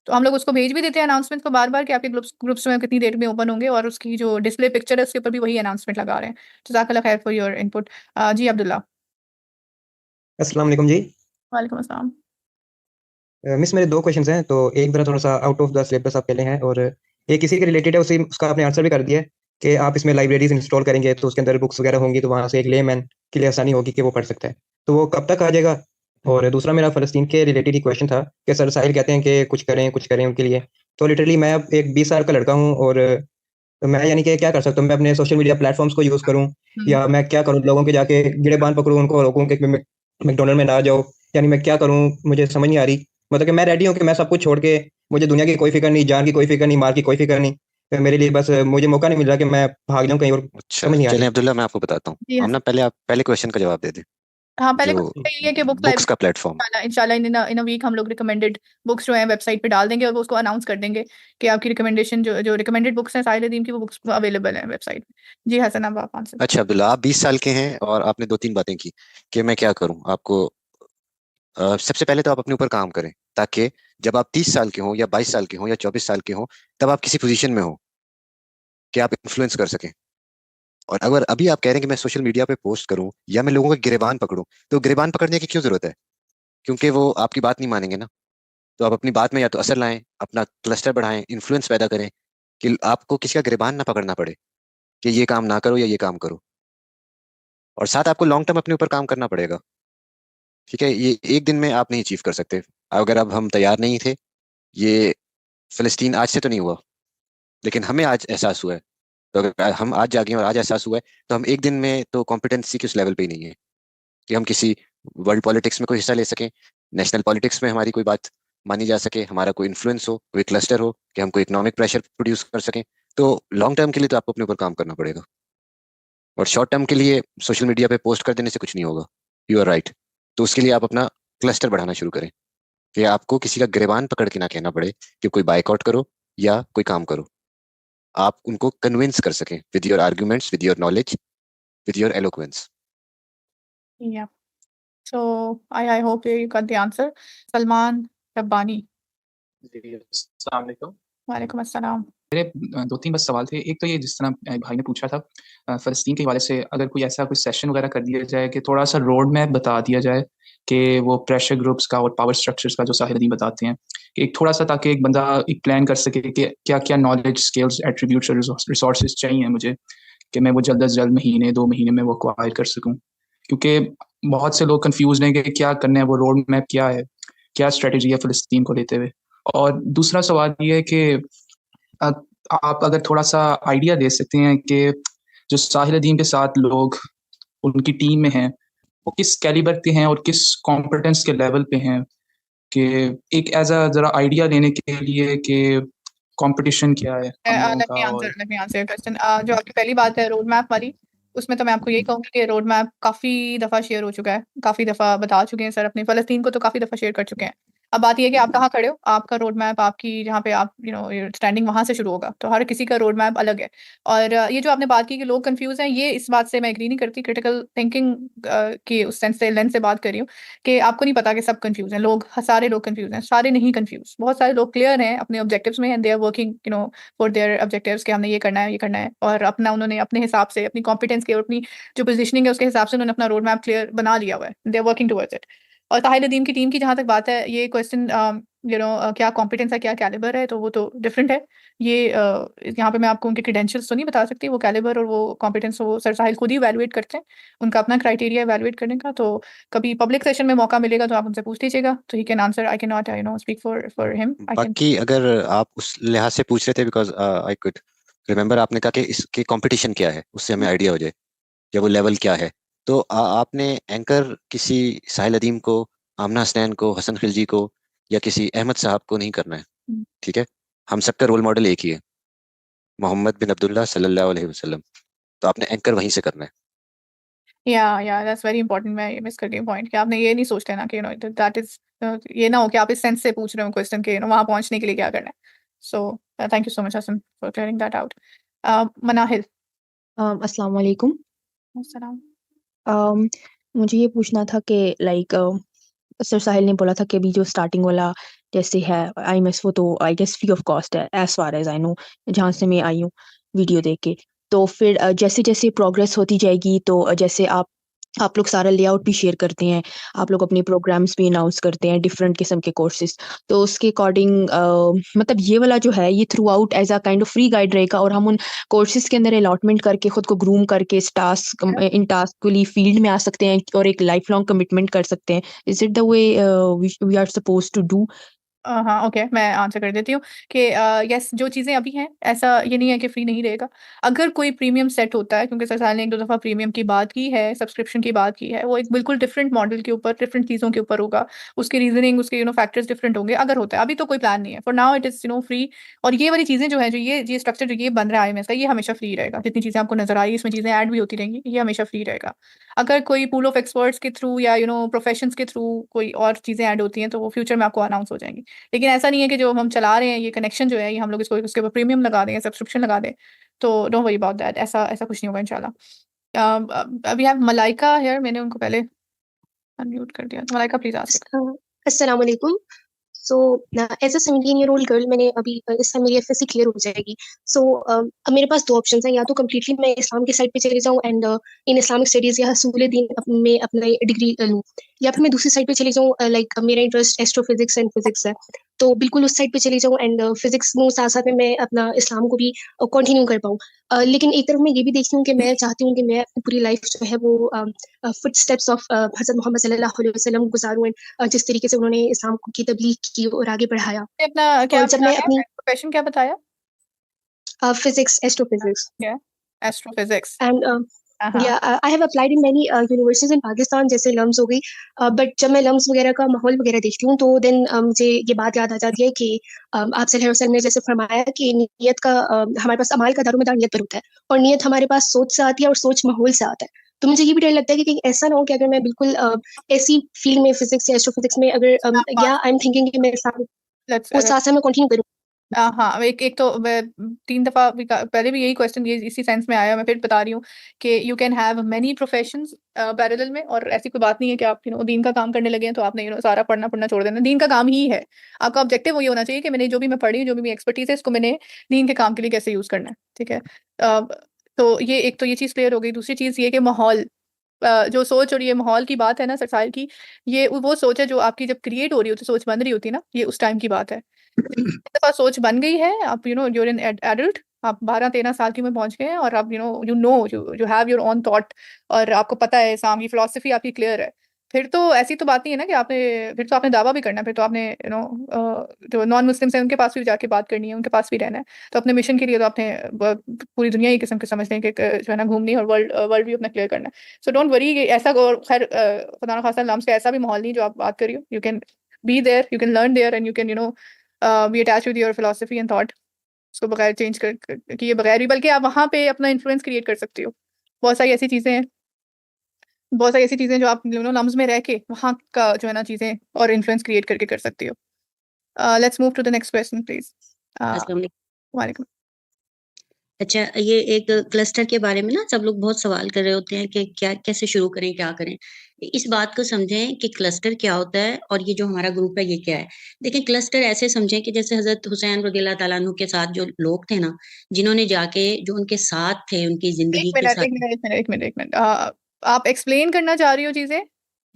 तो हम लोग उसको भेज भी देते हैं अनाउंसमेंट को बार-बार कि आपके ग्रुप्स में कितनी देर में ओपन होंगे, और उसकी जो डिस्प्ले पिक्चर है उसके ऊपर भी वही अनाउंसमेंट लगा रहे हैं। जज़ाकल्लाह खैर फॉर योर इनपुट। जी अब्दुल्ला। अस्सलाम वालेकुम जी। वालेकुम अस्सलाम। मिस मेरे 2 क्वेश्चंस हैं, तो एक मेरा थोड़ा सा आउट ऑफ द सिलेबस आप पहले हैं, और एक इसी के रिलेटेड है, उसका आपने आंसर भी कर दिया है कि आप इसमें लाइब्रेरीज इंस्टॉल करेंगे तो उसके अंदर बुक्स वगैरह होंगी, तो वहाँ से एक लेमैन के लिए आसानी होगी कि वो पढ़ सकता है, तो वो कब तक आ जाएगा? और दूसरा मेरा फ़लस्तीन के रिलेटेड ही क्वेश्चन था कि सर साहिल कहते हैं कि कुछ करें उनके लिए, तो लिटरली मैं अब एक 20 साल का लड़का हूँ और तो मैं यानी कि क्या कर सकता हूँ? मैं अपने सोशल मीडिया प्लेटफॉर्म्स को यूज़ करूँ या मैं क्या करूँ? लोगों के जाके गिरेबान पकड़ूँ, उनको रोकूँ कि मैकडॉनल्ड में ना जाओ, यानी मैं क्या करूँ? मुझे समझ नहीं आ रही। मतलब कि मैं रेडी हूँ कि मैं सब कुछ छोड़ के, मुझे दुनिया की कोई फ़िक्र नहीं, जान की कोई फ़िक्र नहीं, माल की कोई फ़िक्र नहीं। तो मेरे लिए बस मुझे मौका नहीं मिल रहा कि मैं भाग जाऊँ कहीं और, अच्छा, समझ नहीं आ चलिए रही। अब्दुल्ला मैं आपको बताता हूँ। जी हम ना पहले आप पहले क्वेश्चन का जवाब दे दें। हाँ, पहले जो क्वेश्चन ये है कि बुक्स बुक्स का प्लेटफॉर्म इंशाल्लाह इन अ वीक हम लोग रिकमेंडेड बुक्स जो है वेबसाइट पे डाल देंगे और वो उसको अनाउंस कर देंगे कि आपकी रिकमेंडेशन जो रिकमेंडेड बुक्स हैं साहिल अदीम की, वो बुक्स अवेलेबल है वेबसाइट पे। जी हसन, अब आप आंसर। अच्छा अब्दुल्ला, आप 20 साल के हैं और आपने 2-3 बातें की कि मैं क्या करूं आपको। सबसे पहले तो आप अपने ऊपर काम करें, ताकि जब आप 30 साल के हो या 22 साल के हो या 24 साल के हो, तब आप किसी पोजीशन में हो कि आप इन्फ्लुएंस कर सकें। और अगर अभी आप कह रहे हैं कि मैं सोशल मीडिया पे पोस्ट करूं या मैं लोगों का गिरेबान पकड़ूं, तो गिरेबान पकड़ने की क्यों जरूरत है? क्योंकि वो आपकी बात नहीं मानेंगे ना। तो आप अपनी बात में या तो असर लाएं, अपना क्लस्टर बढ़ाएं, इन्फ्लुएंस पैदा करें कि आपको किसी का गिरेबान ना पकड़ना पड़े कि ये काम ना करो या ये काम करो। और साथ आपको लॉन्ग टर्म अपने ऊपर काम करना पड़ेगा। ठीक है, ये एक दिन में आप नहीं अचीव कर सकते। अगर अब हम तैयार नहीं थे, ये फिलिस्तीन आज से तो नहीं हुआ, लेकिन हमें आज एहसास हुआ है। तो अगर हम आज जागे और आज एहसास हुआ है, तो हम एक दिन में तो कॉम्पिटेंसी के उस लेवल पे ही नहीं है कि हम किसी वर्ल्ड पॉलिटिक्स में कोई हिस्सा ले सकें, नेशनल पॉलिटिक्स में हमारी कोई बात मानी जा सके, हमारा कोई इन्फ्लुएंस हो, कोई क्लस्टर हो कि हम कोई इकोनॉमिक प्रेशर प्रोड्यूस कर सकें। तो लॉन्ग टर्म के लिए तो आपको अपने ऊपर काम करना पड़ेगा। और शॉर्ट टर्म के लिए सोशल मीडिया पे पोस्ट कर देने से कुछ नहीं होगा। You are right. तो उसके लिए आप अपना क्लस्टर बढ़ाना शुरू करें कि आपको किसी का गिरबान पकड़ के ना कहना पड़े कि कोई बाइकआउट करो या कोई काम करो। आप उनको कन्विंस कर सकें with your arguments, with your knowledge, with your eloquence. Yeah. So I hope you got the answer. Salman Rabbani. जी, अस्सलाम वालेकुम। वालेकुम अस्सलाम। मेरे 2-3 बस सवाल थे। एक तो ये जिस तरह भाई ने पूछा था फ़लस्तीन के हवाले से, अगर कोई ऐसा कोई सेशन वगैरह कर दिया जाए कि थोड़ा-सा रोड मैप बता दिया जाए कि वो प्रेशर ग्रुप्स का और पावर स्ट्रक्चर्स का जो साहिल अदीम बताते हैं, एक थोड़ा-सा, ताकि एक बंदा एक प्लान कर सके कि क्या-क्या नॉलेज, स्किल्स, एट्रिब्यूट्स और रिसोर्सेज़ चाहिए मुझे कि मैं वो जल्द से जल्द महीने 2 महीने में वो एक्वायर कर सकूँ। क्योंकि बहुत से लोग कन्फ्यूज़्ड हैं कि क्या करना है, वो रोड मैप क्या है, क्या स्ट्रैटेजी है फ़लस्तीन को लेते हुए। और दूसरा सवाल ये है कि आप अगर थोड़ा-सा आइडिया दे सकते हैं कि जो साहिल अदीम के साथ लोग उनकी टीम में हैं, वो किस कैलिबर के हैं और किस कॉम्पिटेंस के लेवल पे हैं, कि एक एज़ अ ज़रा आइडिया लेने के लिए कि कॉम्पिटिशन क्या है हम लोगों का। और let me answer your question. जो आपकी पहली बात है रोड मैप वाली, उसमें तो मैं आपको यही कहूँगी कि रोड मैप काफ़ी दफ़ा शेयर हो चुका है, काफ़ी दफ़ा बता चुके हैं सर अपने फ़लस्तीन को, तो काफ़ी दफ़ा शेयर कर चुके हैं। अब बात ये है कि आप कहाँ खड़े हो, आपका रोड मैप आपकी जहाँ पे आप स्टैंडिंग वहाँ से शुरू होगा, तो हर किसी का रोड मैप अलग है। और ये जो आपने बात की कि लोग कन्फ्यूज़ हैं, ये इस बात से मैं एग्री नहीं करती। क्रिटिकल थिंकिंग की उस सेंस से लेंस से बात कर रही हूँ कि आपको नहीं पता कि सब कन्फ्यूज़ हैं, सारे लोग कन्फ्यूज़ हैं, सारे नहीं कन्फ्यूज़। बहुत सारे लोग क्लियर हैं अपने ऑब्जेक्टिव्स में and they are working for their objectives कि हमने ये करना है और अपना उन्होंने अपने हिसाब से अपनी कॉम्पिटेंस के और अपनी जो पोजीशनिंग है उसके हिसाब से उन्होंने अपना रोड मैप क्लियर बना लिया हुआ है। They are working towards it. और साहिल अदीम की टीम की जहाँ तक बात है, ये क्वेश्चन क्या कॉम्पिटेंस है, क्या कैलिबर है, तो वो तो डिफरेंट है। ये यहाँ पे मैं आपको उनके क्रेडेंशियल्स तो नहीं बता सकती, वो कैलिबर और वो कॉम्पिटेंस वो सर साहिल खुद ही इवैल्यूएट करते हैं, उनका अपना क्राइटेरिया इवैल्यूएट करने का। तो कभी पब्लिक सेशन में मौका मिलेगा तो आप उनसे पूछ लीजिएगा, तो he can answer. I can not speak for him. बाकी अगर आप उस लिहाज से पूछ रहे थे, बिकॉज आई कुड रिमेम्बर आपने कहा कि इसके कंपटीशन क्या है, उससे हमें आइडिया हो जाए या वो लेवल क्या है। तो आपने एंकर किसी साहिल अदीम को, आमना हसनैन को, हसन खिलजी को या किसी अहमद साहब को नहीं करना है। ठीक है, हम सबका रोल मॉडल एक ही है, मोहम्मद बिन अब्दुल्ला सल्लल्लाहु अलैहि वसल्लम। तो आपने एंकर वहीं से करना है। या दैट्स वेरी इंपॉर्टेंट। मैं ये मिस कर गई पॉइंट कि आपने ये नहीं सोच लेना कि दैट इज ये ना हो कि आप इस सेंस से पूछ रहे हो क्वेश्चन के वहां पहुंचने के लिए क्या करना है। So thank you so much Hasan for clearing that out. Manahil. अस्सलाम वालेकुम। अस्सलाम। मुझे ये पूछना था कि लाइक सर साहिल ने बोला था कि अभी जो स्टार्टिंग वाला जैसे है IMS, वो तो I guess free of cost है as far as I know, जहाँ से मैं आई हूँ वीडियो देख के। तो फिर जैसे जैसे प्रोग्रेस होती जाएगी, तो जैसे आप लोग सारा लेआउट भी शेयर करते हैं, आप लोग अपने प्रोग्राम्स भी अनाउंस करते हैं, डिफरेंट किस्म के कोर्सेज, तो उसके अकॉर्डिंग मतलब ये वाला जो है ये throughout as a kind of free guide रहेगा, और हम उन कोर्सेज के अंदर अलॉटमेंट करके खुद को ग्रूम करके इस इन टास्क के लिए फील्ड में आ सकते हैं और एक लाइफ लॉन्ग कमिटमेंट कर सकते हैं। Is it the way we are suppose to do? हाँ, ओके, मैं आंसर कर देती हूँ कि यस, जो चीज़ें अभी हैं, ऐसा ये नहीं है कि फ्री नहीं रहेगा। अगर कोई प्रीमियम सेट होता है, क्योंकि सरकार ने 1-2 दफ़ा प्रीमियम की बात की है, सब्सक्रिप्शन की बात की है, वो एक बिल्कुल डिफरेंट मॉडल के ऊपर, डिफरेंट चीज़ों के ऊपर होगा। उसकी रीज़निंग, उसके फैक्टर्स डिफरेंट होंगे, अगर होता है। अभी तो कोई प्लान नहीं है। For now it is free. और ये वाली चीज़ें जो हैं, जो ये स्ट्रक्चर जो ये बन रहा है आईएमएस का, ये हमेशा फ्री रहेगा। जितनी चीज़ें आपको नज़र आ रही है, इसमें चीज़ें ऐड भी होती रहेंगी, ये हमेशा फ्री रहेगा। अगर कोई पूल ऑफ एक्सपर्ट्स के थ्रू या प्रोफेशंस के थ्रू कोई और चीज़ें ऐड होती हैं, तो वो फ्यूचर में आपको अनाउंस हो जाएँगी। लेकिन ऐसा नहीं है कि जो हम चला रहे हैं, ये कनेक्शन जो है, ये हम लोग इसको उसके ऊपर प्रीमियम लगा दें, सब्सक्रिप्शन लगा दें, तो डोंट वरी अबाउट दैट। ऐसा ऐसा कुछ नहीं होगा इंशाल्लाह। वी हैव मलाइका हियर, मैंने उनको पहले अनम्यूट कर दिया। तो मलाइका, प्लीज़ आस्क। अस्सलाम वालेकुम। So as a 17-year-old girl, मैंने अभी इस टाइम मेरी एफएससी क्लियर हो जाएगी। सो अब मेरे पास 2 ऑप्शंस हैं, या तो कम्प्लीटली मैं इस्लाम की साइड पे चली जाऊँ एंड इन इस्लामिक स्टडीज़ या हसूल दीन में अपना डिग्री लूँ, या फिर मैं दूसरी साइड पे चली जाऊँ, लाइक मेरा इंटरेस्ट एस्ट्रोफिजिक्स एंड फिजिक्स है, तो बिल्कुल उस साइड पे चली जाऊँ एंड फिजिक्स में साथ साथ में मैं अपना इस्लाम को भी कंटिन्यू कर पाऊँ। लेकिन एक तरफ मैं ये भी देखती हूँ कि मैं चाहती हूँ कि मैं अपनी पूरी लाइफ जो है वो फुटस्टेप्स ऑफ हज़रत मोहम्मद सल्लल्लाहु अलैहि वसल्लम गुज़ारूँ एंड जिस तरीके से उन्होंने इस्लाम की तबलीग की और आगे बढ़ाया। अपना क्या और जब मैं अपनी प्रोफेशन क्या बताया? Physics, astrophysics. Astrophysics. And I have applied in many universities in Pakistan, जैसे लम्स हो गई। बट जब मैं लम्स वगैरह का माहौल वगैरह देखती हूँ, तो देन मुझे ये बात याद आ जाती है कि आप सल्लल्लाहु अलैहि वसल्लम ने जैसे फरमाया कि नियत का हमारे पास अमाल का दारोमदार नियत पर होता है, और नियत हमारे पास सोच से आती है और सोच माहौल से आता है। तो मुझे ये भी डर लगता है कि कहीं ऐसा ना हो कि अगर मैं बिल्कुल ऐसी फील्ड में फिजिक्स या एस्ट्रोफिजिक्स में अगर या आई एम थिंकिंग कि मैं वो साथ साथ में कंटिन्यू करूँ। हाँ, एक तो 3 दफ़ा पहले भी यही क्वेश्चन ये इसी सेंस में आया, मैं फिर बता रही हूँ कि you can have many professions parallel में, और ऐसी कोई बात नहीं है कि आप दीन का काम करने लगे हैं तो आपने सारा पढ़ना छोड़ देना। दीन का काम ही है। आपका ऑब्जेक्टिव वही होना चाहिए कि मैंने जो भी मैं पढ़ी हूँ, जो भी मेरी एक्सपर्टीज़ है, इसको मैंने दीन के काम के लिए कैसे यूज़ करना है, ठीक है? तो ये एक तो ये चीज़ क्लियर हो गई। दूसरी चीज़ ये कि माहौल, जो सोच और ये माहौल की बात है ना सरसाइल की, ये वो सोच है जो आपकी जब क्रिएट हो रही होती है, सोच बन रही होती है ना, ये उस टाइम की बात है। एक दफ़ा सोच बन गई है, आप यूर एन एडल्ट, आप 12-13 साल की उम्र पहुँच गए हैं, और आप you have your own thought, और आपको पता है इस्लाम की फिलॉसफी आपकी क्लियर है। फिर तो ऐसी तो बात नहीं है ना कि फिर तो आपने दावा भी करना है, फिर तो आपने जो नॉन मुस्लिम्स हैं उनके पास भी जाके बात करनी है, उनके पास भी रहना है। तो अपने मिशन के लिए तो आपने पूरी दुनिया ही किस्म के समझ लें कि जो है ना घूमनी, और वर्ल्ड भी अपना क्लियर करना है। सो डोंट वरी कि ऐसा, और खैर खुदा न खास्ता लम्स का ऐसा भी माहौल नहीं जो आप बात कर रही हो। You can be there, you can learn there, and you can be attached with your philosophy and thought, उसको बगैर चेंज किए बगैर भी, बल्कि आप वहाँ पे अपना इन्फ्लुएंस क्रिएट कर सकती हो। बहुत सारी ऐसी चीज़ें हैं, बहुत सारी ऐसी चीज़ें जो आप लम्स में रह के वहाँ का जो है ना चीज़ें और इन्फ्लुएंस क्रिएट करके कर सकती हो। Let's move to the next question please. अस्सलाम वालेकुम। वालेकुम। अच्छा, ये एक क्लस्टर के बारे में ना सब लोग बहुत सवाल कर रहे होते हैं कि क्या कैसे शुरू करें, क्या करें। इस बात को समझें कि क्लस्टर क्या होता है और ये जो हमारा ग्रुप है ये क्या है। देखिए, क्लस्टर ऐसे समझें कि जैसे हज़रत हुसैन रज़ियल्लाहु ताला अन्हु के साथ जो लोग थे ना, जिन्होंने जाके जो उनके साथ थे, उनकी ज़िंदगी के साथ। एक मिनट, आप एक्सप्लेन करना चाह रही हो चीज़ें?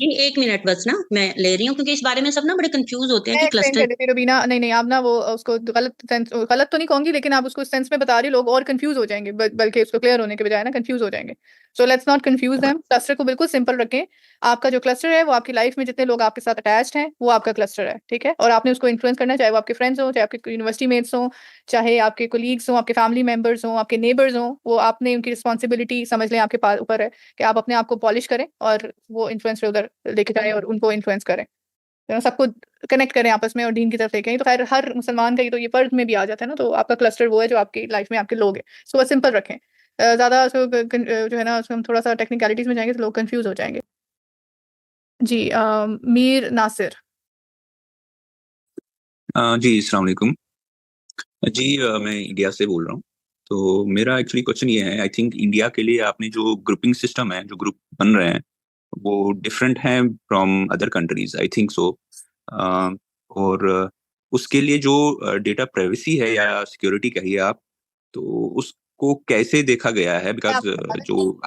जी, 1 मिनट बस ना मैं ले रही हूँ, क्योंकि इस बारे में सब ना बड़े कन्फ्यूज़ होते हैं कि क्लस्टर। रुबीना, नहीं, आप ना वो उसको गलत तो नहीं कहूँगी, लेकिन आप उसको सेंस में बता रही, लोग और कंफ्यूज हो जाएंगे, बल्कि उसको क्लियर होने के बजाय ना कंफ्यूज हो जाएंगे। So let's not confuse them. Cluster को बिल्कुल सिंपल रखें। आपका जो क्लस्टर है वो आपकी लाइफ में जितने लोग आपके साथ अटैच्ड हैं वो आपका क्लस्टर है, ठीक है? और आपने उसको इन्फ्लुएंस करना है, चाहे वो आपके फ्रेंड्स हों, चाहे आपके यूनिवर्सिटी मेट्स हों, चाहे आपके कोलीग्स हों, आपके फैमिली मेंबर्स हों, आपके नेबर्स हों, वो आपने उनकी रिस्पॉन्सिबिलिटी समझ लें, आपके पास ऊपर है कि आप अपने आप को पॉलिश करें और वो इन्फ्लुएंस उधर लेके जाएं और उनको इन्फ्लुएंस करें, सबको कनेक्ट करें आपस में और दीन की तरफ लेके आएं। तो खैर हर मुसलमान का ये तो ये फर्ज में भी आ जाता है ना, तो आपका क्लस्टर वो है जो आपकी लाइफ में आपके लोग हैं। सो बस सिंपल रखें। ज़्यादा जो है ना उसमें हम थोड़ा सा टेक्निकलिटीज़ में जाएंगे तो लोग कंफ्यूज हो जाएंगे। जी, मीर नासिर। जी, अस्सलाम वालेकुम। जी, मैं इंडिया से बोल रहा हूँ। तो मेरा एक्चुअली क्वेश्चन ये है, आई थिंक इंडिया के लिए आपने जो ग्रुपिंग सिस्टम है, जो ग्रुप बन रहे हैं, वो डिफरेंट हैं from other countries, I think so. और उसके लिए जो डेटा प्राइवेसी है या सिक्योरिटी कहिए आप, तो उसको कैसे देखा गया है? बिकॉज जो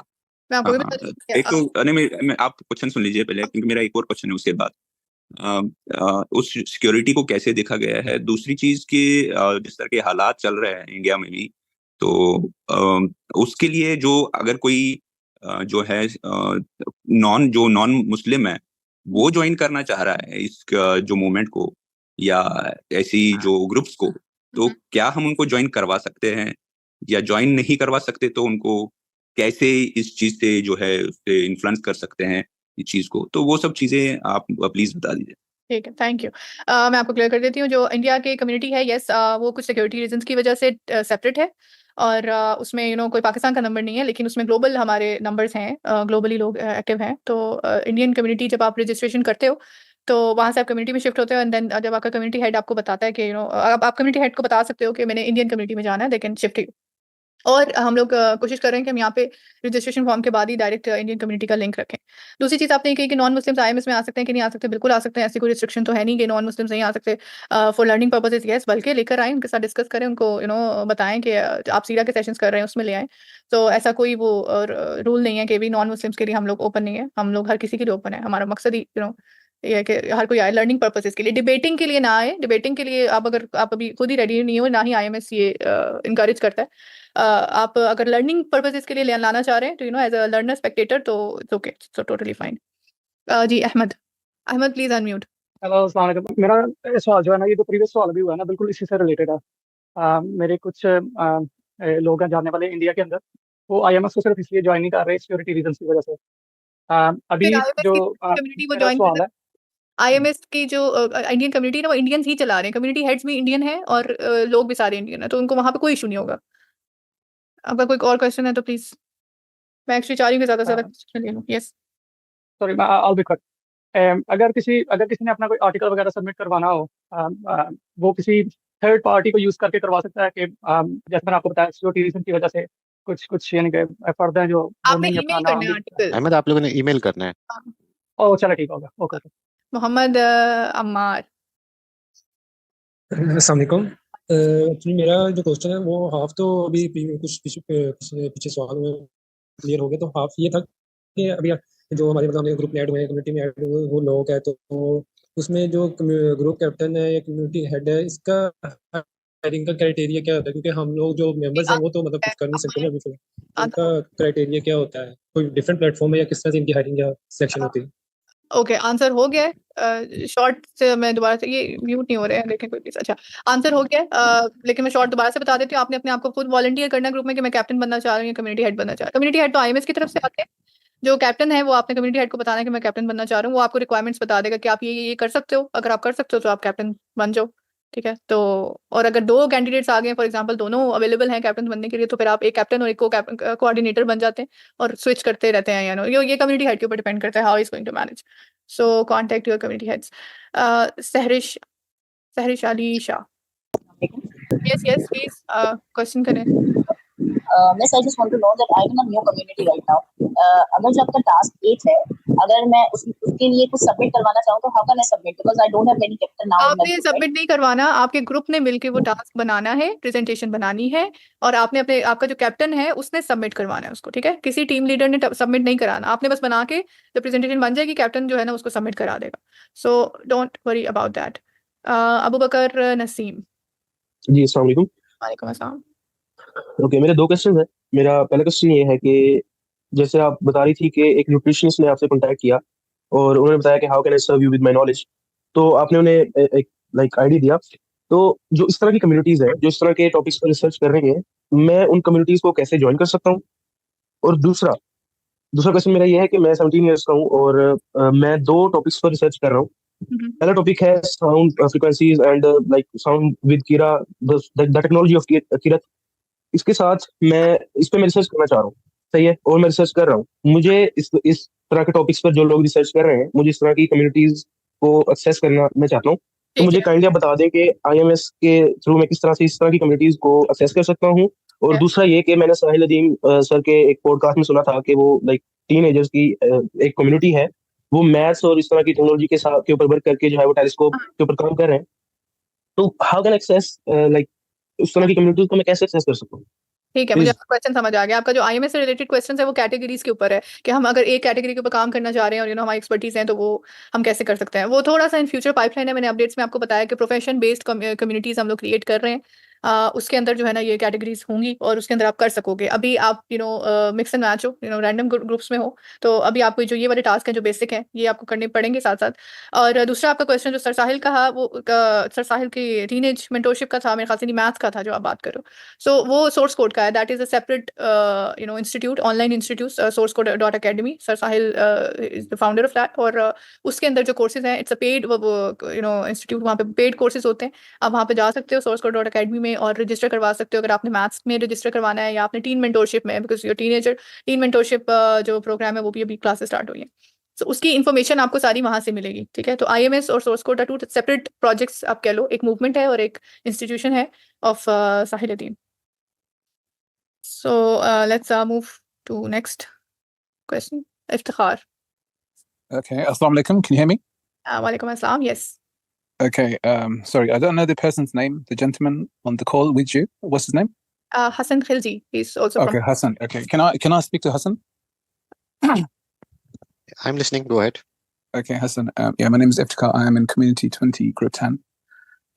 एक तो नहीं, आप क्वेश्चन सुन लीजिए पहले, क्योंकि मेरा एक और क्वेश्चन है उसके बाद। उस सिक्योरिटी को कैसे देखा गया है? दूसरी चीज कि जिस तरह के हालात चल रहे हैं इंडिया में भी, तो उसके लिए जो अगर कोई जो है नॉन मुस्लिम है, वो ज्वाइन करना चाह रहा है इस जो मूवमेंट को, या ऐसी जो ग्रुप्स को, तो क्या हम उनको ज्वाइन करवा सकते हैं या ज्वाइन नहीं करवा सकते तो उनको कैसे इस चीज से जो है उससे इन्फ्लुएंस कर सकते हैं इस चीज को, तो वो सब चीजें आप प्लीज बता दीजिए। ठीक है, थैंक यू। मैं आपको क्लियर कर देती हूँ। जो इंडिया की कम्युनिटी है, यस, वो कुछ सिक्योरिटी रीजंस की वजह से सेपरेट है और उसमें कोई पाकिस्तान का नंबर नहीं है, लेकिन उसमें ग्लोबल हमारे नंबर्स हैं, ग्लोबली लोग एक्टिव हैं। तो इंडियन कम्युनिटी जब आप रजिस्ट्रेशन करते हो तो वहाँ से आप कम्युनिटी में शिफ्ट होते हो एंड देन जब आपका कम्युनिटी हेड आपको बताता है कि आप कम्युनिटी हेड को बता सकते हो कि मैंने इंडियन कम्युनिटी में जाना है, दे कैन शिफ्ट यू। और हम लोग कोशिश कर रहे हैं कि हम यहाँ पे रजिस्ट्रेशन फॉर्म के बाद ही डायरेक्ट इंडियन कम्युनिटी का लिंक रखें। दूसरी चीज़ आपने कही कि नॉन मुस्लिम्स आईएमएस में आ सकते हैं कि नहीं आ सकते, बिल्कुल आ सकते हैं। ऐसी कोई रिस्ट्रिक्शन तो है नहीं कि नॉन मुस्लिम्स नहीं आ सकते फॉर लर्निंग पर्पसेस, यस, बल्कि लेकर आएँ, उनके साथ डिस्कस करें, उनको बताएं कि आप सीरा के सेशंस कर रहे हैं उसमें ले आएँ। तो ऐसा कोई वो रूल नहीं है कि भी नॉन मुस्लिम्स के लिए हम लोग ओपन नहीं है, हम लोग हर किसी के लिए ओपन है। हमारा मकसद ही ये है कि हर कोई आए लर्निंग पर्पसेस के लिए, डिबेटिंग के लिए ना आए। डिबेटिंग के लिए आप अभी खुद ही रेडी नहीं हो, ना ही आईएमएस ये इनकरेज करता है। आप अगर लर्निंग पर्पसेस के लिए लाना चाह रहे हैं तो एज अ लर्नर स्पेक्टेटर तो it's okay, so totally fine. जी अहमद प्लीज अनम्यूट। हेलो, अस्सलाम वालेकुम। मेरा सवाल जो है ना, ये तो प्रीवियस सवाल भी हुआ है ना, बिल्कुल इसी से रिलेटेड है। मेरे कुछ लोग हैं जानने वाले इंडिया के अंदर, वो आईएमएस को सिर्फ इसलिए ज्वाइन नहीं कर रहे सिक्योरिटी रीजन की वजह से। अभी जो कम्युनिटी वो मेरा ज्वाइन सवाल है, आईएमएस की जो इंडियन कम्युनिटी ना, वो इंडियंस ही चला रहे हैं। कम्युनिटी हेड्स भी इंडियन है और लोग भी सारे इंडियन है, तो उनको वहाँ पे कोई इशू नहीं होगा। आपका कोई और क्वेश्चन है तो प्लीज, मैं एक्चुअली चाह रही हूँ कि ज्यादा से ज्यादा क्वेश्चन ले लूँ। Yes, sorry, I be quick. अगर किसी ने अपना कोई आर्टिकल वगैरह सबमिट करवाना हो, वो किसी थर्ड पार्टी को यूज करके करवा सकता है कि जैसे मैंने आपको बताया सिक्योरिटी रीजन की वजह से कुछ यानी कि फर्द हैं जो वो आपने नहीं ईमेल अपना करना है आर्टिकल। अहमद, आप लोगों ने ईमेल करना है। ओह चलो ठीक होगा, ओके। मोहम्मद अम्मार। अस्सलाम वालेकुम। एक्चुअली मेरा जो क्वेश्चन है वो हाफ तो अभी कुछ पीछे सवाल में क्लियर हो गया, तो हाफ ये था कि अभी जो हमारे मतलब ग्रुप में ऐड हुए, कम्युनिटी में ऐड हुए वो लोग हैं, तो उसमें जो ग्रुप कैप्टन है या कम्युनिटी हेड है, इसका हायरिंग का क्राइटेरिया क्या होता है? क्योंकि हम लोग जो मेंबर्स हैं वो तो मतलब कुछ कर नहीं सकते ना अभी, फिर उनका क्राइटेरिया क्या होता है? कोई डिफरेंट प्लेटफॉर्म है या किस तरह से इनकी हायरिंग या सिलेक्शन होती है? ओके, आंसर हो गया है। शॉर्ट से मैं दोबारा से, ये म्यूट नहीं हो रहे हैं, देखें कोई प्लीज। अच्छा, आंसर हो गया है, लेकिन मैं शॉर्ट दोबारा से बता देती हूँ। आपने अपने आप को खुद वॉलंटियर करना है ग्रुप में कि मैं कैप्टन बनना चाह रही हूँ, कम्युनिटी हेड बनना चाह रहा हूँ। कम्युनिटी हेड तो आईएमएस की तरफ से आते हैं। जो कैप्टन है वो आपने कम्युनिटी हेड को बताना है कि मैं कैप्टन बनना चाह रहा हूँ। वो आपको रिक्वायरमेंट्स बता देगा कि आप ये कर सकते हो। अगर आप कर सकते हो तो आप कैप्टन बन जाओ, ठीक है। तो और अगर दो कैंडिडेट्स आ गए, फॉर एग्जांपल दोनों अवेलेबल हैं कैप्टन बनने के लिए, तो फिर आप एक कैप्टन और एक कोऑर्डिनेटर बन जाते हैं और स्विच करते रहते हैं। ये कम्युनिटी हेड के ऊपर डिपेंड करता है how is going to manage. So contact your community heads. Sehrish Ali Shah. Yes please question करें। Miss, I just want to know that I'm in a new community right now. अगर जो आपका टास्क 8 है, अगर मैं उसके लिए कुछ सबमिट करवाना चाहूँ तो how can I submit? Because I don't have any captain now. आपने सबमिट नहीं करवाना, आपके ग्रुप ने मिलकर वो टास्क बनाना है, प्रेजेंटेशन बनानी है, और आपने आपका जो कैप्टन है उसने सबमिट करवाना है उसको, ठीक है। किसी टीम लीडर ने सबमिट नहीं कराना, आपने बस बना के जब प्रेजेंटेशन बन जाएगी कैप्टन जो है ना उसको सबमिट करा देगा। So don't worry about that. Abu Bakar Naseem. जी अस्सलाम वालेकुम। वालेकुम अस्सलाम। ओके, मेरे दो क्वेश्चन है। मेरा पहला क्वेश्चन ये है कि जैसे आप बता रही थी कि एक न्यूट्रिशनिस्ट ने आपसे कांटेक्ट किया और उन्होंने बताया कि how can I serve you with my knowledge, तो आपने उन्हें एक लाइक आईडी दिया। तो जो इस तरह की कम्युनिटीज है जो इस तरह के टॉपिक्स पर रिसर्च कर रही हैं, मैं उन कम्युनिटीज को कैसे ज्वाइन कर सकता हूँ? और दूसरा क्वेश्चन मेरा ये है कि मैं 17 ईयर्स का हूँ और मैं दो टॉपिक्स पर रिसर्च कर रहा हूँ। पहला टॉपिक है sound frequencies and like sound with Kira, the technology of Kirat. इसके साथ मैं इस पे मैं रिसर्च करना चाह रहा हूँ, सही है, और मैं रिसर्च कर रहा हूँ। मुझे इस तरह के टॉपिक्स पर जो लोग रिसर्च कर रहे हैं, मुझे इस तरह की कम्युनिटीज को एक्सेस करना मैं चाहता हूँ। तो मुझे काइंडली आप बता दें कि आईएमएस के थ्रू मैं किस तरह से इस तरह की कम्युनिटीज को एक्सेस कर सकता हूँ। और दूसरा ये कि मैंने साहिल अदीम सर के एक पॉडकास्ट में सुना था कि वो लाइक टीनेजर्स की एक कम्युनिटी है, वो मैथ्स और इस तरह की टेक्नोलॉजी के ऊपर वर्क करके जो है वो टेलीस्कोप के ऊपर काम कर रहे हैं। तो हाउ कैन एक्सेस लाइक उस तरह की कम्युनिटीज को मैं कैसे एक्सेस कर सकता हूँ? ठीक है, मुझे आपका क्वेश्चन समझ आ गया। आपका जो आईएमएस से रिलेटेड क्वेश्चन है वो कैटेगरीज के ऊपर है कि हम अगर एक कैटेगरी के ऊपर काम करना चाह रहे हैं और हमारी एक्सपर्टीज हैं तो वो हम कैसे कर सकते हैं। वो थोड़ा सा इन फ्यूचर पाइपलाइन है। मैंने अपडेट्स में आपको बताया कि प्रोफेशन बेस्ड कम्युनिटीज हम लोग क्रिएट कर रहे हैं। उसके अंदर जो है ना ये कैटेगरीज होंगी और उसके अंदर आप कर सकोगे। अभी आप मिक्स एंड मैच हो, रैंडम ग्रुप्स में हो, तो अभी आपको जो ये वाले टास्क हैं जो बेसिक हैं ये आपको करने पड़ेंगे साथ साथ। और दूसरा आपका क्वेश्चन जो सर साहिल कहा, वो सर साहिल की टीनेज मेंटोरशिप का था, मेरे ख्याल से मैथ्स का था जो आप बात करो। सो वो सोर्स कोड का है, that is a separate institute, online institute, source code .academy। Sir Sahil is the founder of that. और उसके अंदर जो कोर्सेज हैं, इट्स अ पेड इंस्टीट्यूट, वहाँ पे पेड कोर्सेज होते हैं। आप वहाँ पे जा सकते हो सोर्स कोड .academy में और रजिस्टर करवा सकते हो अगर आपने मैथ्स में रजिस्टर करवाना है या आपने टीन मेंटोरशिप में, because your teenager tin mentorship जो प्रोग्राम है वो भी अभी क्लासेस स्टार्ट हुई है। So, उसकी इन्फॉर्मेशन आपको सारी वहां से मिलेगी, ठीक है। तो IMS और source code two separate projects आप कह लो, एक मूवमेंट है और एक इंस्टीट्यूशन है of साहिल-ए-दीन। So let's move to next question. Iftikhar. Okay, Assalamu alaikum. Can you hear me? Walaikum assalam. Yes. Okay. Sorry, I don't know the person's name. The gentleman on the call with you. What's his name? Hassan Khilji. He's also okay. Hassan. Okay. Can I speak to Hassan? I'm listening. Go ahead. Okay, Hassan. Yeah, my name is Iftikhar. I am in Community 20 Group 10.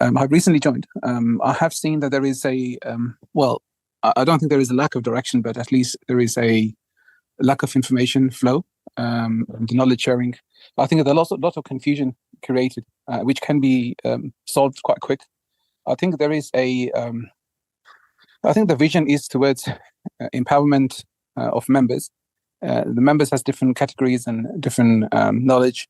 I've recently joined. I have seen that there is a well, I don't think there is a lack of direction, but at least there is a lack of information flow, and knowledge sharing. I think there's a lot of confusion created, which can be solved quite quick. I think there is I think the vision is towards empowerment of members. The members has different categories and different knowledge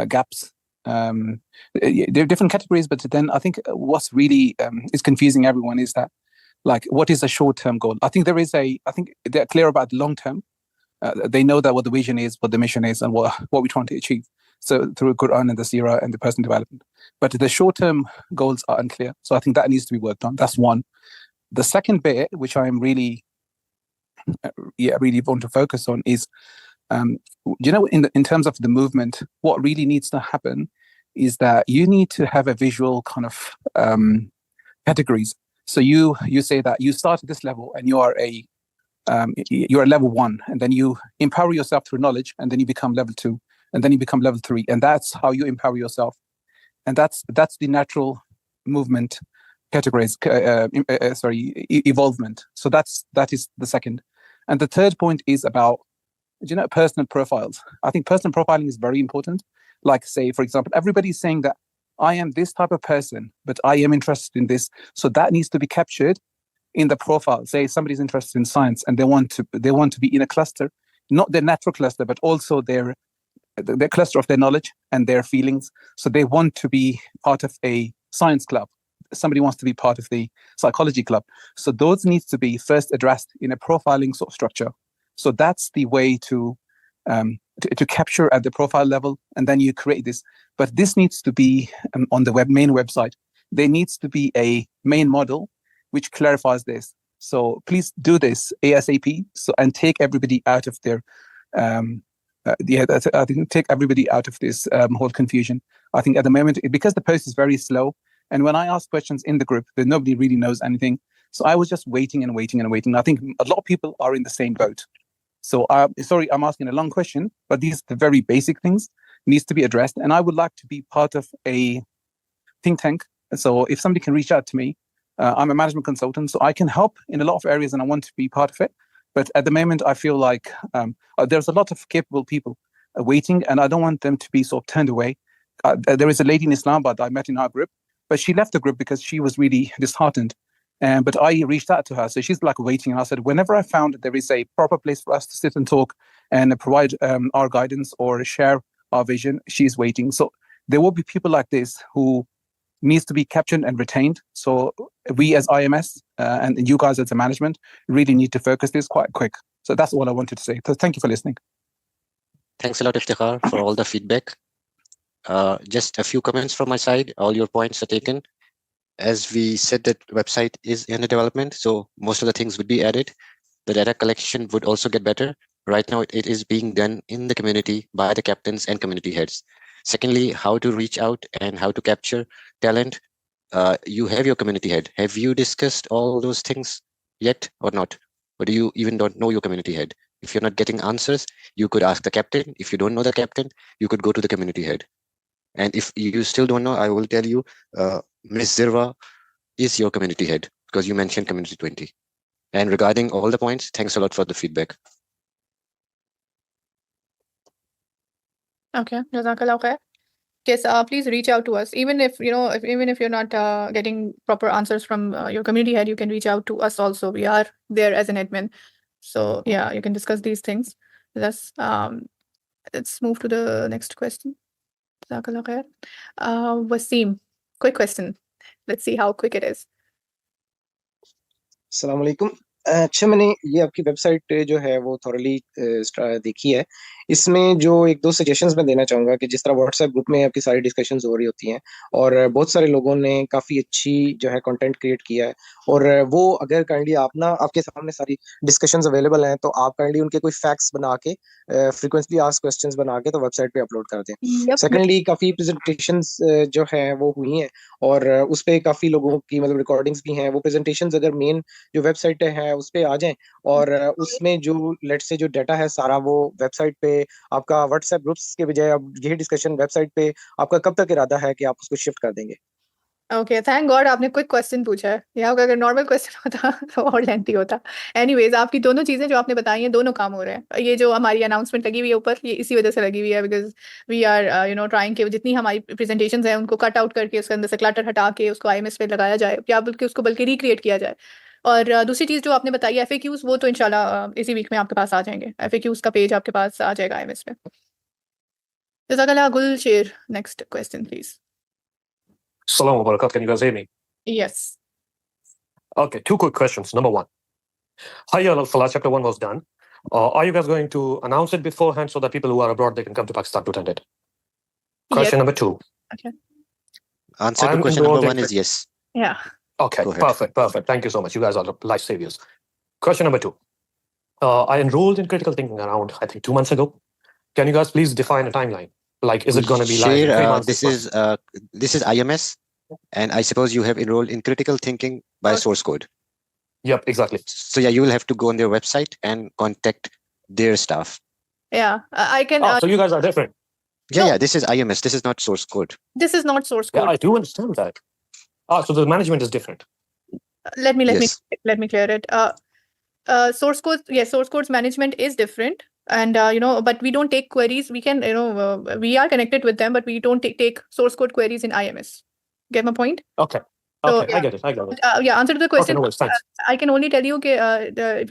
gaps. There are different categories, but then I think what's really is confusing everyone is that, like, what is a short-term goal? I think I think they're clear about the long-term. They know that what the vision is, what the mission is, and what we're trying to achieve. So through Quran and the Seerah and the personal development. But the short-term goals are unclear. So I think that needs to be worked on. That's one. The second bit, which I am really want to focus on, is in terms of the movement, what really needs to happen is that you need to have a visual kind of categories. So you say that you start at this level and you are you're level 1, and then you empower yourself through knowledge, and then you become level 2, and then you become level 3, and that's how you empower yourself. And that's the natural movement categories, evolvement. So that is the second. And the third point is about, personal profiles. I think personal profiling is very important. Like, say, for example, everybody's saying that I am this type of person, but I am interested in this. So that needs to be captured in the profile. Say somebody's interested in science and they want to be in a cluster, not their natural cluster, but also their cluster of their knowledge and their feelings. So they want to be part of a science club. Somebody wants to be part of the psychology club. So those needs to be first addressed in a profiling sort of structure. So that's the way to capture at the profile level, and then you create this. But this needs to be on the main website. There needs to be a main model which clarifies this. So please do this ASAP. So, and take everybody out of their I think take everybody out of this whole confusion. I think at the moment, because the post is very slow, and when I ask questions in the group, then nobody really knows anything. So I was just waiting and waiting and waiting. I think a lot of people are in the same boat. So sorry, I'm asking a long question, but these are the very basic things needs to be addressed. And I would like to be part of a think tank. So if somebody can reach out to me, I'm a management consultant, so I can help in a lot of areas and I want to be part of it. But at the moment, I feel like there's a lot of capable people waiting, and I don't want them to be sort of turned away. There is a lady in Islamabad I met in our group, but she left the group because she was really disheartened. But I reached out to her, so she's like waiting. And I said, whenever I found that there is a proper place for us to sit and talk and provide our guidance or share our vision, she's waiting. So there will be people like this who needs to be captured and retained. So we as IMS and you guys as a management really need to focus this quite quick. So that's all I wanted to say. So thank you for listening. Thanks a lot, Iftikhar, for all the feedback. Just a few comments from my side. All your points are taken. As we said, that website is in development, so most of the things would be added. The data collection would also get better. Right now, it is being done in the community by the captains and community heads. Secondly, how to reach out and how to capture talent. You have your community head. Have you discussed all those things yet or not? Or do you even don't know your community head? If you're not getting answers, you could ask the captain. If you don't know the captain, you could go to the community head. And if you still don't know, I will tell you, Ms. Zirwa is your community head. because you mentioned community 20. And regarding all the points, thanks a lot for the feedback. Okay, Jazakallah khair. Yes, please reach out to us. Even if even if you're not getting proper answers from your community head, you can reach out to us also. We are there as an admin, so yeah, you can discuss these things. Let's move to the next question. Jazakallah khair. Wasim, quick question. Let's see how quick it is. अस्सलाम वालेकुम। अच्छा, मैंने ये आपकी website जो है वो thoroughly देखी है। इसमें जो एक दो सजेशंस मैं देना चाहूँगा कि जिस तरह व्हाट्सएप ग्रुप में आपकी सारी डिस्कशंस हो रही होती हैं और बहुत सारे लोगों ने काफ़ी अच्छी जो है कंटेंट क्रिएट किया है, और वो अगर काइंडली आप ना आपके सामने सारी डिस्कशंस अवेलेबल हैं तो आप काइंडली उनके कोई फैक्ट्स बना के फ्रीक्वेंटली आस्क क्वेश्चंस बना के तो वेबसाइट पे अपलोड कर दें। सेकेंडली काफ़ी प्रेजेंटेशंस जो हैं वो हुई हैं और उस पर काफ़ी लोगों की मतलब रिकॉर्डिंग्स भी हैं। वो प्रेजेंटेशंस अगर मेन जो वेबसाइट है उस पर आ जाएं और उसमें जो लेट से जो डाटा है सारा वो वेबसाइट पे आपका व्हाट्सएप ग्रुप्स के बजाय अब यही डिस्कशन वेबसाइट पे आपका कब तक इरादा है कि आप उसको शिफ्ट कर देंगे? ओके, थैंक गॉड आपने क्विक क्वेश्चन पूछा है। यहाँ अगर नॉर्मल क्वेश्चन होता तो और लेंथी होता। एनीवेज, आपकी दोनों चीज़ें जो आपने बताई हैं दोनों काम हो रहे हैं। ये जो हमारी अनाउंसमेंट लगी हुई है ऊपर, ये इसी वजह से लगी हुई है बिकॉज वी आर ट्राइंग के जितनी हमारी प्रेजेंटेशंस हैं उनको कट आउट करके उसके अंदर से क्लटर हटा के उसको IMS पे लगाया जाए या बल्कि रिक्रिएट किया जाए। और दूसरी चीज़ जो आपने बताई FAQs, वो तो इंशाल्लाह इसी वीक में आपके पास आ जाएंगे। FAQs का पेज आपके पास आ जाएगा IMS पे। जज़ाकल्लाह। Gulsher, next question please. Assalamu alaikum. Can you guys hear me? Yes. Okay, two quick questions. Number one, Hayya al-Falah chapter 1 was done. Are you guys going to announce it beforehand so that people who are abroad, they can come to Pakistan to attend it? Question number two. Okay. Answer to question number 1 is yes. Yeah. Okay, Go ahead. perfect. Thank you so much. You guys are life saviors. Question number 2. I enrolled in critical thinking around, I think, 2 months ago. Can you guys please define a timeline? Like, is it going to be like 3 months? This is IMS, and I suppose you have enrolled in critical thinking by source code. Yep, exactly. So yeah, you will have to go on their website and contact their staff. Yeah, I can. So you guys are different. Yeah, this is IMS. This is not source code. This is not source code. Yeah, I do understand that. So the management is different. Let me clear it. Source code, yes, source code's management is different, and but we don't take queries. We can, we are connected with them, but we don't take source code queries in IMS. Get my point? Okay. So, I get it. Yeah, answer to the question. Okay, no worries, thanks. I can only tell you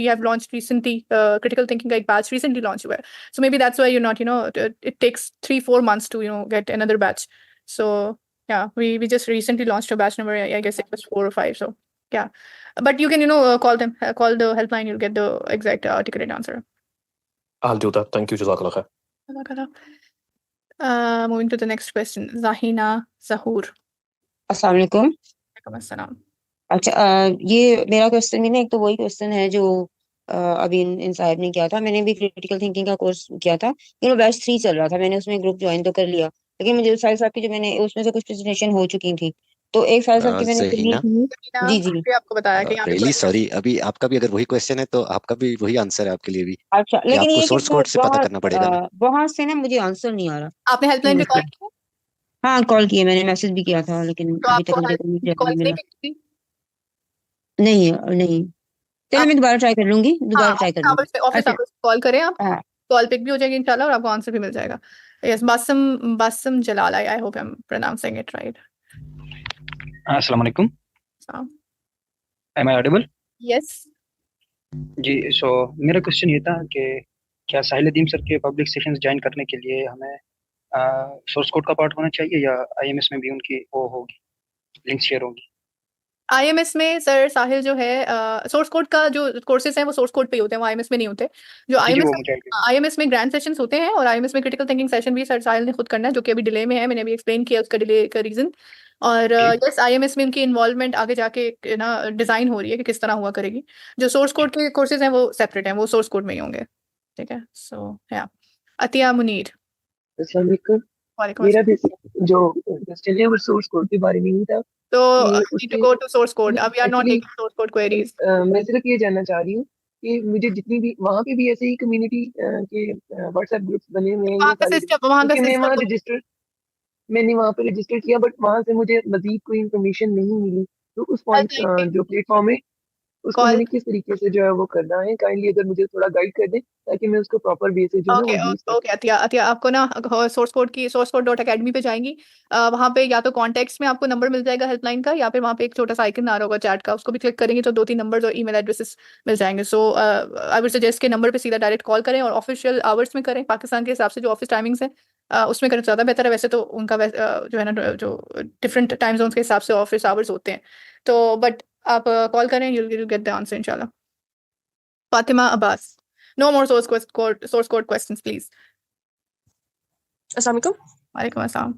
we have launched recently, critical thinking guide batch recently launched हुआ है. So maybe that's why you're not, it takes 3-4 months to, get another batch. So yeah, we just recently launched a batch number. I guess it was 4 or 5. So yeah, but you can, call them, call the helpline. You'll get the exact articulate answer. I'll do that. Thank you. Jazakallah khair. Moving to the next question. Zahina Zahoor. अस्सलाम वालेकुम। अस्सलाम। अच्छा, ये मेरा question भी ना एक तो वही क्वेश्चन है जो अभी इन साहब ने किया था। मैंने भी क्रिटिकल थिंकिंग का कोर्स किया था, बैच 3 चल रहा था। मैंने उसमें ग्रुप ज्वाइन तो कर लिया, लेकिन मुझे साहिल साहब की जो मैंने उसमें से कुछ प्रेजेंटेशन हो चुकी थी, तो एक साहिल साहब की मैंने सुनी थी। जी आपको बताया कि रियली सॉरी, अभी आपका भी अगर वही क्वेश्चन है तो आपका भी वही आंसर है आपके लिए भी। अच्छा, लेकिन आपको ये सोर्स कोड से पता करना पड़ेगा ना। वहां से ना मुझे आंसर नहीं आ रहा। आपने हेल्पलाइन पे कॉल किया? हाँ, कॉल किया, मैंने मैसेज भी किया था, लेकिन अभी तक मुझे कोई जवाब मिला नहीं। चलो मैं दोबारा ट्राई कर लूंगी, ट्राई कर लूंगी। ऑफिस कॉल करें आप, कॉल पिक भी हो जाएगी इंशाल्लाह और आपको आंसर भी मिल जाएगा। Yes, Bassam Jalal, I hope I am pronouncing it right. अस्सलाम वालेकुम। Am I audible? यस जी। सो मेरा क्वेश्चन ये था कि क्या साहिल अदीम सर के पब्लिक सेशंस ज्वाइन करने के लिए हमें सोर्स कोड का पार्ट होना चाहिए या IMS में भी उनकी वो होगी, लिंक शेयर होगी? IMS में सर साहिल जो है सोर्स कोड का जो कोर्सेज हैं वो सोर्स कोड पे ही होते हैं, वो IMS में नहीं होते। जो IMS में ग्रैंड सेशंस होते हैं और IMS में क्रिटिकल थिंकिंग सेशन भी सर साहिल ने खुद करना है, जो कि अभी डिले में है। मैंने अभी एक्सप्लेन किया उसका डिले का रीजन। और यस, IMS में उनकी इन्वॉल्वमेंट आगे जाके ना डिजाइन हो रही है कि किस तरह हुआ करेगी। जो सोर्स कोड के कोर्सेज हैं वो सेपरेट हैं, वो सोर्स कोड में ही होंगे। ठीक है, सो या अतिया मुनीर। मेरा भी जो क्वेश्चन है वो सोर्स कोड के बारे में ही था, तो need to go to source code. अब we are not taking source code queries. मैं सिर्फ ये जानना चाह रही हूँ कि मुझे जितनी भी वहाँ पे भी ऐसे ही कम्युनिटी के व्हाट्सएप ग्रुप्स बने हुए हैं, मैंने वहाँ पे रजिस्टर किया, बट वहाँ से मुझे मजीद कोई इन्फॉर्मेशन नहीं मिली तो उस पॉइंट जो प्लेटफॉर्म है उसको मैंने किस तरीके से जो है वो करना है, काइंडली अगर मुझे थोड़ा गाइड कर दें ताकि मैं उसको प्रॉपर वे से जो है ओके वो यूज कर ओके अतिया अतिया आपको ना sourceCode.academy पे जाएंगी, वहाँ पे या तो कॉन्टेक्ट्स में आपको नंबर मिल जाएगा हेल्पलाइन का, या फिर वहाँ पे एक छोटा सा आइकन आ रहा होगा चैट का, उसको भी क्लिक करेंगे तो 2-3 नंबर्स और ईमेल एड्रेसेस मिल जाएंगे। सो आई वुड सजेस्ट के नंबर पे सीधा डायरेक्ट कॉल करें और ऑफिशियल आवर्स में करें, पाकिस्तान के हिसाब से जो ऑफिस टाइमिंग्स है उसमें करें तो ज़्यादा बेहतर है। वैसे तो उनका जो है ना जो डिफरेंट टाइम जोन के हिसाब से ऑफिस आवर्स होते हैं, तो बट आप कॉल करें, you'll get the answer इंशाल्लाह। Fatima Abbas, no more source code questions please। अस्सलाम वालेकुम। वालेकुम अस्सलाम।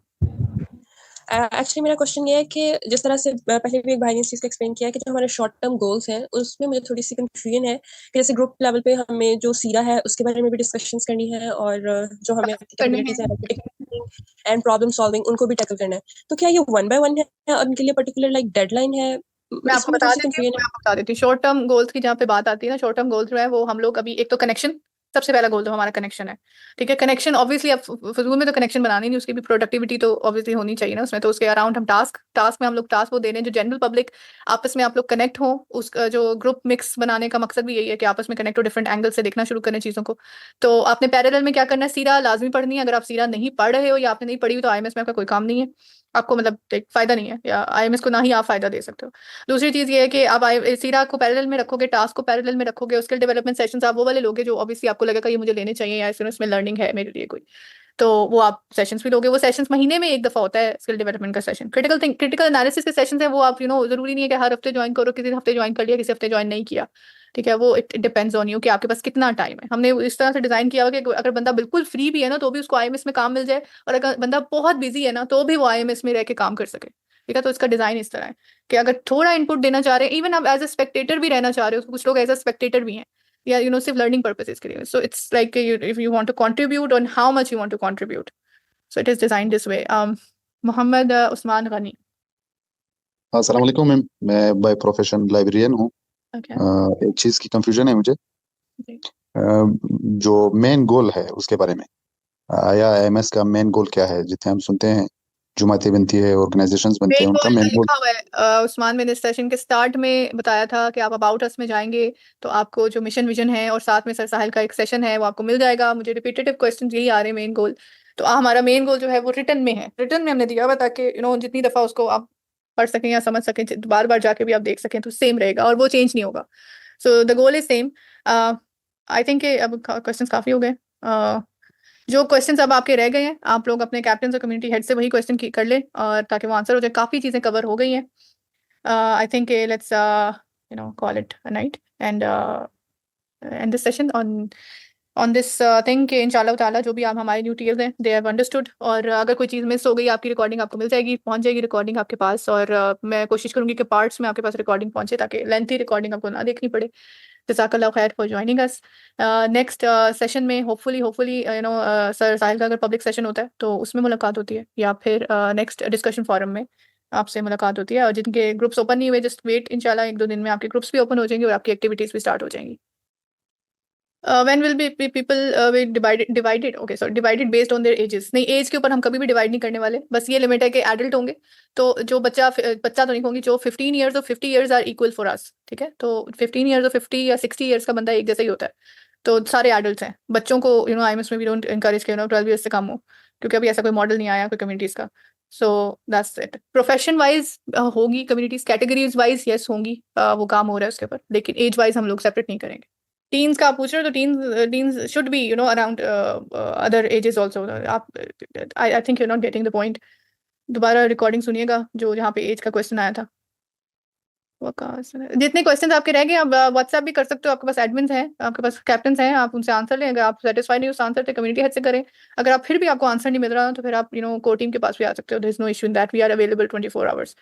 एक्चुअली मेरा क्वेश्चन ये है कि जिस तरह से पहले भी एक भाई ने इस चीज़ को एक्सप्लेन किया है कि जो हमारे शॉर्ट टर्म गोल्स हैं उसमें मुझे थोड़ी सी कंफ्यूजन है कि जैसे ग्रुप लेवल पे हमें जो सीरा है उसके बारे में भी डिस्कशंस करनी है और जो हमें कैपेबिलिटीज है एंड प्रॉब्लम सॉल्विंग उनको भी टैकल करना है, तो क्या ये 1 by 1 है और उनके लिए पर्टिकुलर लाइक डेडलाइन है? मैं आपको बता देती हूँ शॉर्ट टर्म गोल्स की जहाँ पे बात आती है ना, शॉर्ट टर्म गोल्स जो है वो हम लोग अभी एक तो कनेक्शन, सबसे पहला गोल तो हमारा कनेक्शन है, ठीक है। कनेक्शन ऑब्वियसली अब फजूल में तो कनेक्शन बनानी नहीं, उसकी भी प्रोडक्टिविटी तो ऑब्वियसली होनी चाहिए ना उसमें, तो उसके अराउंड हम टास्क में हम लोग टास्क वो दे रहे हैं जो जनरल पब्लिक आपस में आप लोग कनेक्ट हो। उसका जो ग्रुप मिक्स बनाने का मकसद भी यही है कि आपस में कनेक्ट हो, डिफरेंट एंगल से देखना शुरू करें चीज़ों को। तो आपने पैरेलल में क्या करना है, सीरा लाजमी पढ़नी है। अगर आप सीरा नहीं पढ़ रहे हो या आपने नहीं पढ़ी हुई तो IMS में आपका कोई काम नहीं है, आपको मतलब एक फायदा नहीं है, या IMS को ना ही आप फायदा दे सकते हो। दूसरी चीज ये है कि आप सीरा को पैरेलल में रखोगे, टास्क को पैरेलल में रखोगे, स्किल डेवलपमेंट सेशंस आप वो वाले लोगे जो ऑब्वियसली आपको लगेगा ये मुझे लेने चाहिए या इसमें लर्निंग है मेरे लिए कोई, तो वो आप सेशंस भी लोगे। वो सेशंस महीने में एक दफा होता है स्किल डेवलपमेंट का सेशन। क्रिटिकल एनालिसिस के सेशंस है वो आप जरूरी नहीं है कि हर हफ्ते ज्वाइन करो, किसी हफ्ते ज्वाइन कर लिया किसी हफ्ते ज्वाइन नहीं किया, ठीक है। वो इट डिपेंड्स ऑन यू कि आपके पास कितना टाइम है। हमने इस तरह से डिजाइन किया हुआ कि अगर बंदा बिल्कुल फ्री भी है ना तो भी उसको IMS में काम मिल जाए, और अगर बंदा बहुत बिजी है ना तो भी वो IMS में रह के काम कर सके, ठीक है। तो इसका डिजाइन इस तरह है कि अगर थोड़ा इनपुट देना चाह रहे हैं, इवन आप एज अ स्पेक्टेटर भी रहना चाह रहे हो, कुछ लोग एज अ स्पेक्टेटर भी हैं या सिर्फ लर्निंग पर्पसेस के लिए, so it's like if you want to contribute on how much you want to contribute, so it is design this way. Mohammad Usman Ghani. अस्सलाम वालेकुम मैम, मैं बाय प्रोफेशन लाइब्रेरियन हूँ। एक चीज़ की कंफ्यूजन है मुझे, जो मेन गोल है उसके बारे में, आया IMS का मेन गोल क्या है? जितने हम सुनते हैं जुमातें बनती है, ऑर्गेनाइजेशंस बनते हैं, उनका मेन गोल लिखा हुआ है। उस्मान मैंने सेशन के स्टार्ट में बताया था कि आप अबाउट अस में जाएंगे तो आपको जो मिशन विजन है और साथ में सर साहिल का एक सेशन है वो आपको मिल जाएगा। मुझे रिपीटेटिव क्वेश्चन यही आ रहे हैं मेन गोल, तो हमारा मेन गोल जो है वो रिटर्न में है, रिटर्न में हमने दिया हुआ ताकि जितनी दफा उसको आप पढ़ सकें या समझ सकें, बार बार जाके भी आप देख सकें, तो सेम रहेगा और वो चेंज नहीं होगा। So the goal is same. I think अब क्वेश्चन काफी हो गए। जो क्वेश्चंस अब आपके रह गए हैं आप लोग अपने कैप्टन और कम्युनिटी हेड से वही क्वेश्चन कर लें और ताकि वो आंसर हो जाए। काफ़ी चीज़ें कवर हो गई हैं। I think let's call it a night and this session on this thing कि इंशाल्लाह ताला जो भी आप हमारे न्यू टीयर्स हैं दे हैव अंडरस्टूड, और अगर कोई चीज़ मिस हो गई आपकी रिकॉर्डिंग आपको मिल जाएगी, पहुंच जाएगी रिकॉर्डिंग आपके पास, और मैं कोशिश करूंगी कि पार्ट्स में आपके पास रिकॉर्डिंग पहुंचे ताकि लेंथी रिकॉर्डिंग आपको ना देखनी पड़े। जज़ाकल्लाह खैर for joining us. Next session में होपफुली सर साहिल का अगर पब्लिक सेशन होता है तो उसमें मुलाकात होती है, या फिर नेक्स्ट डिस्कशन फोरम में आपसे मुलाकात होती है। और जिनके ग्रुप्स ओपन नहीं हुए जस्ट वेट, इंशाल्लाह 1-2 दिन में आपके ग्रुप्स भी ओपन हो जाएंगे और आपकी एक्टिविटीज भी स्टार्ट हो जाएंगी। When will be people be divided? Okay, so divided based on their ages. नहीं, एज के ऊपर हम कभी भी डिवाइड नहीं करने वाले, बस ये लिमिट है कि एडल्ट होंगे तो जो बच्चा तो नहीं होंगी, जो 15 ईयर्स और 50 years are equal for us, ठीक है। तो 15 ईयर्स और 50 या 60 ईयर्स का बंदा एक जैसा ही होता है, तो सारे एडल्ट्स हैं। बच्चों को IMS में वी डोंट एनकरेज 12 ईयर्स से कम हो, क्योंकि अभी ऐसा कोई मॉडल नहीं आया कोई कम्युनिटीज़ का। So that's it. Profession wise होगी कम्युनिटीज़, कैटेगरीज वाइज यस होंगी, वो काम हो रहा है उसके ऊपर, लेकिन एज वाइज हम लोग सेपरेट नहीं करेंगे। टीन्स का आप पूछ रहे हो तो teens should be around other ages also. आप I think you are not getting the point. दोबारा रिकॉर्डिंग सुनिएगा जो जहाँ पे एज का क्वेश्चन आया था। जितने क्वेश्चन आपके रह गए आप व्हाट्सएप भी कर सकते हो, आपके पास एडमिन्स हैं, आपके पास कैप्टन हैं, आप उनसे आंसर लें। अगर आप सेटिस्फाइड नहीं हो आंसर तो कम्युनिटी हेड से करें। अगर आप फिर भी आपको आंसर नहीं मिल रहा तो फिर आप कोर टीम के पास भी आ सकते हो। There is no issue in that, we are available 24 hours.